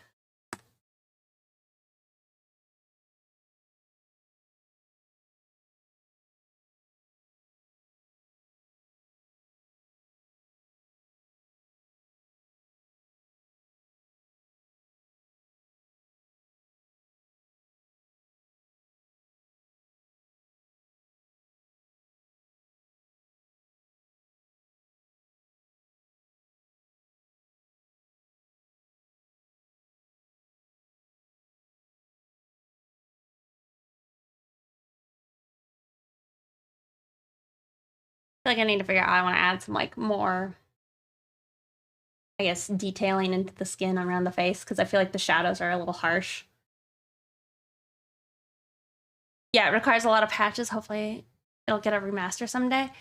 I feel like I need to figure out how I want to add some like more, I guess, detailing into the skin around the face because I feel like the shadows are a little harsh. Yeah, it requires a lot of patches. Hopefully it'll get a remaster someday.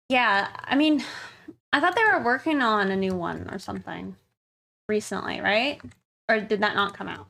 Yeah, I mean, I thought they were working on a new one or something recently, right? Or did that not come out?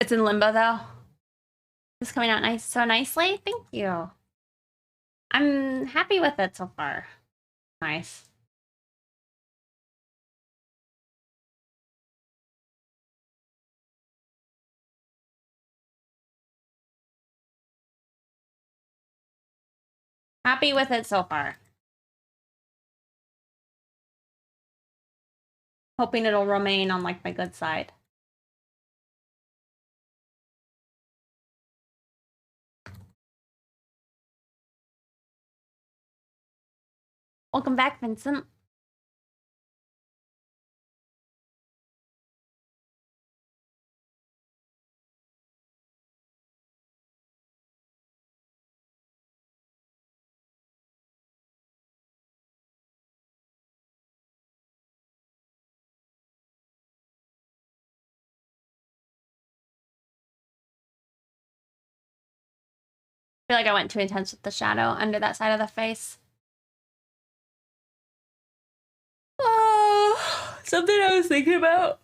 It's in limbo though. It's coming out so nicely. Thank you. I'm happy with it so far. Nice. Happy with it so far. Hoping it'll remain on like my good side. Welcome back, Vincent. I feel like I went too intense with the shadow under that side of the face. Something I was thinking about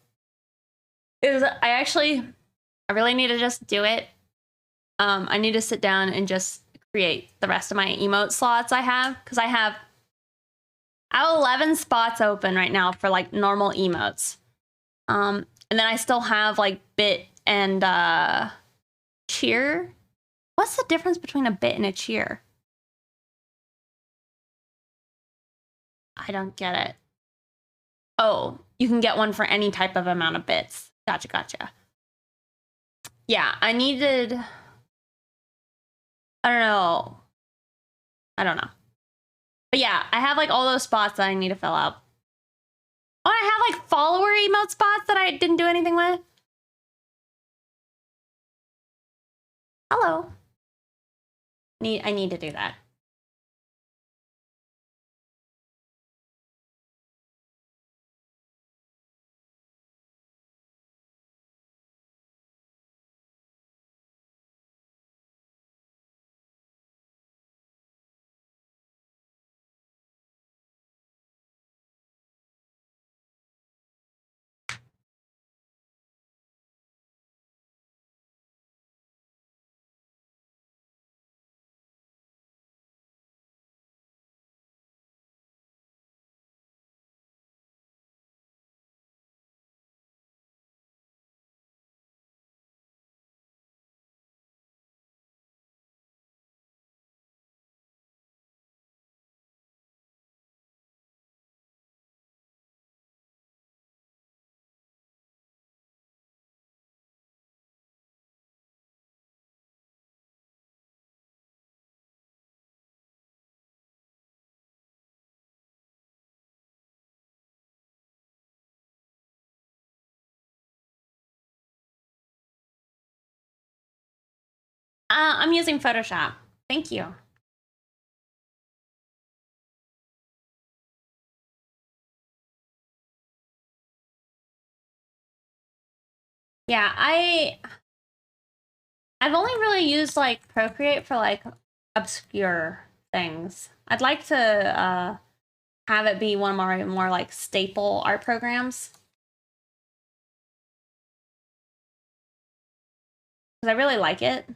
is I really need to just do it. I need to sit down and just create the rest of my emote slots I have because I have 11 spots open right now for like normal emotes. And then I still have like bit and cheer. What's the difference between a bit and a cheer? I don't get it. Oh, you can get one for any type of amount of bits. Gotcha. Yeah, I needed... I don't know. But yeah, I have like all those spots that I need to fill out. Oh, I have like follower emote spots that I didn't do anything with. Hello. I need to do that. I'm using Photoshop. Thank you. Yeah, I've only really used like Procreate for like obscure things. I'd like to have it be one of my more like staple art programs. Because I really like it.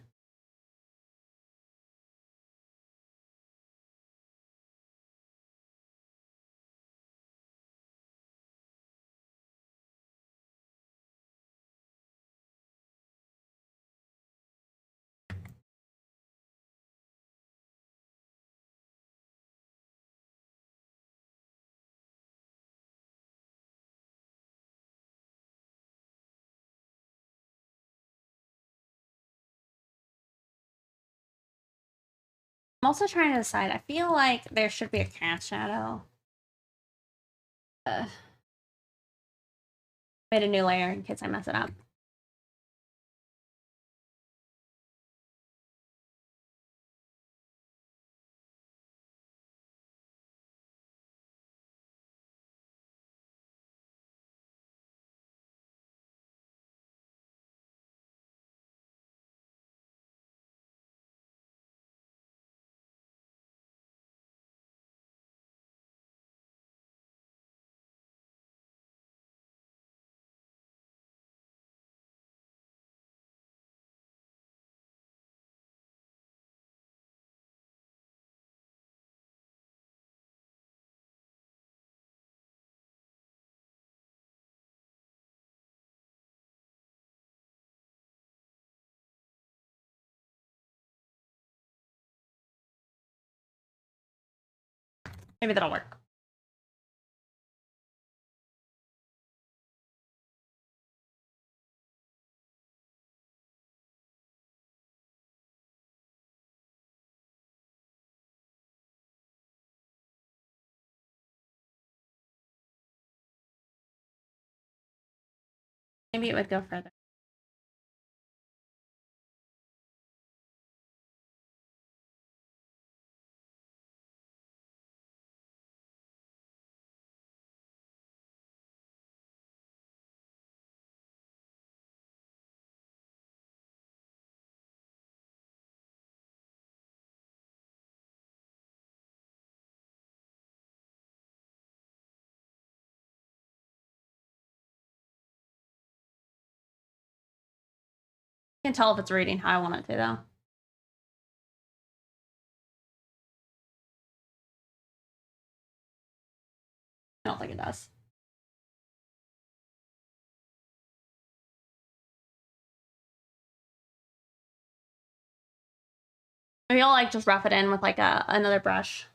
I'm also trying to decide. I feel like there should be a cast shadow. Made a new layer in case I mess it up. Maybe that'll work. Maybe it would go further. I can tell if it's reading how I want it to, though. I don't think it does. Maybe I'll like just rough it in with like another brush.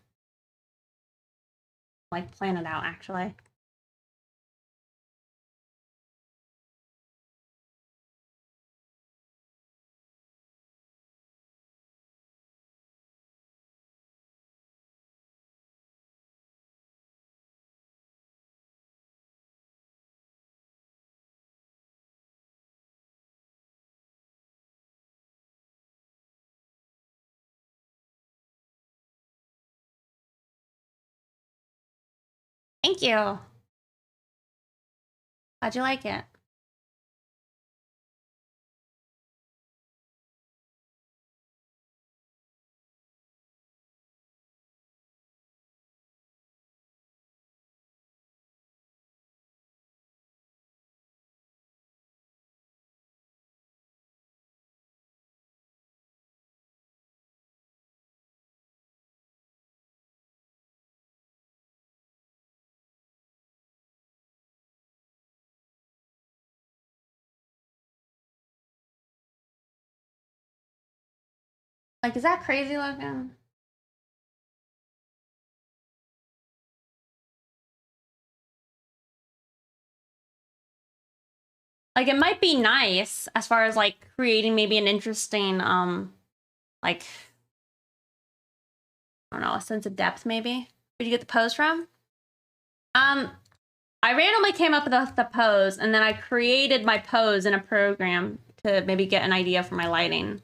Like plan it out actually. Thank you. How'd you like it? Like, is that crazy looking? Like, it might be nice as far as like creating maybe an interesting, like, I don't know, a sense of depth maybe. Where'd you get the pose from? I randomly came up with the pose and then I created my pose in a program to maybe get an idea for my lighting.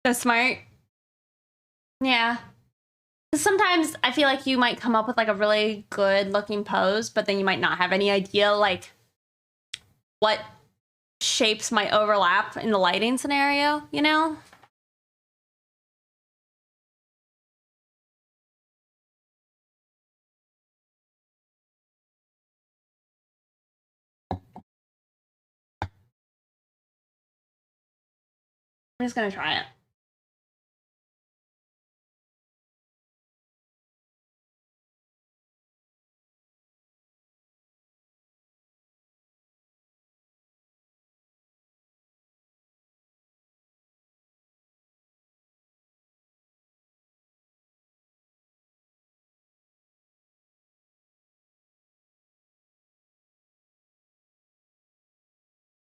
So smart. Yeah. Sometimes I feel like you might come up with like a really good looking pose, but then you might not have any idea like what shapes might overlap in the lighting scenario, you know? I'm just gonna try it.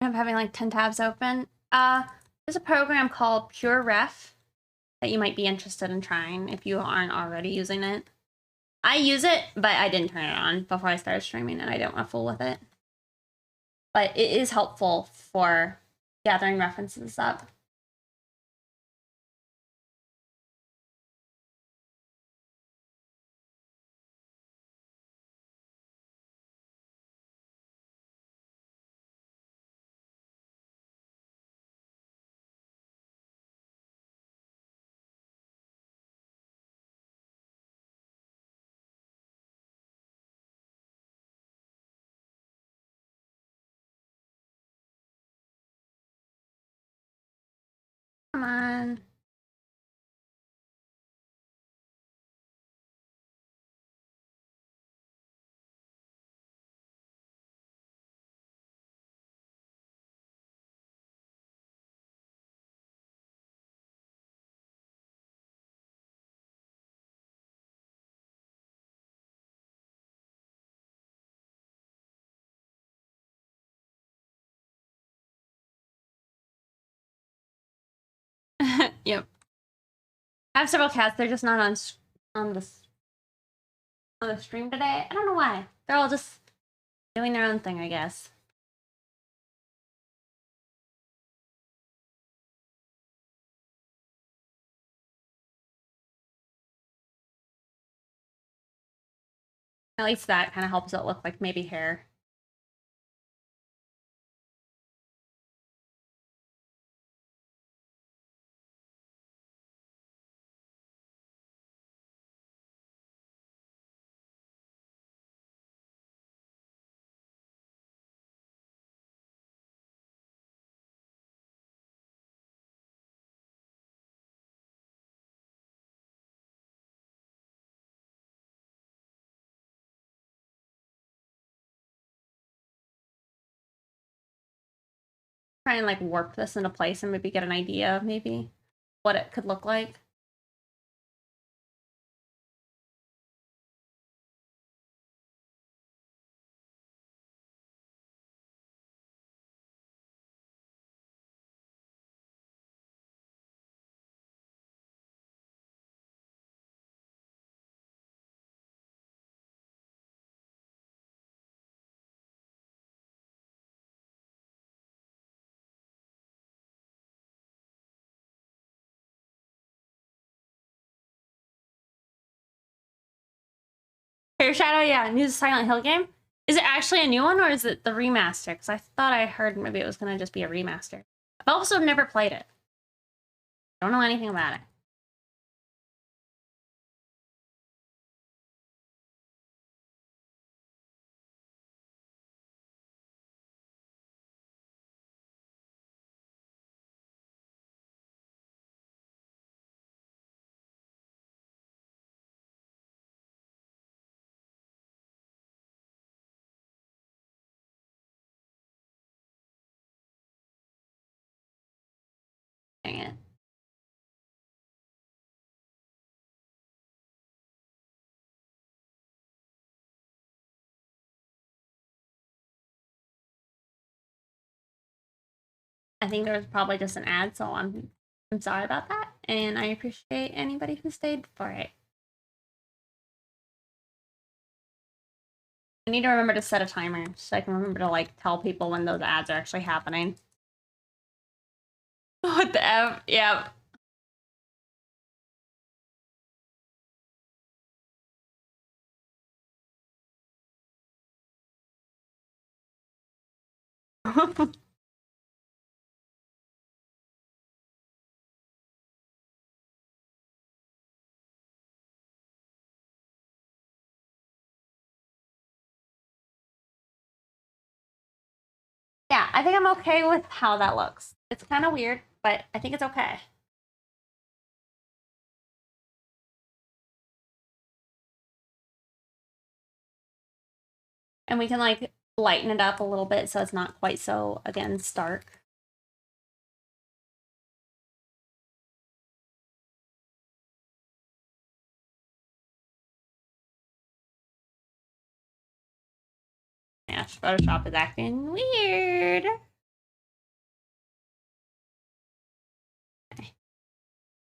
I'm having like 10 tabs open. There's a program called PureRef that you might be interested in trying if you aren't already using it. I use it, but I didn't turn it on before I started streaming and I don't want to fool with it. But it is helpful for gathering references up. Come on. Yep. I have several cats. They're just not on the on the stream today. I don't know why. They're all just doing their own thing, I guess. At least that kind of helps it look like maybe hair. Try and like warp this into place and maybe get an idea, maybe what it could look like. Fire Shadow, yeah, new Silent Hill game. Is it actually a new one or is it the remaster? Because I thought I heard maybe it was gonna just be a remaster. I've also never played it. Don't know anything about it. Dang it. I think there was probably just an ad, so I'm sorry about that, and I appreciate anybody who stayed for it. I need to remember to set a timer so I can remember to like tell people when those ads are actually happening. What the F? Yeah. Yeah, I think I'm okay with how that looks. It's kind of weird, but I think it's okay. And we can like lighten it up a little bit so it's not quite so, again, stark. Yeah, Photoshop is acting weird. Okay.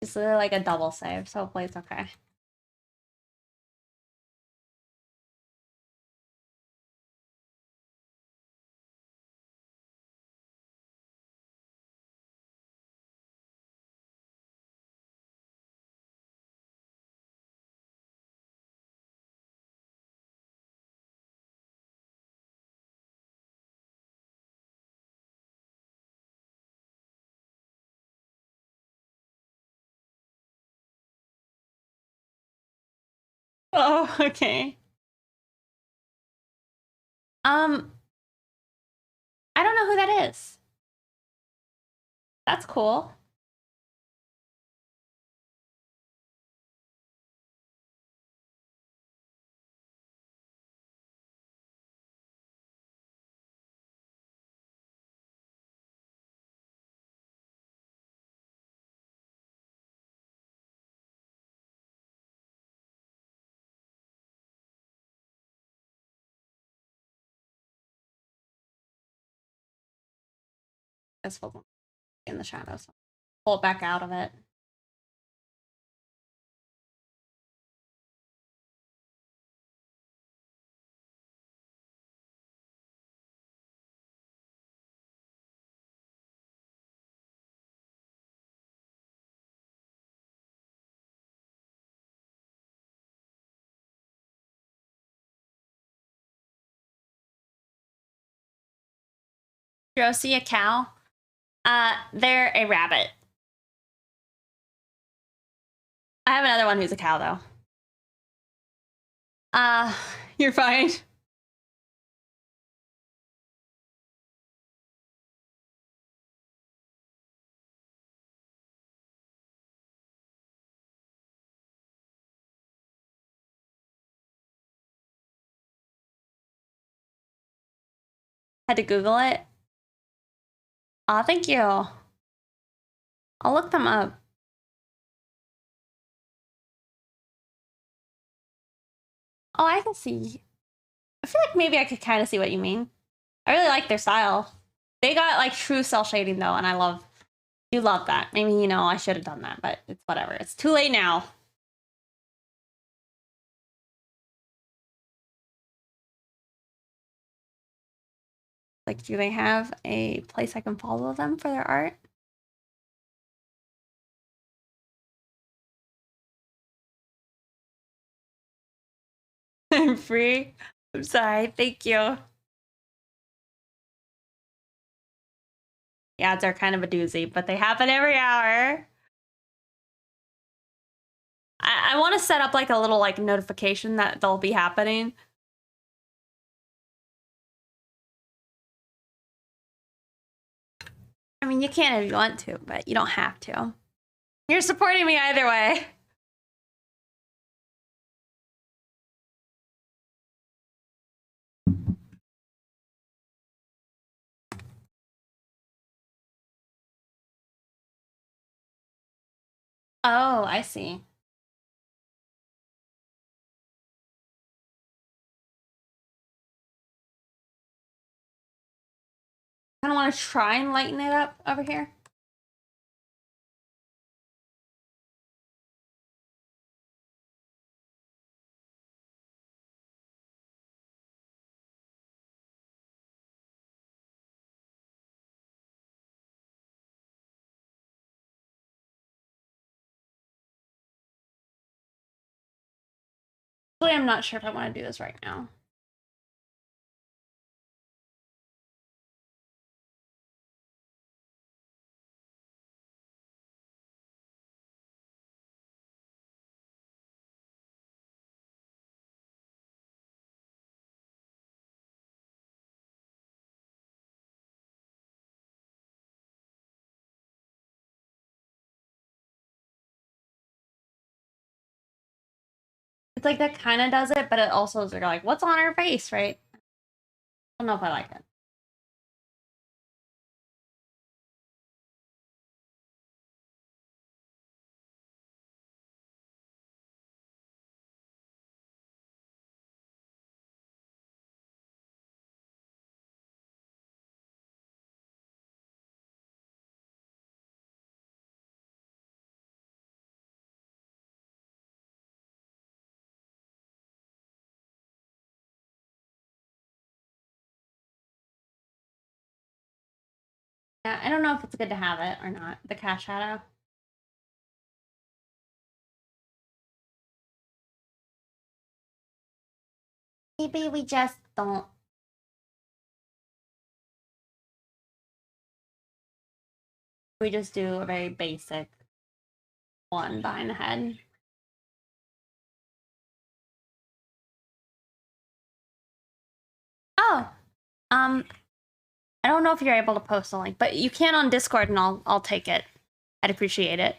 It's like a double save, so hopefully it's okay. Oh, okay. I don't know who that is. That's cool. It's in the shadows. Pull it back out of it. See a cow? They're a rabbit. I have another one who's a cow though. You're fine. Had to Google it. Aw, thank you. I'll look them up. Oh, I can see. I feel like maybe I could kind of see what you mean. I really like their style. They got like true cell shading though, and I love that. Maybe, you know, I should have done that, but it's whatever. It's too late now. Like, do they have a place I can follow them for their art? I'm free. I'm sorry. Thank you. Yeah, they're kind of a doozy, but they happen every hour. I want to set up like a little like notification that they'll be happening. I mean, you can if you want to, but you don't have to. You're supporting me either way. Oh, I see. I want to try and lighten it up over here. Actually, I'm not sure if I want to do this right now. It's like that kind of does it, but it also is like, what's on her face, right? I don't know if I like it. Yeah, I don't know if it's good to have it or not, the cat shadow. Maybe we just don't. We just do a very basic one behind the head. Oh, I don't know if you're able to post a link, but you can on Discord, and I'll take it. I'd appreciate it.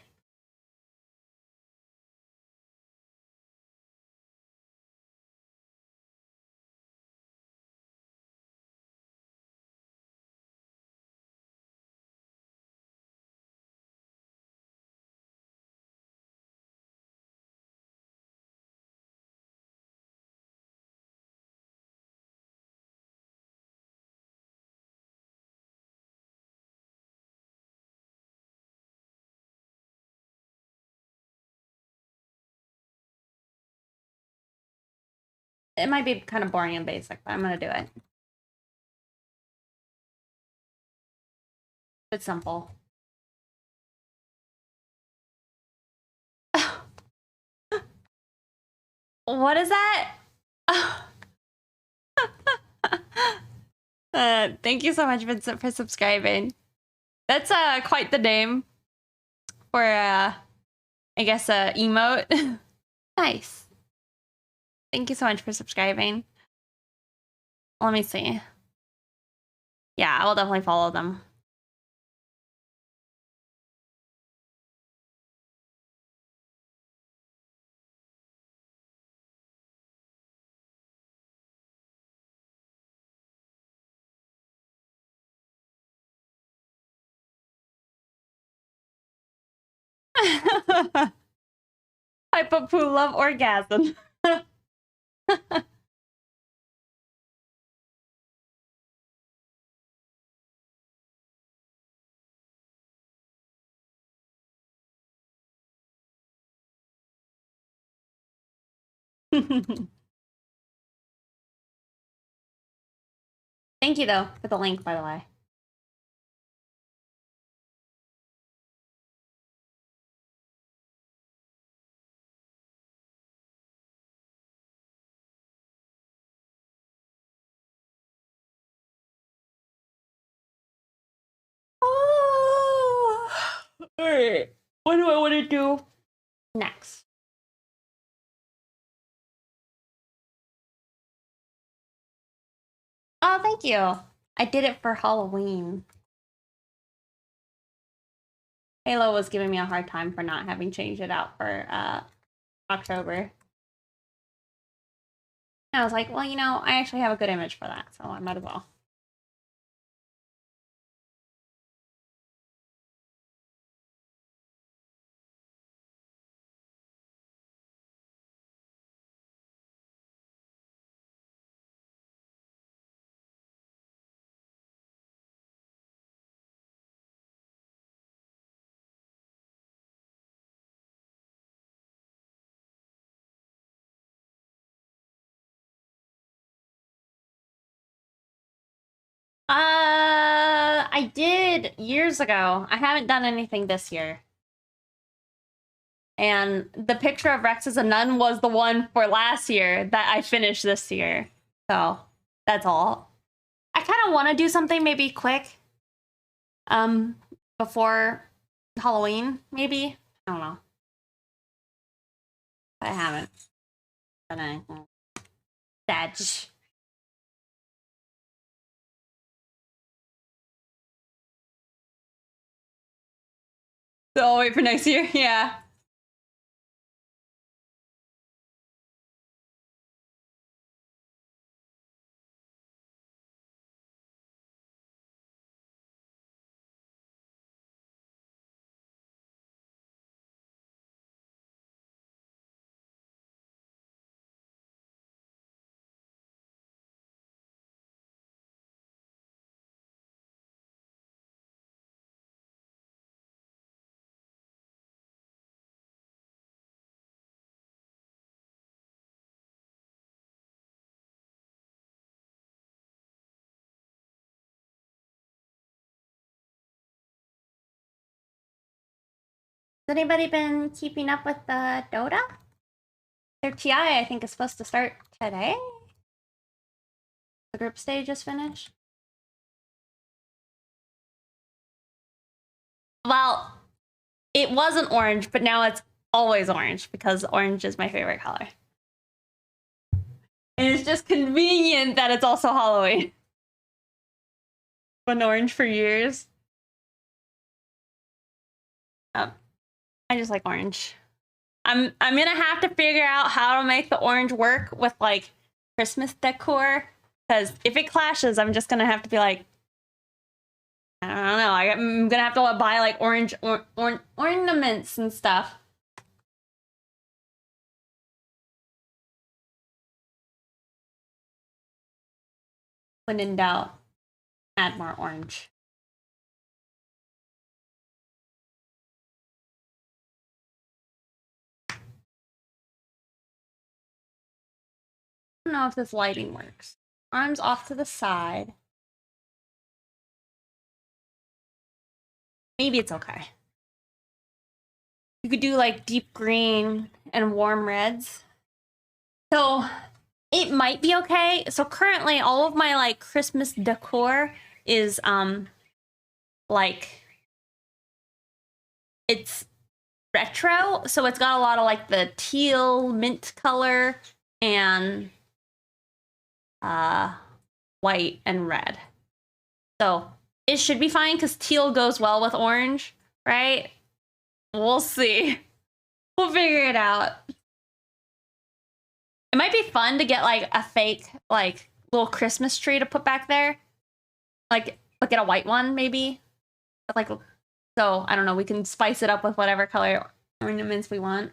It might be kind of boring and basic, but I'm gonna do it. It's simple. What is that? Thank you so much, Vincent, for subscribing. That's quite the name for I guess emote. Nice. Thank you so much for subscribing. Let me see. Yeah, I will definitely follow them. I put poo love orgasm. Thank you though for the link, by the way. Alright. What do I want to do next? Oh, thank you. I did it for Halloween. Halo was giving me a hard time for not having changed it out for October. And I was like, well, you know, I actually have a good image for that, so I might as well. I did years ago. I haven't done anything this year. And the picture of Rex as a nun was the one for last year that I finished this year. So that's all. I kind of want to do something maybe quick. Before Halloween, maybe. I don't know. I haven't. But that's. So I'll wait for next year. Yeah. Has anybody been keeping up with the Dota? Their TI, I think, is supposed to start today. The group stage is finished. Well, it wasn't orange, but now it's always orange because orange is my favorite color. And it's just convenient that it's also Halloween. Been orange for years. I just like orange. I'm gonna have to figure out how to make the orange work with like Christmas decor, because if it clashes, I'm just gonna have to be like, I don't know. I'm gonna have to buy like orange ornaments and stuff. When in doubt, add more orange. I don't know if this lighting works. Arms off to the side. Maybe it's okay. You could do like deep green and warm reds. So it might be okay. So currently all of my like Christmas decor is like it's retro, so it's got a lot of like the teal mint color and white and red. So it should be fine because teal goes well with orange, right? We'll see. We'll figure it out. It might be fun to get like a fake like little Christmas tree to put back there. Like get a white one maybe. Like so I don't know, we can spice it up with whatever color ornaments we want.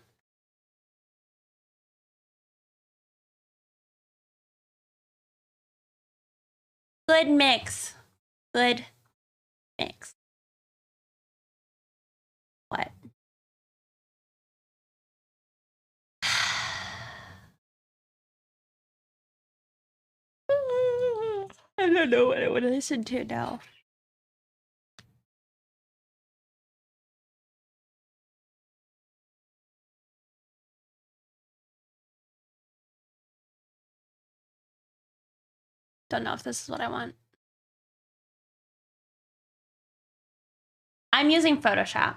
Good mix. Good mix. What? I don't know what I would listen to now. Don't know if this is what I want. I'm using Photoshop.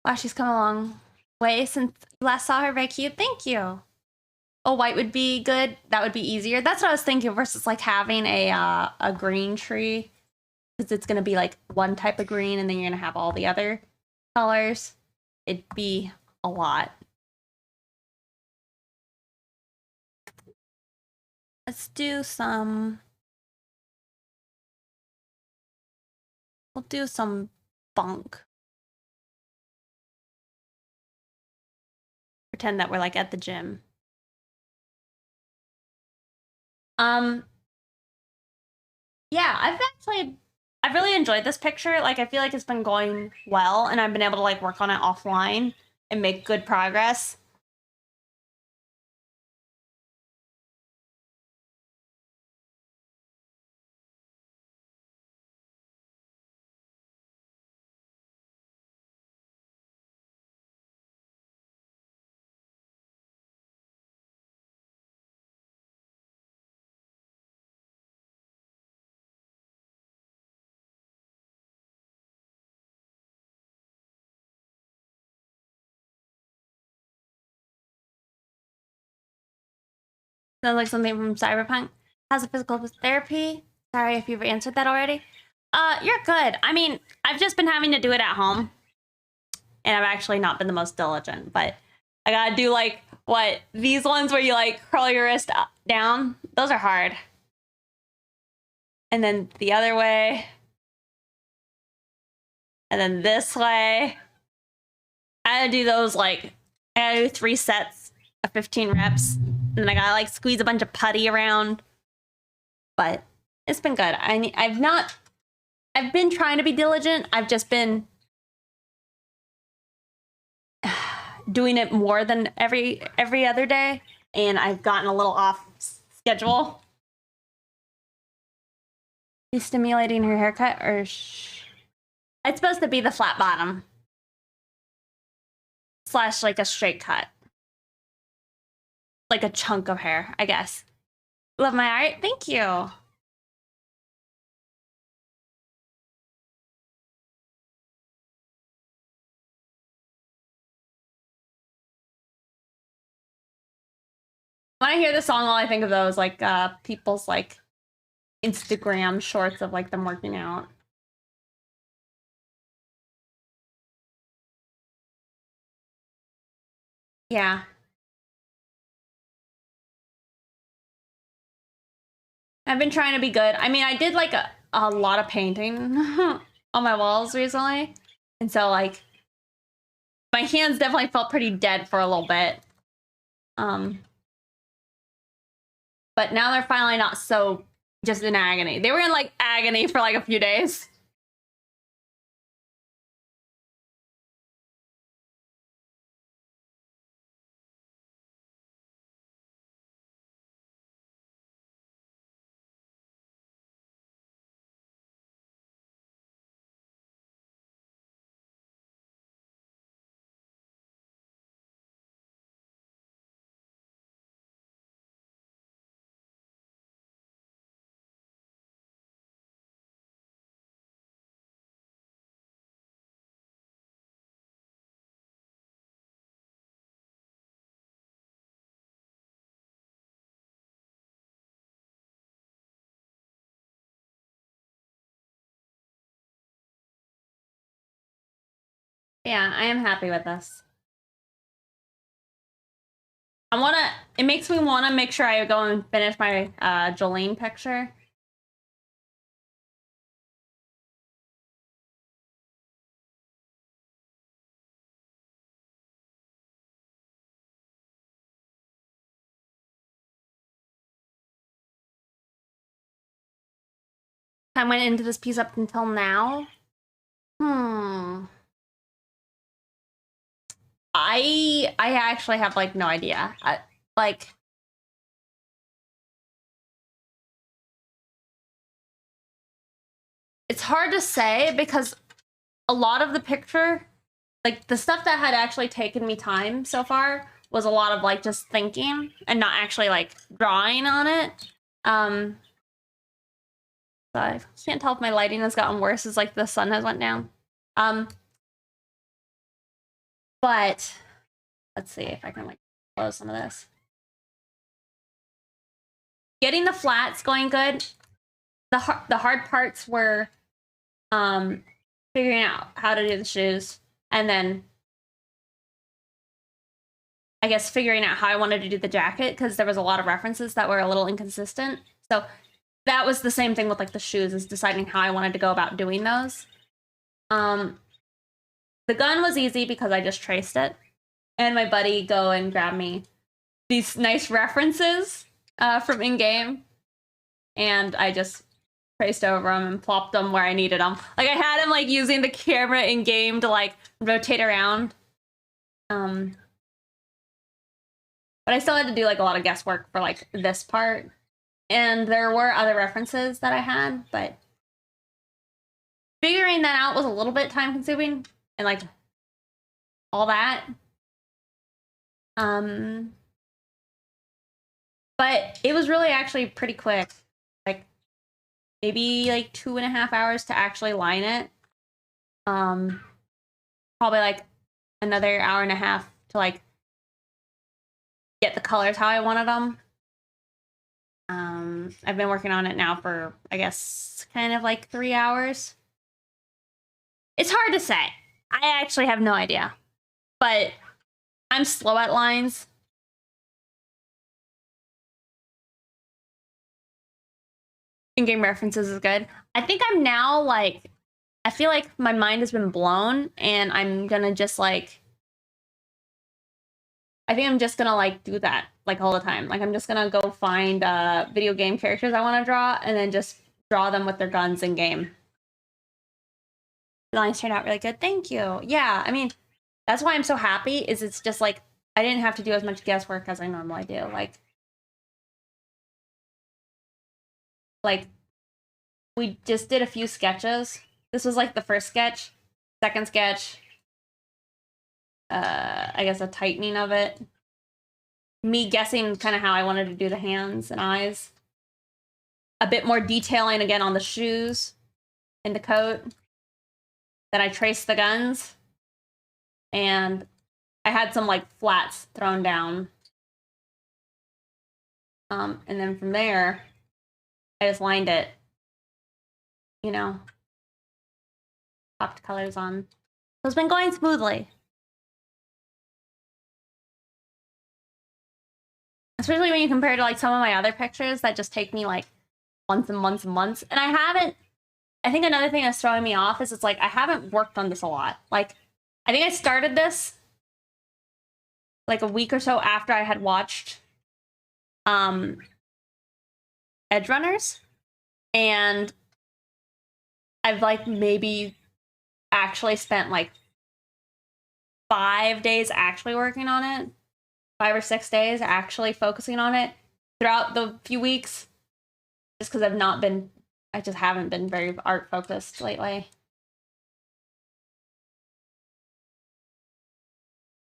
Wow, she's come a long way since you last saw her. Very cute. Thank you. Oh, white would be good. That would be easier. That's what I was thinking versus like having a green tree, because it's gonna be like one type of green and then you're gonna have all the other colors. It'd be a lot. Let's do some. We'll do some funk. Pretend that we're like at the gym. Yeah, I've really enjoyed this picture. Like, I feel like it's been going well, and I've been able to like work on it offline and make good progress. Sounds like something from Cyberpunk. How's the physical therapy? Sorry if you've answered that already. You're good. I mean, I've just been having to do it at home, and I've actually not been the most diligent, but I gotta do like what these ones where you like curl your wrist up, down. Those are hard. And then the other way. And then this way. I gotta do those like, I gotta do 3 sets of 15 reps. And then I gotta like squeeze a bunch of putty around. But it's been good. I've been trying to be diligent. I've just been doing it more than every other day. And I've gotten a little off schedule. Is stimulating her haircut or it's supposed to be the flat bottom / like a straight cut, like a chunk of hair, I guess. Love my art. Thank you. When I hear the song, all I think of those like people's like Instagram shorts of like them working out. Yeah. I've been trying to be good. I mean, I did like a lot of painting on my walls recently. And so like my hands definitely felt pretty dead for a little bit. But now they're finally not so just in agony. They were in like agony for like a few days. Yeah, I am happy with this. It makes me wanna make sure I go and finish my Jolene picture. I went into this piece up until now. I actually have like no idea. Like it's hard to say because a lot of the picture, like the stuff that had actually taken me time so far was a lot of like just thinking and not actually like drawing on it. So I can't tell if my lighting has gotten worse as like the sun has went down. But let's see if I can like close some of this. Getting the flats going good. The hard parts were figuring out how to do the shoes, and then I guess figuring out how I wanted to do the jacket, because there was a lot of references that were a little inconsistent. So that was the same thing with like the shoes, is deciding how I wanted to go about doing those. The gun was easy because I just traced it, and my buddy go and grab me these nice references from in-game, and I just traced over them and plopped them where I needed them. Like I had him like using the camera in-game to like rotate around. But I still had to do like a lot of guesswork for like this part. And there were other references that I had, but figuring that out was a little bit time consuming and like all that. But it was really actually pretty quick. Like maybe like 2.5 hours to actually line it. Probably like another hour and a half to like get the colors how I wanted them. I've been working on it now for, I guess, kind of like 3 hours. It's hard to say. I actually have no idea. But I'm slow at lines. In-game references is good. I think I'm now like, I feel like my mind has been blown, and I'm gonna just like, I think I'm just gonna like do that like all the time. Like I'm just gonna go find video game characters I want to draw, and then just draw them with their guns in game. The lines turned out really good. Thank you. Yeah, I mean, that's why I'm so happy. Is it's just like I didn't have to do as much guesswork as I normally do. Like we just did a few sketches. This was like the first sketch, second sketch. I guess a tightening of it. Me guessing kind of how I wanted to do the hands and eyes. A bit more detailing again on the shoes and the coat. Then I traced the guns. And I had some like flats thrown down. And then from there, I just lined it. You know, popped colors on. So it's been going smoothly. Especially when you compare to like some of my other pictures that just take me like months and months and months. And I think another thing that's throwing me off is it's like I haven't worked on this a lot. Like I think I started this like a week or so after I had watched Edgerunners, and I've like maybe actually spent like 5 days actually working on it. 5 or 6 days actually focusing on it throughout the few weeks, just because I just haven't been very art focused lately.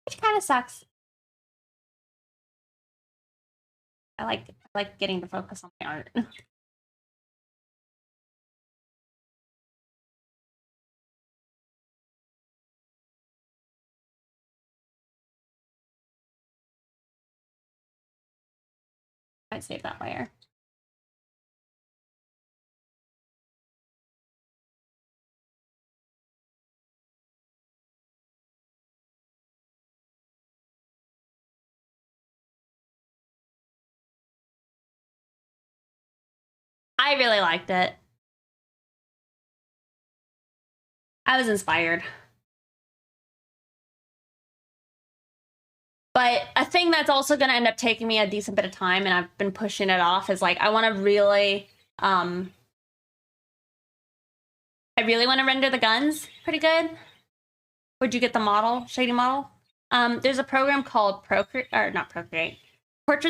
Which kind of sucks. I like getting to focus on my art. I'd save that layer. I really liked it. I was inspired. But a thing that's also going to end up taking me a decent bit of time, and I've been pushing it off, is like I want to really I really want to render the guns pretty good. Where'd you get the model, shady model? There's a program called Portrait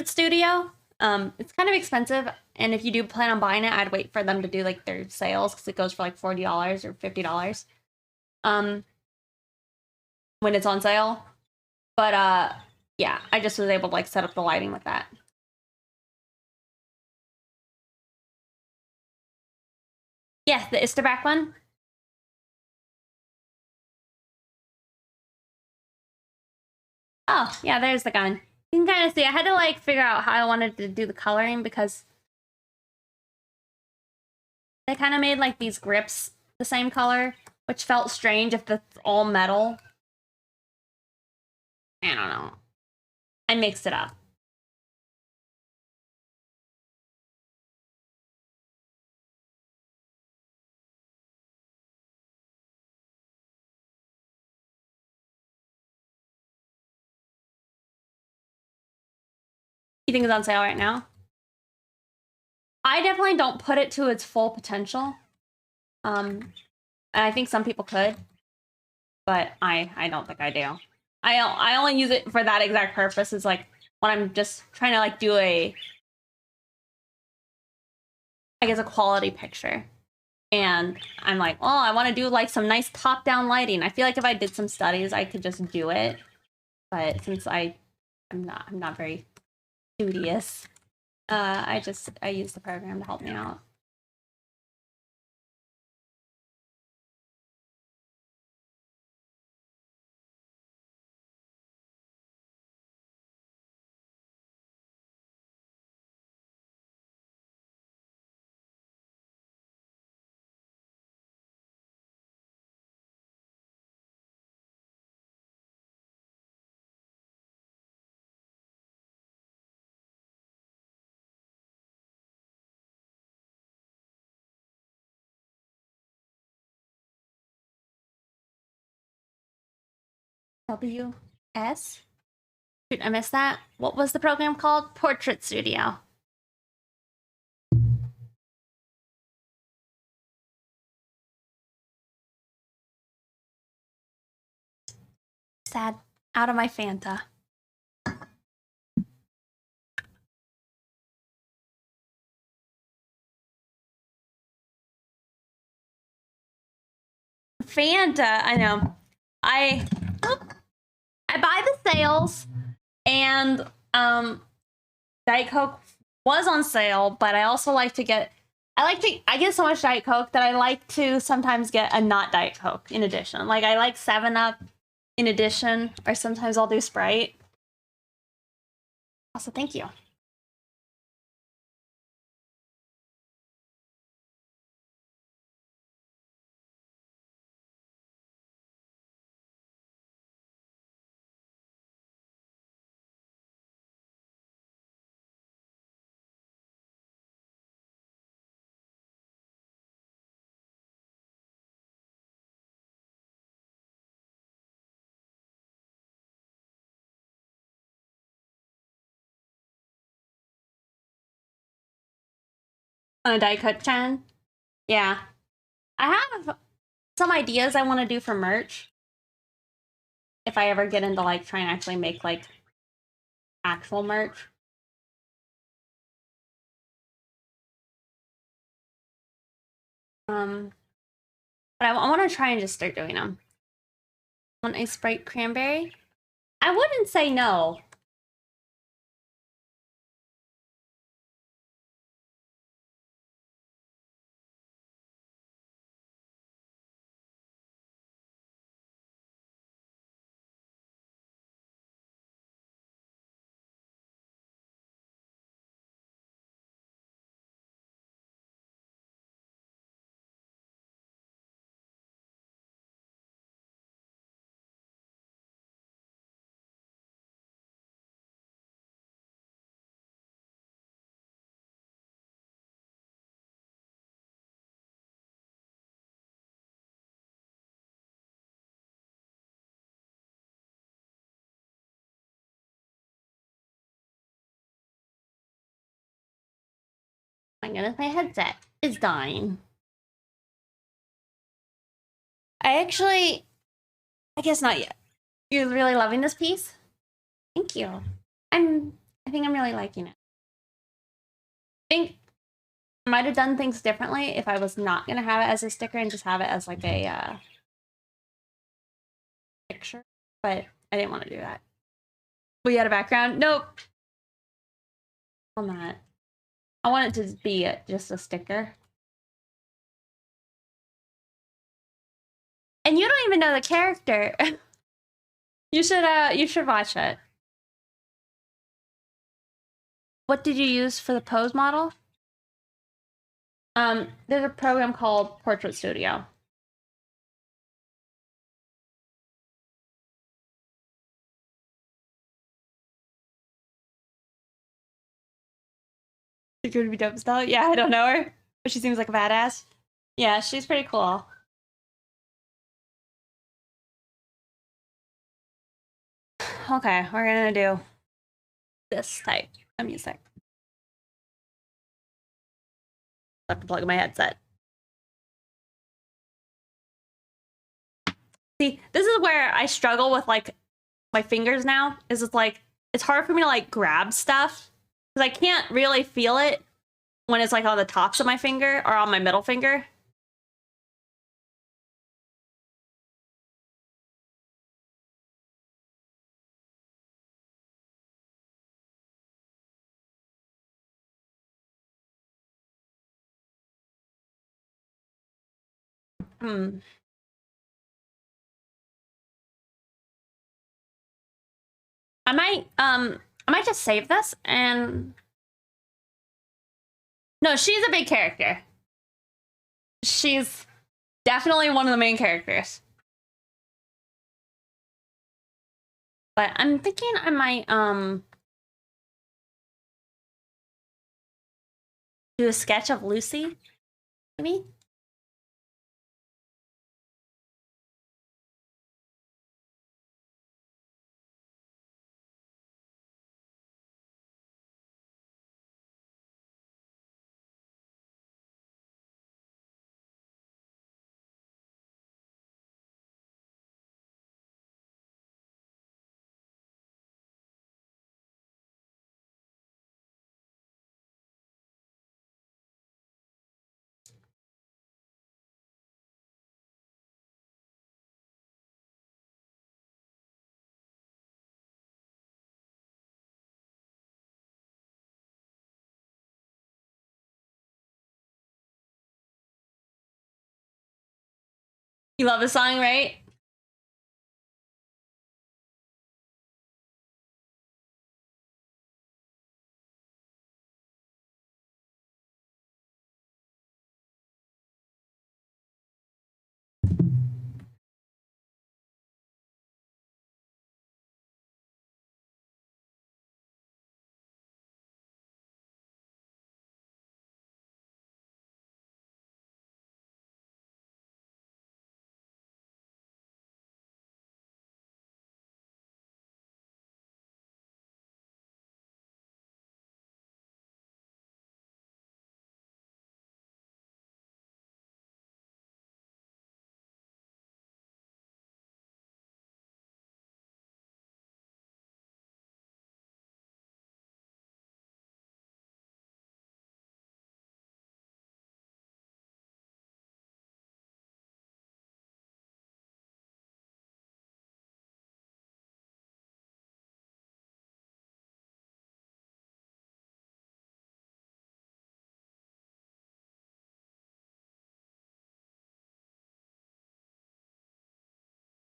Studio. It's kind of expensive, and if you do plan on buying it, I'd wait for them to do like their sales, because it goes for like $40 or $50 when it's on sale. But yeah, I just was able to like set up the lighting with that. Yeah, the Isterback one. Oh, yeah, there's the gun. You can kind of see, I had to like figure out how I wanted to do the coloring because they kind of made like these grips the same color, which felt strange if it's all metal. I don't know. I mixed it up. You think it's on sale right now? I definitely don't put it to its full potential. And I think some people could, but I don't think I do. I only use it for that exact purpose. Is like when I'm just trying to like do a, I guess, a quality picture. And I'm like, oh, I want to do like some nice top-down lighting. I feel like if I did some studies, I could just do it. But since I'm not very studious, I use the program to help me out. WS? Shoot, I missed that. What was the program called? Portrait Studio. Sad. Out of my Fanta. Fanta, I know. I buy the sales, and Diet Coke was on sale, but I also like to get, I get so much Diet Coke that I like to sometimes get a not Diet Coke in addition. Like I like 7-Up in addition, or sometimes I'll do Sprite. Also, thank you. On a Diet Coke Chan. Yeah. I have some ideas I want to do for merch. If I ever get into like trying to actually make like actual merch. But I want to try and just start doing them. Want a Sprite cranberry? I wouldn't say no. My goodness, my headset is dying. I guess not yet. You're really loving this piece? Thank you. I think I'm really liking it. I think I might have done things differently if I was not gonna have it as a sticker and just have it as like a picture, but I didn't want to do that. We had a background? Nope. On that. I want it to be just a sticker. And you don't even know the character. You should watch it. What did you use for the pose model? There's a program called Portrait Studio. Security be dope style? Yeah, I don't know her, but she seems like a badass. Yeah, she's pretty cool. Okay, we're gonna do this type of music. I have to plug in my headset. See, this is where I struggle with like my fingers now. Is it's like it's hard for me to like grab stuff because I can't really feel it when it's like on the tops of my finger or on my middle finger. Hmm. I might just save this and no, she's a big character. She's definitely one of the main characters. But I'm thinking I might do a sketch of Lucy, maybe. You love the song, right?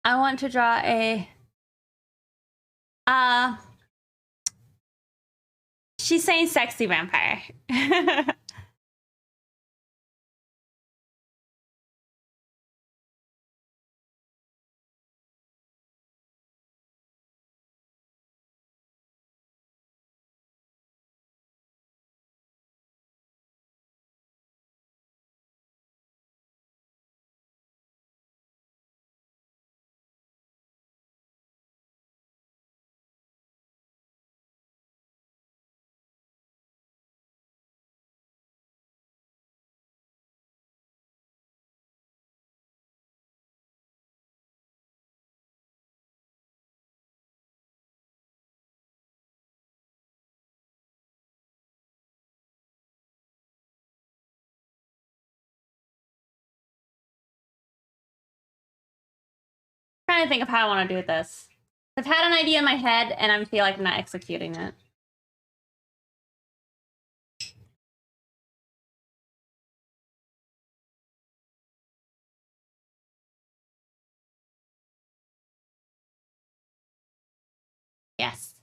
I want to draw a uh she's saying sexy vampire. Trying to think of how I want to do this. I've had an idea in my head and I feel like I'm not executing it. Yes.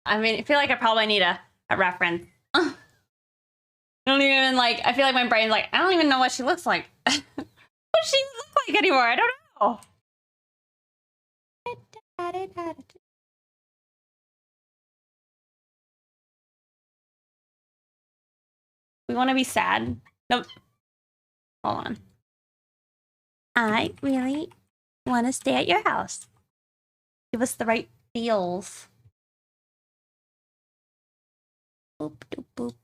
I mean, I feel like I probably need a reference. I don't even like, I feel like my brain's like, I don't even know what she looks like. What does she look like anymore? I don't know. We want to be sad. Nope. Hold on. I really want to stay at your house. Give us the right feels. Boop, doop, boop.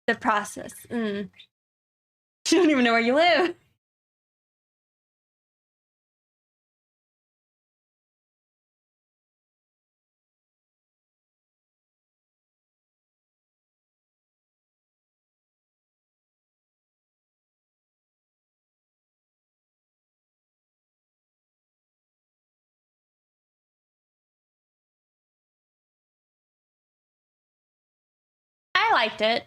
The process. You don't even know where you live. I liked it.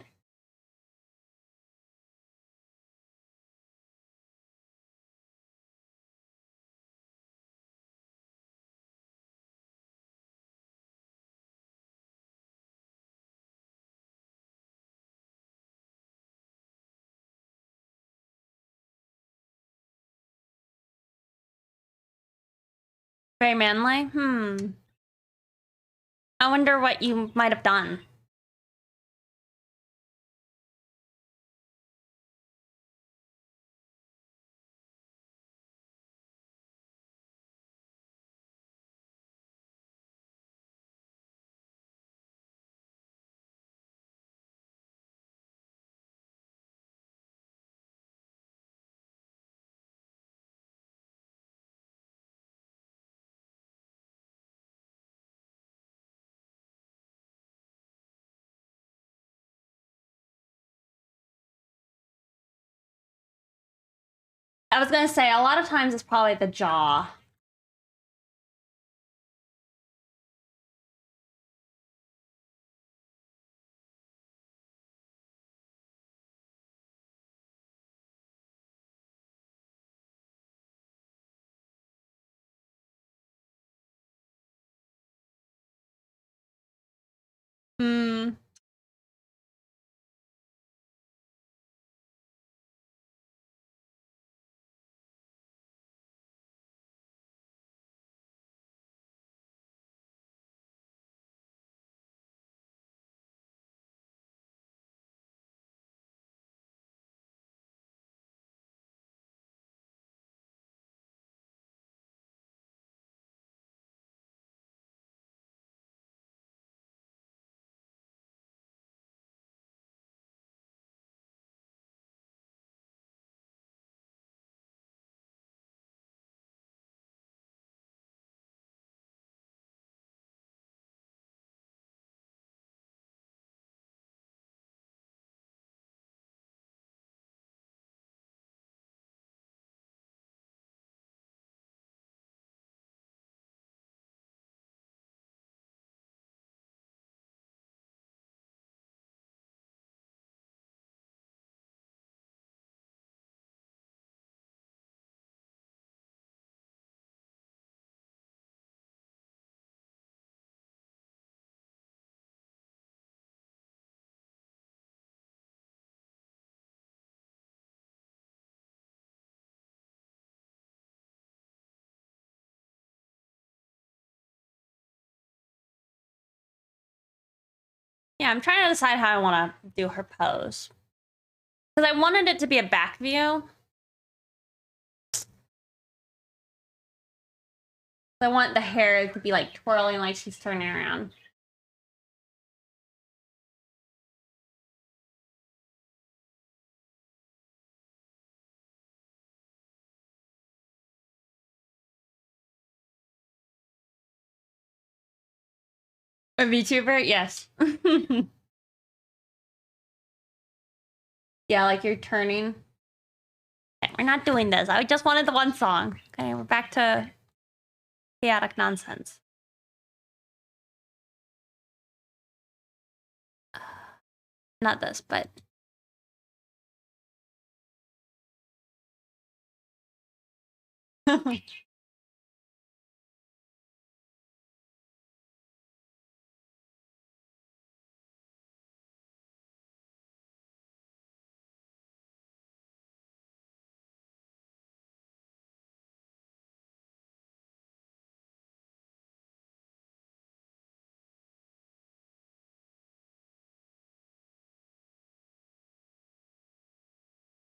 Very manly. I wonder what you might have done. I was gonna say, a lot of times it's probably the jaw. Yeah, I'm trying to decide how I want to do her pose. Because I wanted it to be a back view. I want the hair to be like twirling like she's turning around. A VTuber? Yes. Yeah, like you're turning. Okay, we're not doing this. I just wanted the one song. Okay, we're back to chaotic nonsense. Not this, but...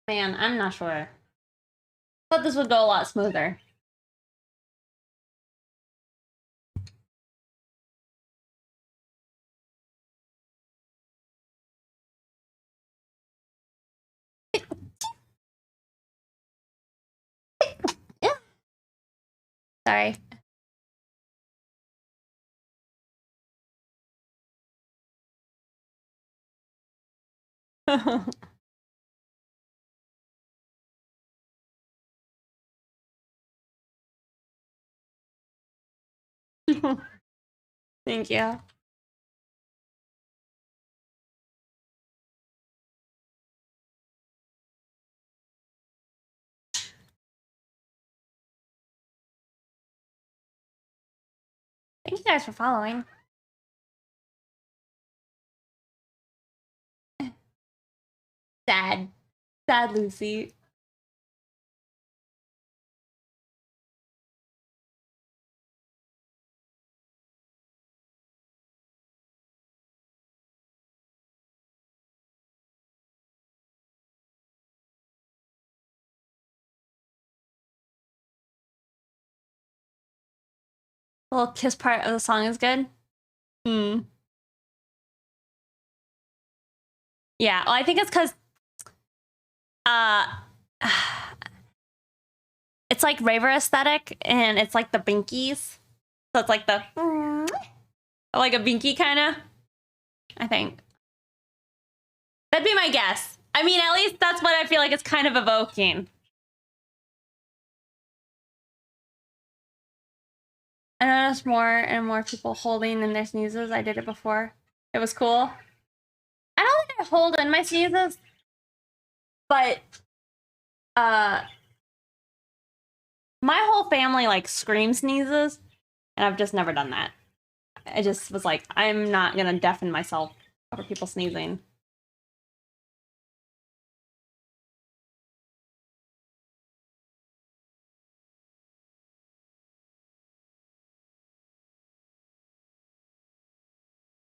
Man, I'm not sure. Thought this would go a lot smoother. Yeah. Sorry. Thank you. Thank you guys for following. Sad. Sad Lucy. The little kiss part of the song is good. Hmm. Yeah, well, I think it's because uh it's like raver aesthetic and it's like the binkies. So it's like the like a binky kind of. I think. That'd be my guess. I mean, at least that's what I feel like it's kind of evoking. I noticed more and more people holding in their sneezes. I did it before. It was cool. I don't think I hold in my sneezes, but my whole family like scream sneezes, and I've just never done that. I just was like, I'm not gonna deafen myself over people sneezing.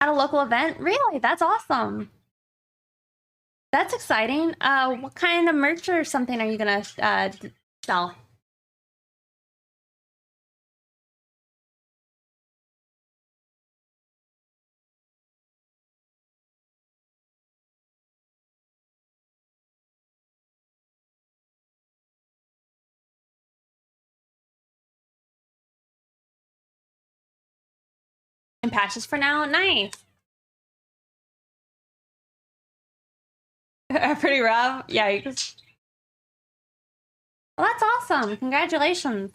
At a local event? Really? That's awesome. That's exciting. What kind of merch or something are you gonna sell? In patches for now? Nice. Pretty rough. Yeah, you just... Well, that's awesome. Congratulations.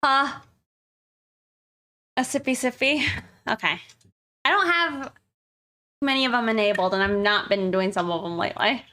A sippy sippy. Okay. I don't have many of them enabled, and I've not been doing some of them lately.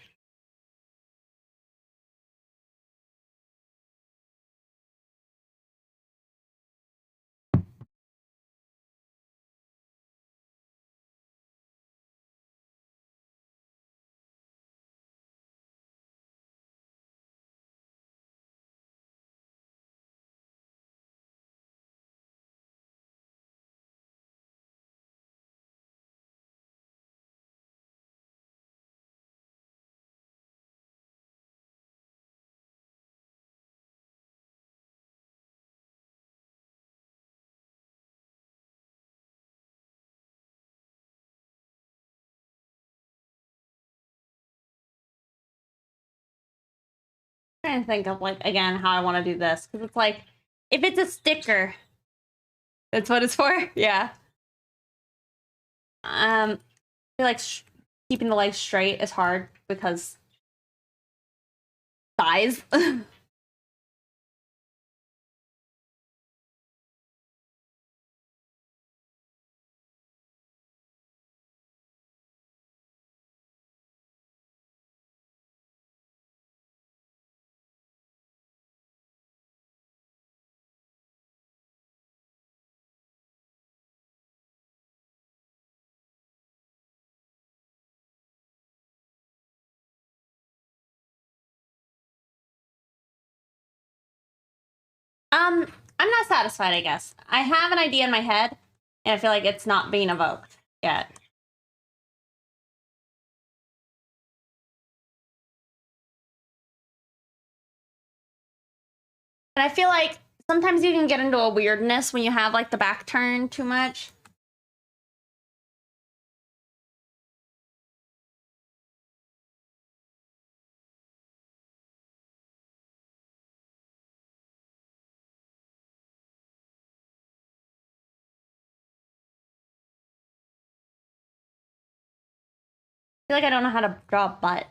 Trying to think of like again how I want to do this because it's like if it's a sticker, that's what it's for. Yeah. I feel like keeping the legs straight is hard because size. I'm not satisfied, I guess. I have an idea in my head, and I feel like it's not being evoked yet. And I feel like sometimes you can get into a weirdness when you have like the back turn too much. I feel like I don't know how to draw a butt.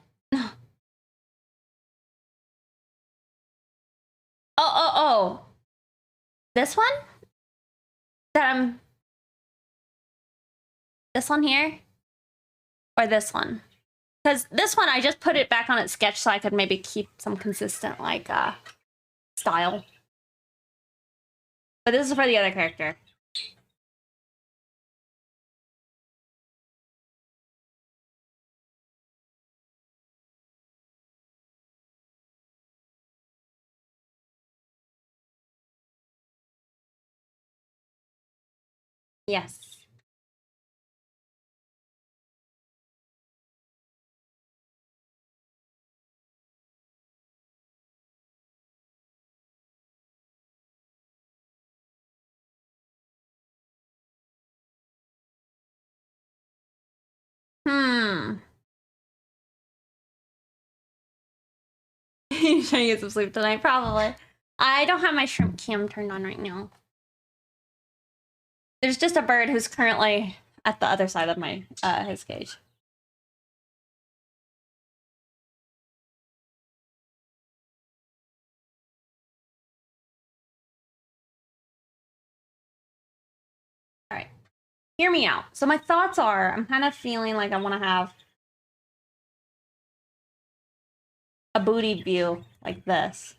Oh. This one? That I'm... This one here? Or this one? Because this one, I just put it back on its sketch so I could maybe keep some consistent, like, style. But this is for the other character. Yes. You trying to get some sleep tonight? Probably. I don't have my shrimp cam turned on right now. There's just a bird who's currently at the other side of my his cage. All right. Hear me out. So my thoughts are, I'm kind of feeling like I want to have a booty view like this,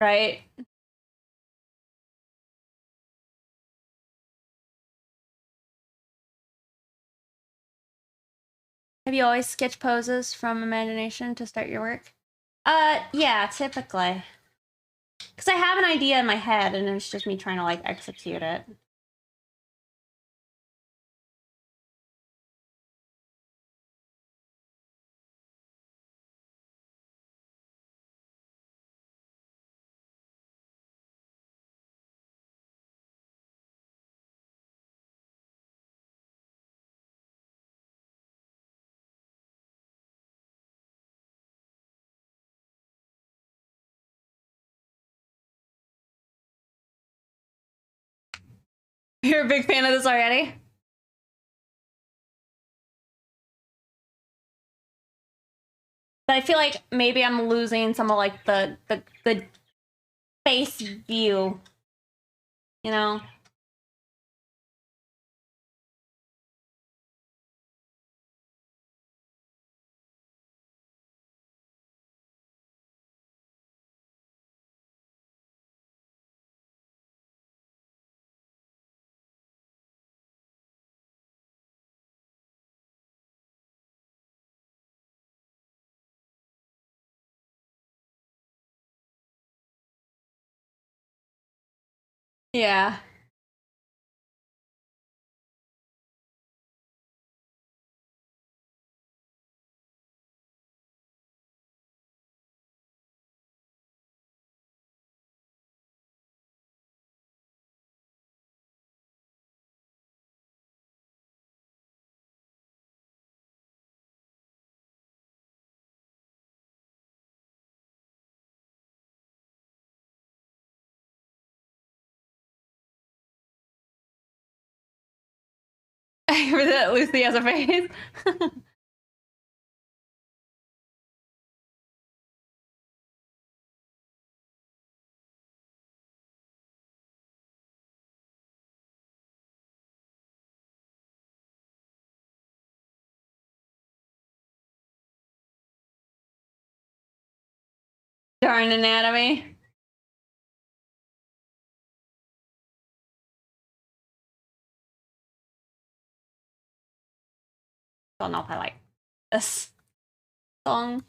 right? Have you always sketched poses from imagination to start your work? Yeah, typically. Because I have an idea in my head and it's just me trying to like execute it. You're a big fan of this already? But I feel like maybe I'm losing some of like the face view, you know? Yeah. Lucy has a face. Darn anatomy. Don't know if I like this song.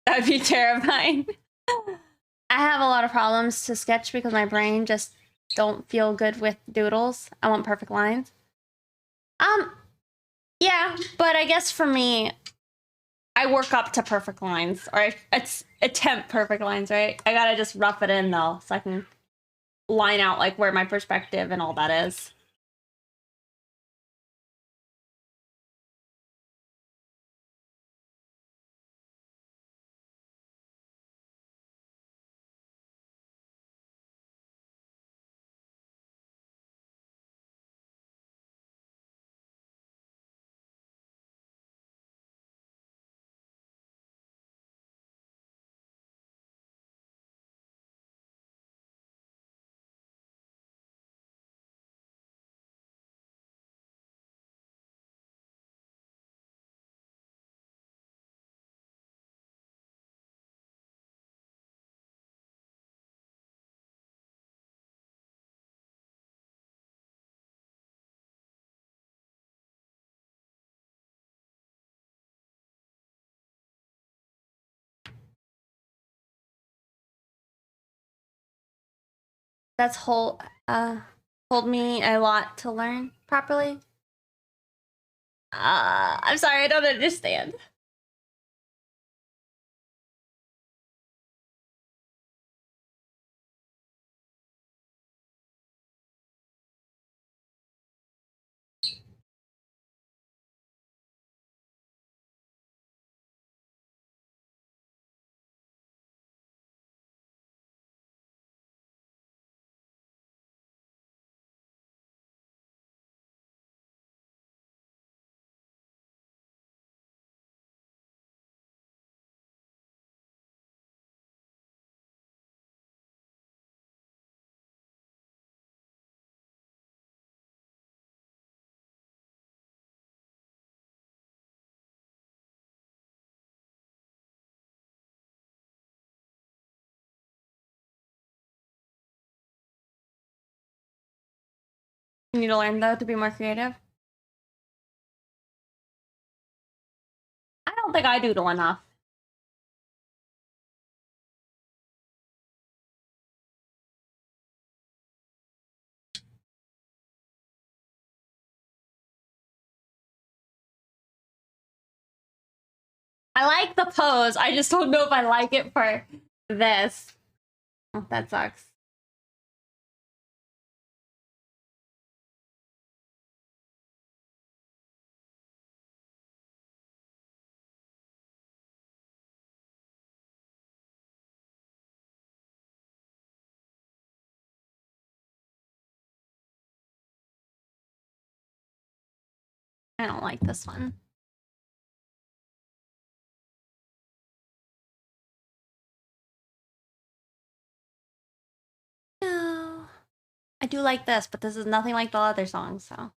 That'd be terrifying. I have a lot of problems to sketch because my brain just don't feel good with doodles. I want perfect lines. Yeah, but I guess for me, I work up to perfect lines, or it's attempt perfect lines, right? I gotta just rough it in though, so I can line out like where my perspective and all that is. That's hold me a lot to learn properly. I'm sorry, I don't understand. You need to learn though to be more creative. I don't think I doodle enough. I like the pose. I just don't know if I like it for this. Oh, that sucks. I don't like this one. No. I do like this, but this is nothing like the other songs, so.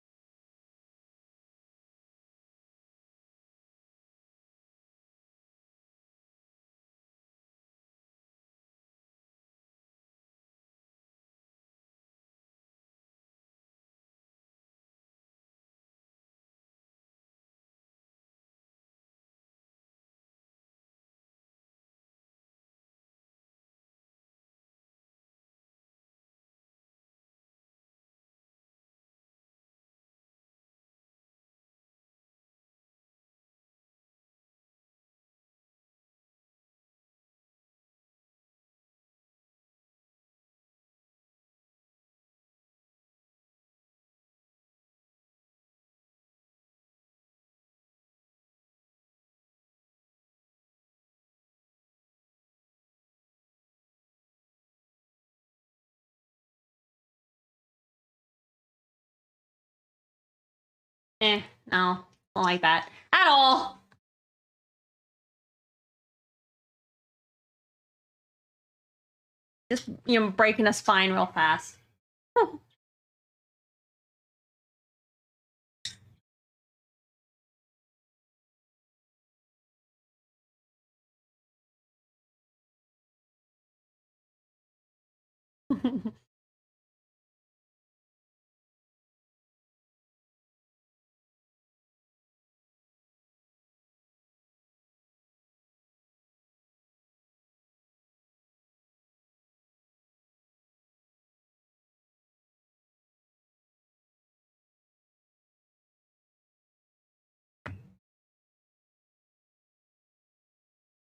No, don't like that at all. Just, you know, breaking a spine real fast.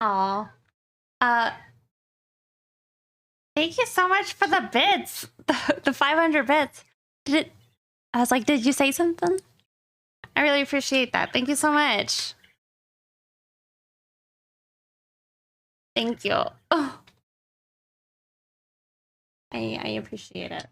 Aw. Thank you so much for the bits. The 500 bits. I was like, did you say something? I really appreciate that. Thank you so much. Thank you. Oh. I appreciate it.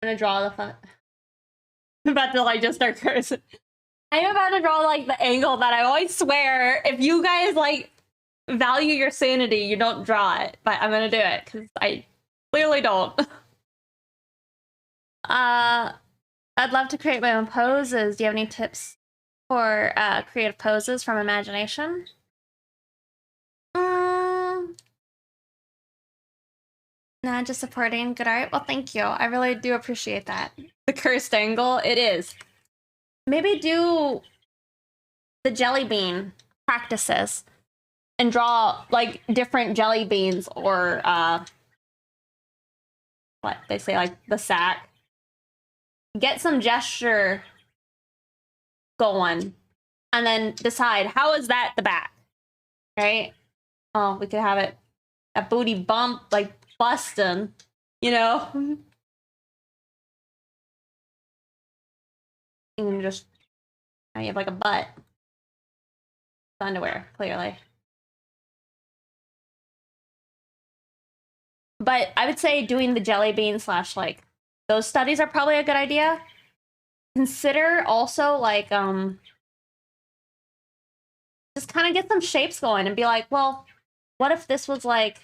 I'm gonna draw the fun. I'm about to like just start cursing. I'm about to draw like the angle that I always swear if you guys like value your sanity, you don't draw it. But I'm gonna do it because I clearly don't. I'd love to create my own poses. Do you have any tips for creative poses from imagination? Nah, just supporting good art. Well, thank you. I really do appreciate that. The cursed angle, it is. Maybe do the jelly bean practices and draw like different jelly beans or what they say, like the sack. Get some gesture going and then decide how is that the back, right? Oh, we could have it a booty bump like busting, you know. And just now you have like a butt underwear, clearly. But I would say doing the jelly bean slash like those studies are probably a good idea. Consider also like just kind of get some shapes going and be like, well, what if this was like,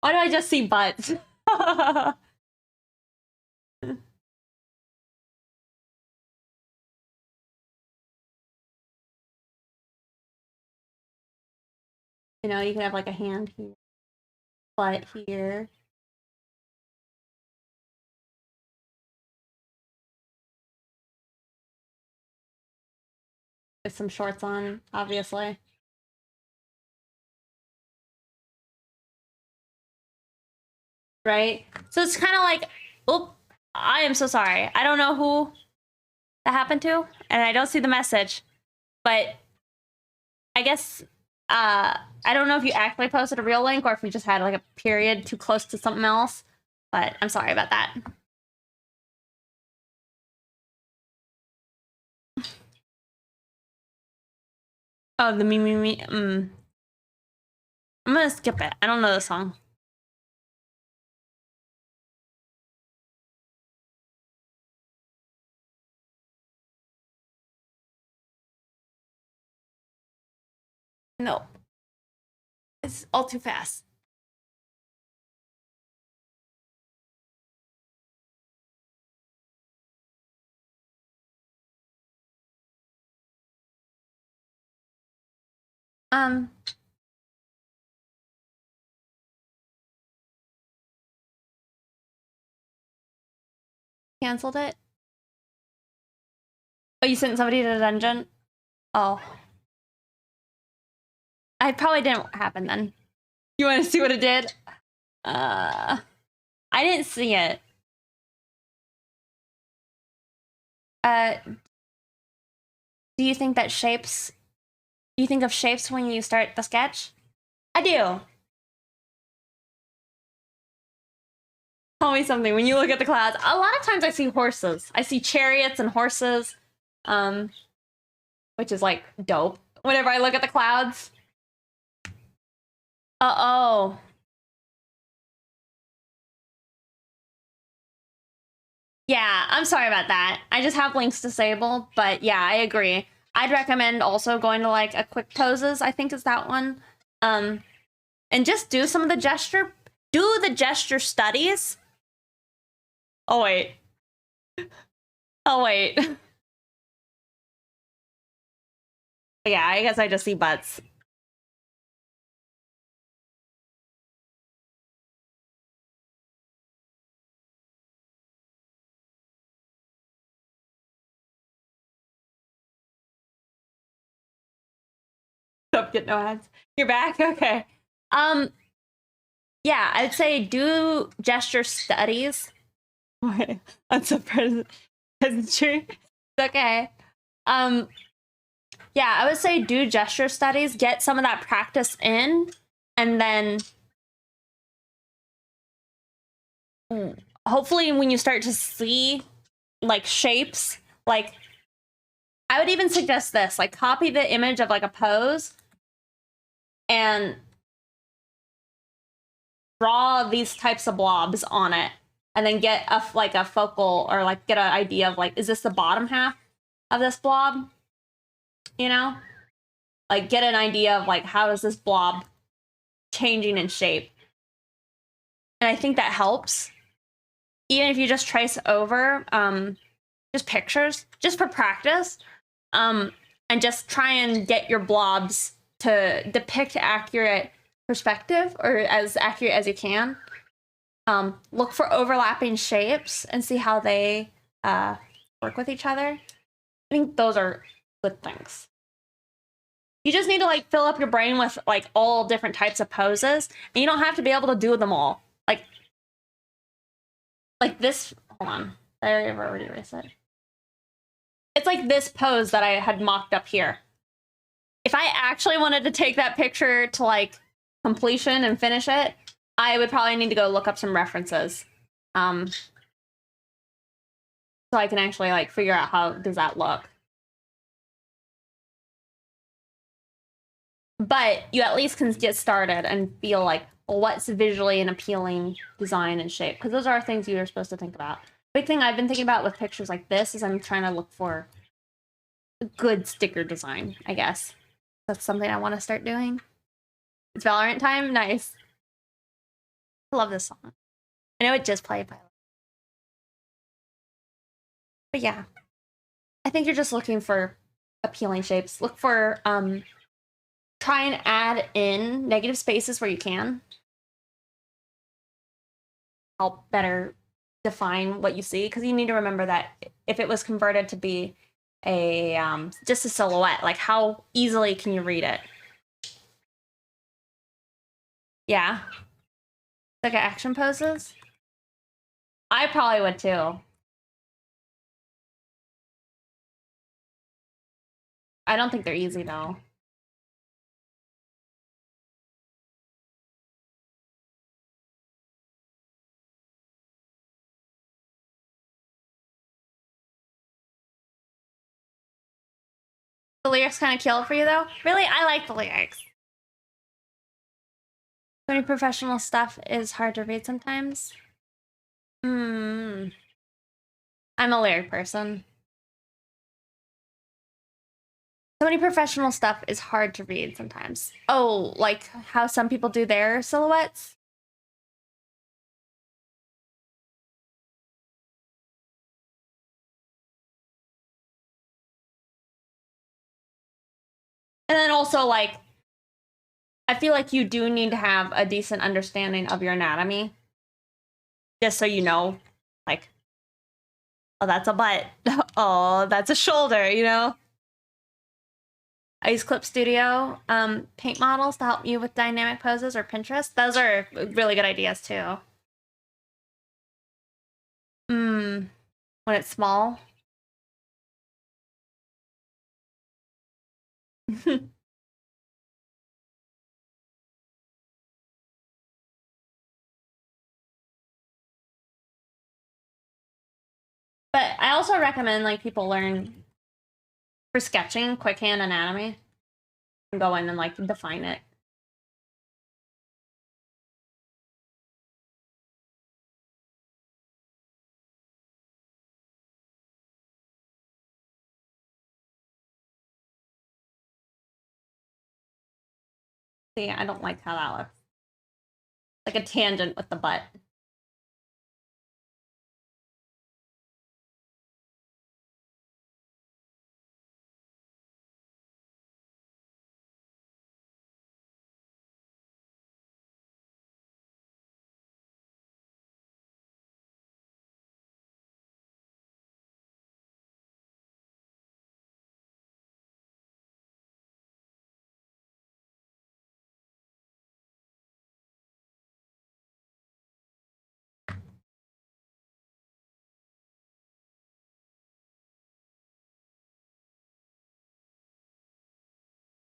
why do I just see butts? You know, you can have like a hand here, butt here. With some shorts on, obviously. Right? So it's kind of like, oh, I am so sorry. I don't know who that happened to, and I don't see the message. But I guess I don't know if you actually posted a real link or if you just had like a period too close to something else. But I'm sorry about that. Oh, the me me me. I'm gonna skip it. I don't know the song. No, it's all too fast. Canceled it. Oh, you sent somebody to the dungeon? Oh. I probably didn't happen then. You want to see what it did? I didn't see it. Do you think that shapes, do you think of shapes when you start the sketch? I do. Tell me something. When you look at the clouds, a lot of times I see horses. I see chariots and horses, which is like dope. Whenever I look at the clouds. Uh-oh. Yeah, I'm sorry about that. I just have links disabled, but yeah, I agree. I'd recommend also going to like a quick poses, I think is that one. And just do some of the gesture studies. Oh wait. Oh wait. Yeah, I guess I just see butts. Don't get no ads. You're back? Okay. Yeah, I'd say do gesture studies. Okay. That's a peasantry. Okay. Yeah, I would say do gesture studies, get some of that practice in, and then hopefully when you start to see like shapes, like I would even suggest this, like copy the image of like a pose and draw these types of blobs on it, and then get a like a focal or like get an idea of like, is this the bottom half of this blob? You know, like get an idea of like, how is this blob changing in shape? And I think that helps. Even if you just trace over just pictures, just for practice, and just try and get your blobs to depict accurate perspective, or as accurate as you can. Look for overlapping shapes and see how they work with each other. I think those are good things. You just need to like fill up your brain with like all different types of poses, and you don't have to be able to do them all. Like this, hold on, I already erased it. It's like this pose that I had mocked up here. If I actually wanted to take that picture to like completion and finish it, I would probably need to go look up some references. So I can actually like figure out how does that look. But you at least can get started and feel like, well, what's visually an appealing design and shape? Because those are things you're supposed to think about. Big thing I've been thinking about with pictures like this is I'm trying to look for a good sticker design, I guess. That's something I want to start doing. It's Valorant time? Nice. I love this song. I know it just played, but yeah. I think you're just looking for appealing shapes. Look for, try and add in negative spaces where you can. Help better define what you see, because you need to remember that if it was converted to be a just a silhouette, like how easily can you read it? Yeah, like action poses. I probably would too. I don't think they're easy though. The lyrics kind of kill it for you though. Really, I like the lyrics. Any professional stuff is hard to read sometimes. I'm a lyric person. So many professional stuff is hard to read sometimes. Oh, like how some people do their silhouettes? And then also, like, I feel like you do need to have a decent understanding of your anatomy. Just so you know, like, oh, that's a butt. Oh, that's a shoulder, you know? I use Clip Studio paint models to help you with dynamic poses, or Pinterest. Those are really good ideas too. When it's small. But I also recommend like people learn for sketching quick hand anatomy and go in and like define it. See, I don't like how that looks. Like a tangent with the butt.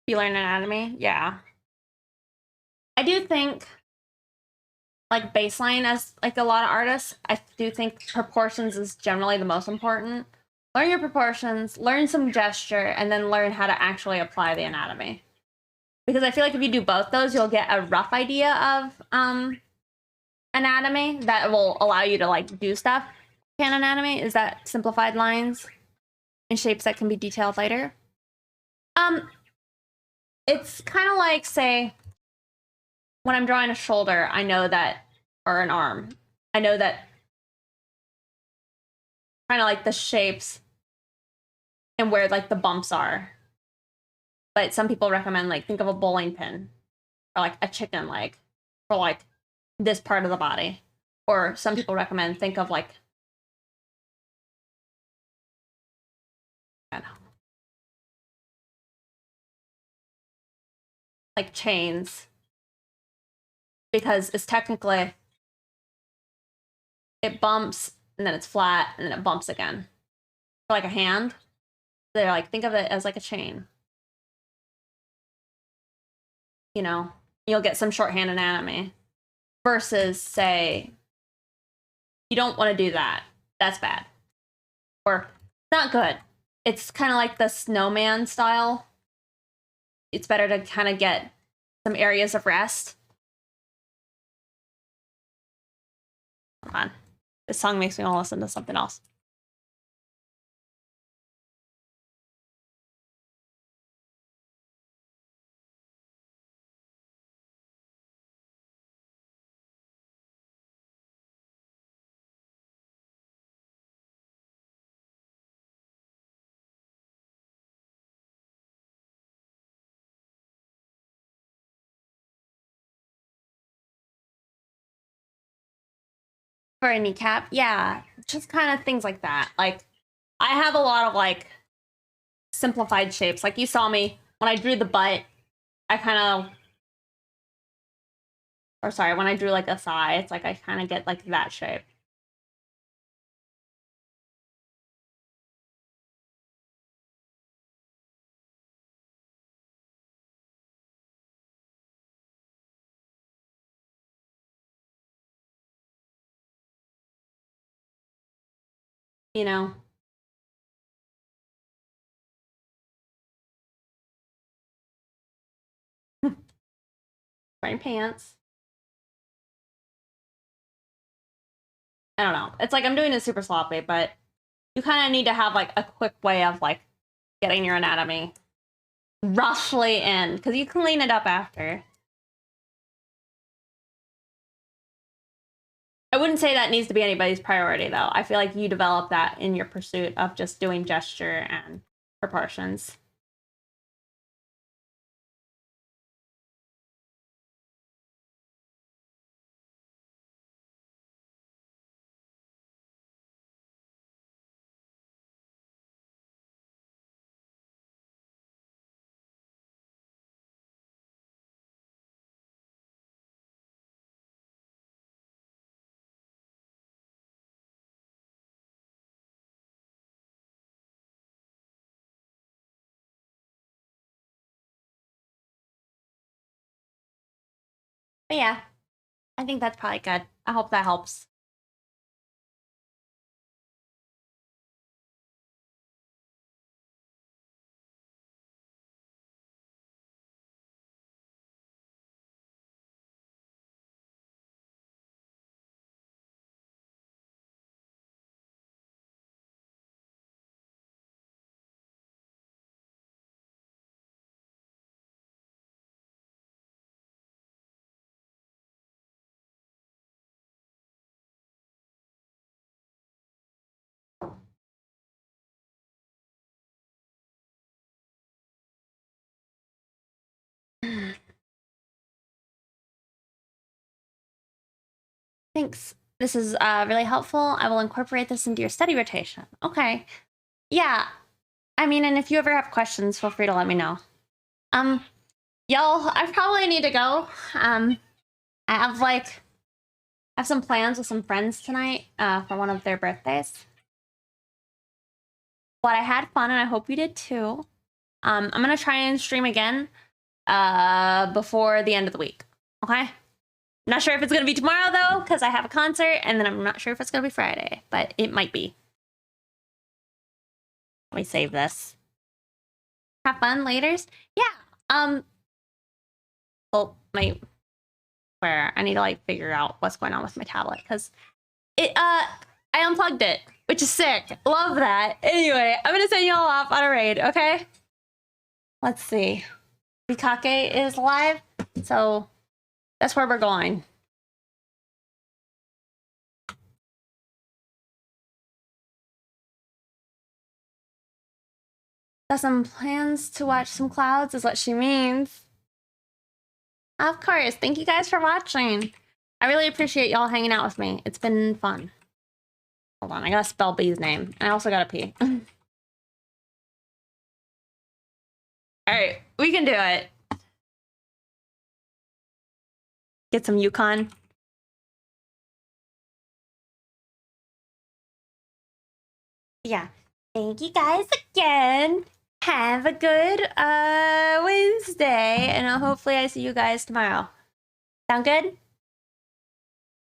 You learn anatomy? Yeah. I do think like baseline as like a lot of artists, I do think proportions is generally the most important. Learn your proportions, learn some gesture, and then learn how to actually apply the anatomy. Because I feel like if you do both those, you'll get a rough idea of anatomy that will allow you to like do stuff. Can anatomy is that simplified lines and shapes that can be detailed later. It's kind of like, say, when I'm drawing a shoulder, I know that, or an arm, I know that kind of like the shapes and where like the bumps are. But some people recommend like think of a bowling pin or like a chicken leg for like this part of the body. Or some people recommend think of like, I don't know, like chains, because it's technically, it bumps and then it's flat and then it bumps again. For like a hand, they're like, think of it as like a chain. You know, you'll get some shorthand anatomy versus, say, you don't want to do that. That's bad. Or not good. It's kind of like the snowman style. It's better to kind of get some areas of rest. Hold on. This song makes me want to listen to something else. For a kneecap, yeah, just kind of things like that. Like, I have a lot of like simplified shapes. Like you saw me when I drew the butt, I kind of, or sorry, when I drew like a thigh, it's like I kind of get like that shape. You know, wearing pants. I don't know. It's like I'm doing it super sloppy, but you kind of need to have like a quick way of like getting your anatomy roughly in, because you can clean it up after. I wouldn't say that needs to be anybody's priority, though. I feel like you develop that in your pursuit of just doing gesture and proportions. But yeah, I think that's probably good. I hope that helps. Thanks. This is really helpful. I will incorporate this into your study rotation. Okay. Yeah. I mean, and if you ever have questions, feel free to let me know. Y'all, I probably need to go. I have some plans with some friends tonight for one of their birthdays. But I had fun, and I hope you did too. I'm gonna try and stream again before the end of the week. Okay. Not sure if it's gonna be tomorrow though, because I have a concert, and then I'm not sure if it's gonna be Friday, but it might be. Let me save this. Have fun laters. Yeah. Oh, where I need to like figure out what's going on with my tablet because I unplugged it, which is sick. Love that. Anyway, I'm gonna send you all off on a raid, okay? Let's see. Bukake is live, so that's where we're going. Got some plans to watch some clouds is what she means. Of course. Thank you guys for watching. I really appreciate y'all hanging out with me. It's been fun. Hold on, I gotta spell B's name. And I also gotta pee. Alright, we can do it. Get some Yukon. Yeah. Thank you guys again. Have a good Wednesday, and hopefully I see you guys tomorrow. Sound good?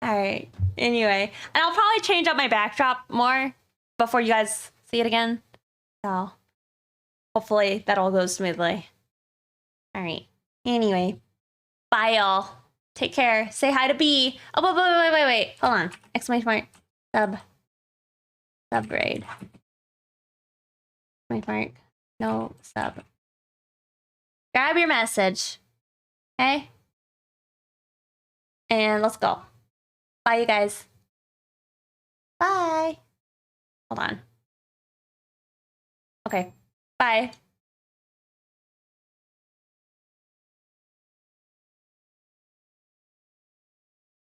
All right. Anyway, and I'll probably change up my backdrop more before you guys see it again. So hopefully that all goes smoothly. All right. Anyway, bye y'all. Take care. Say hi to B. Oh, wait. Hold on. Exclamation mark. Subgrade. Exclamation mark. No sub. Grab your message. Okay? And let's go. Bye, you guys. Bye. Hold on. Okay. Bye.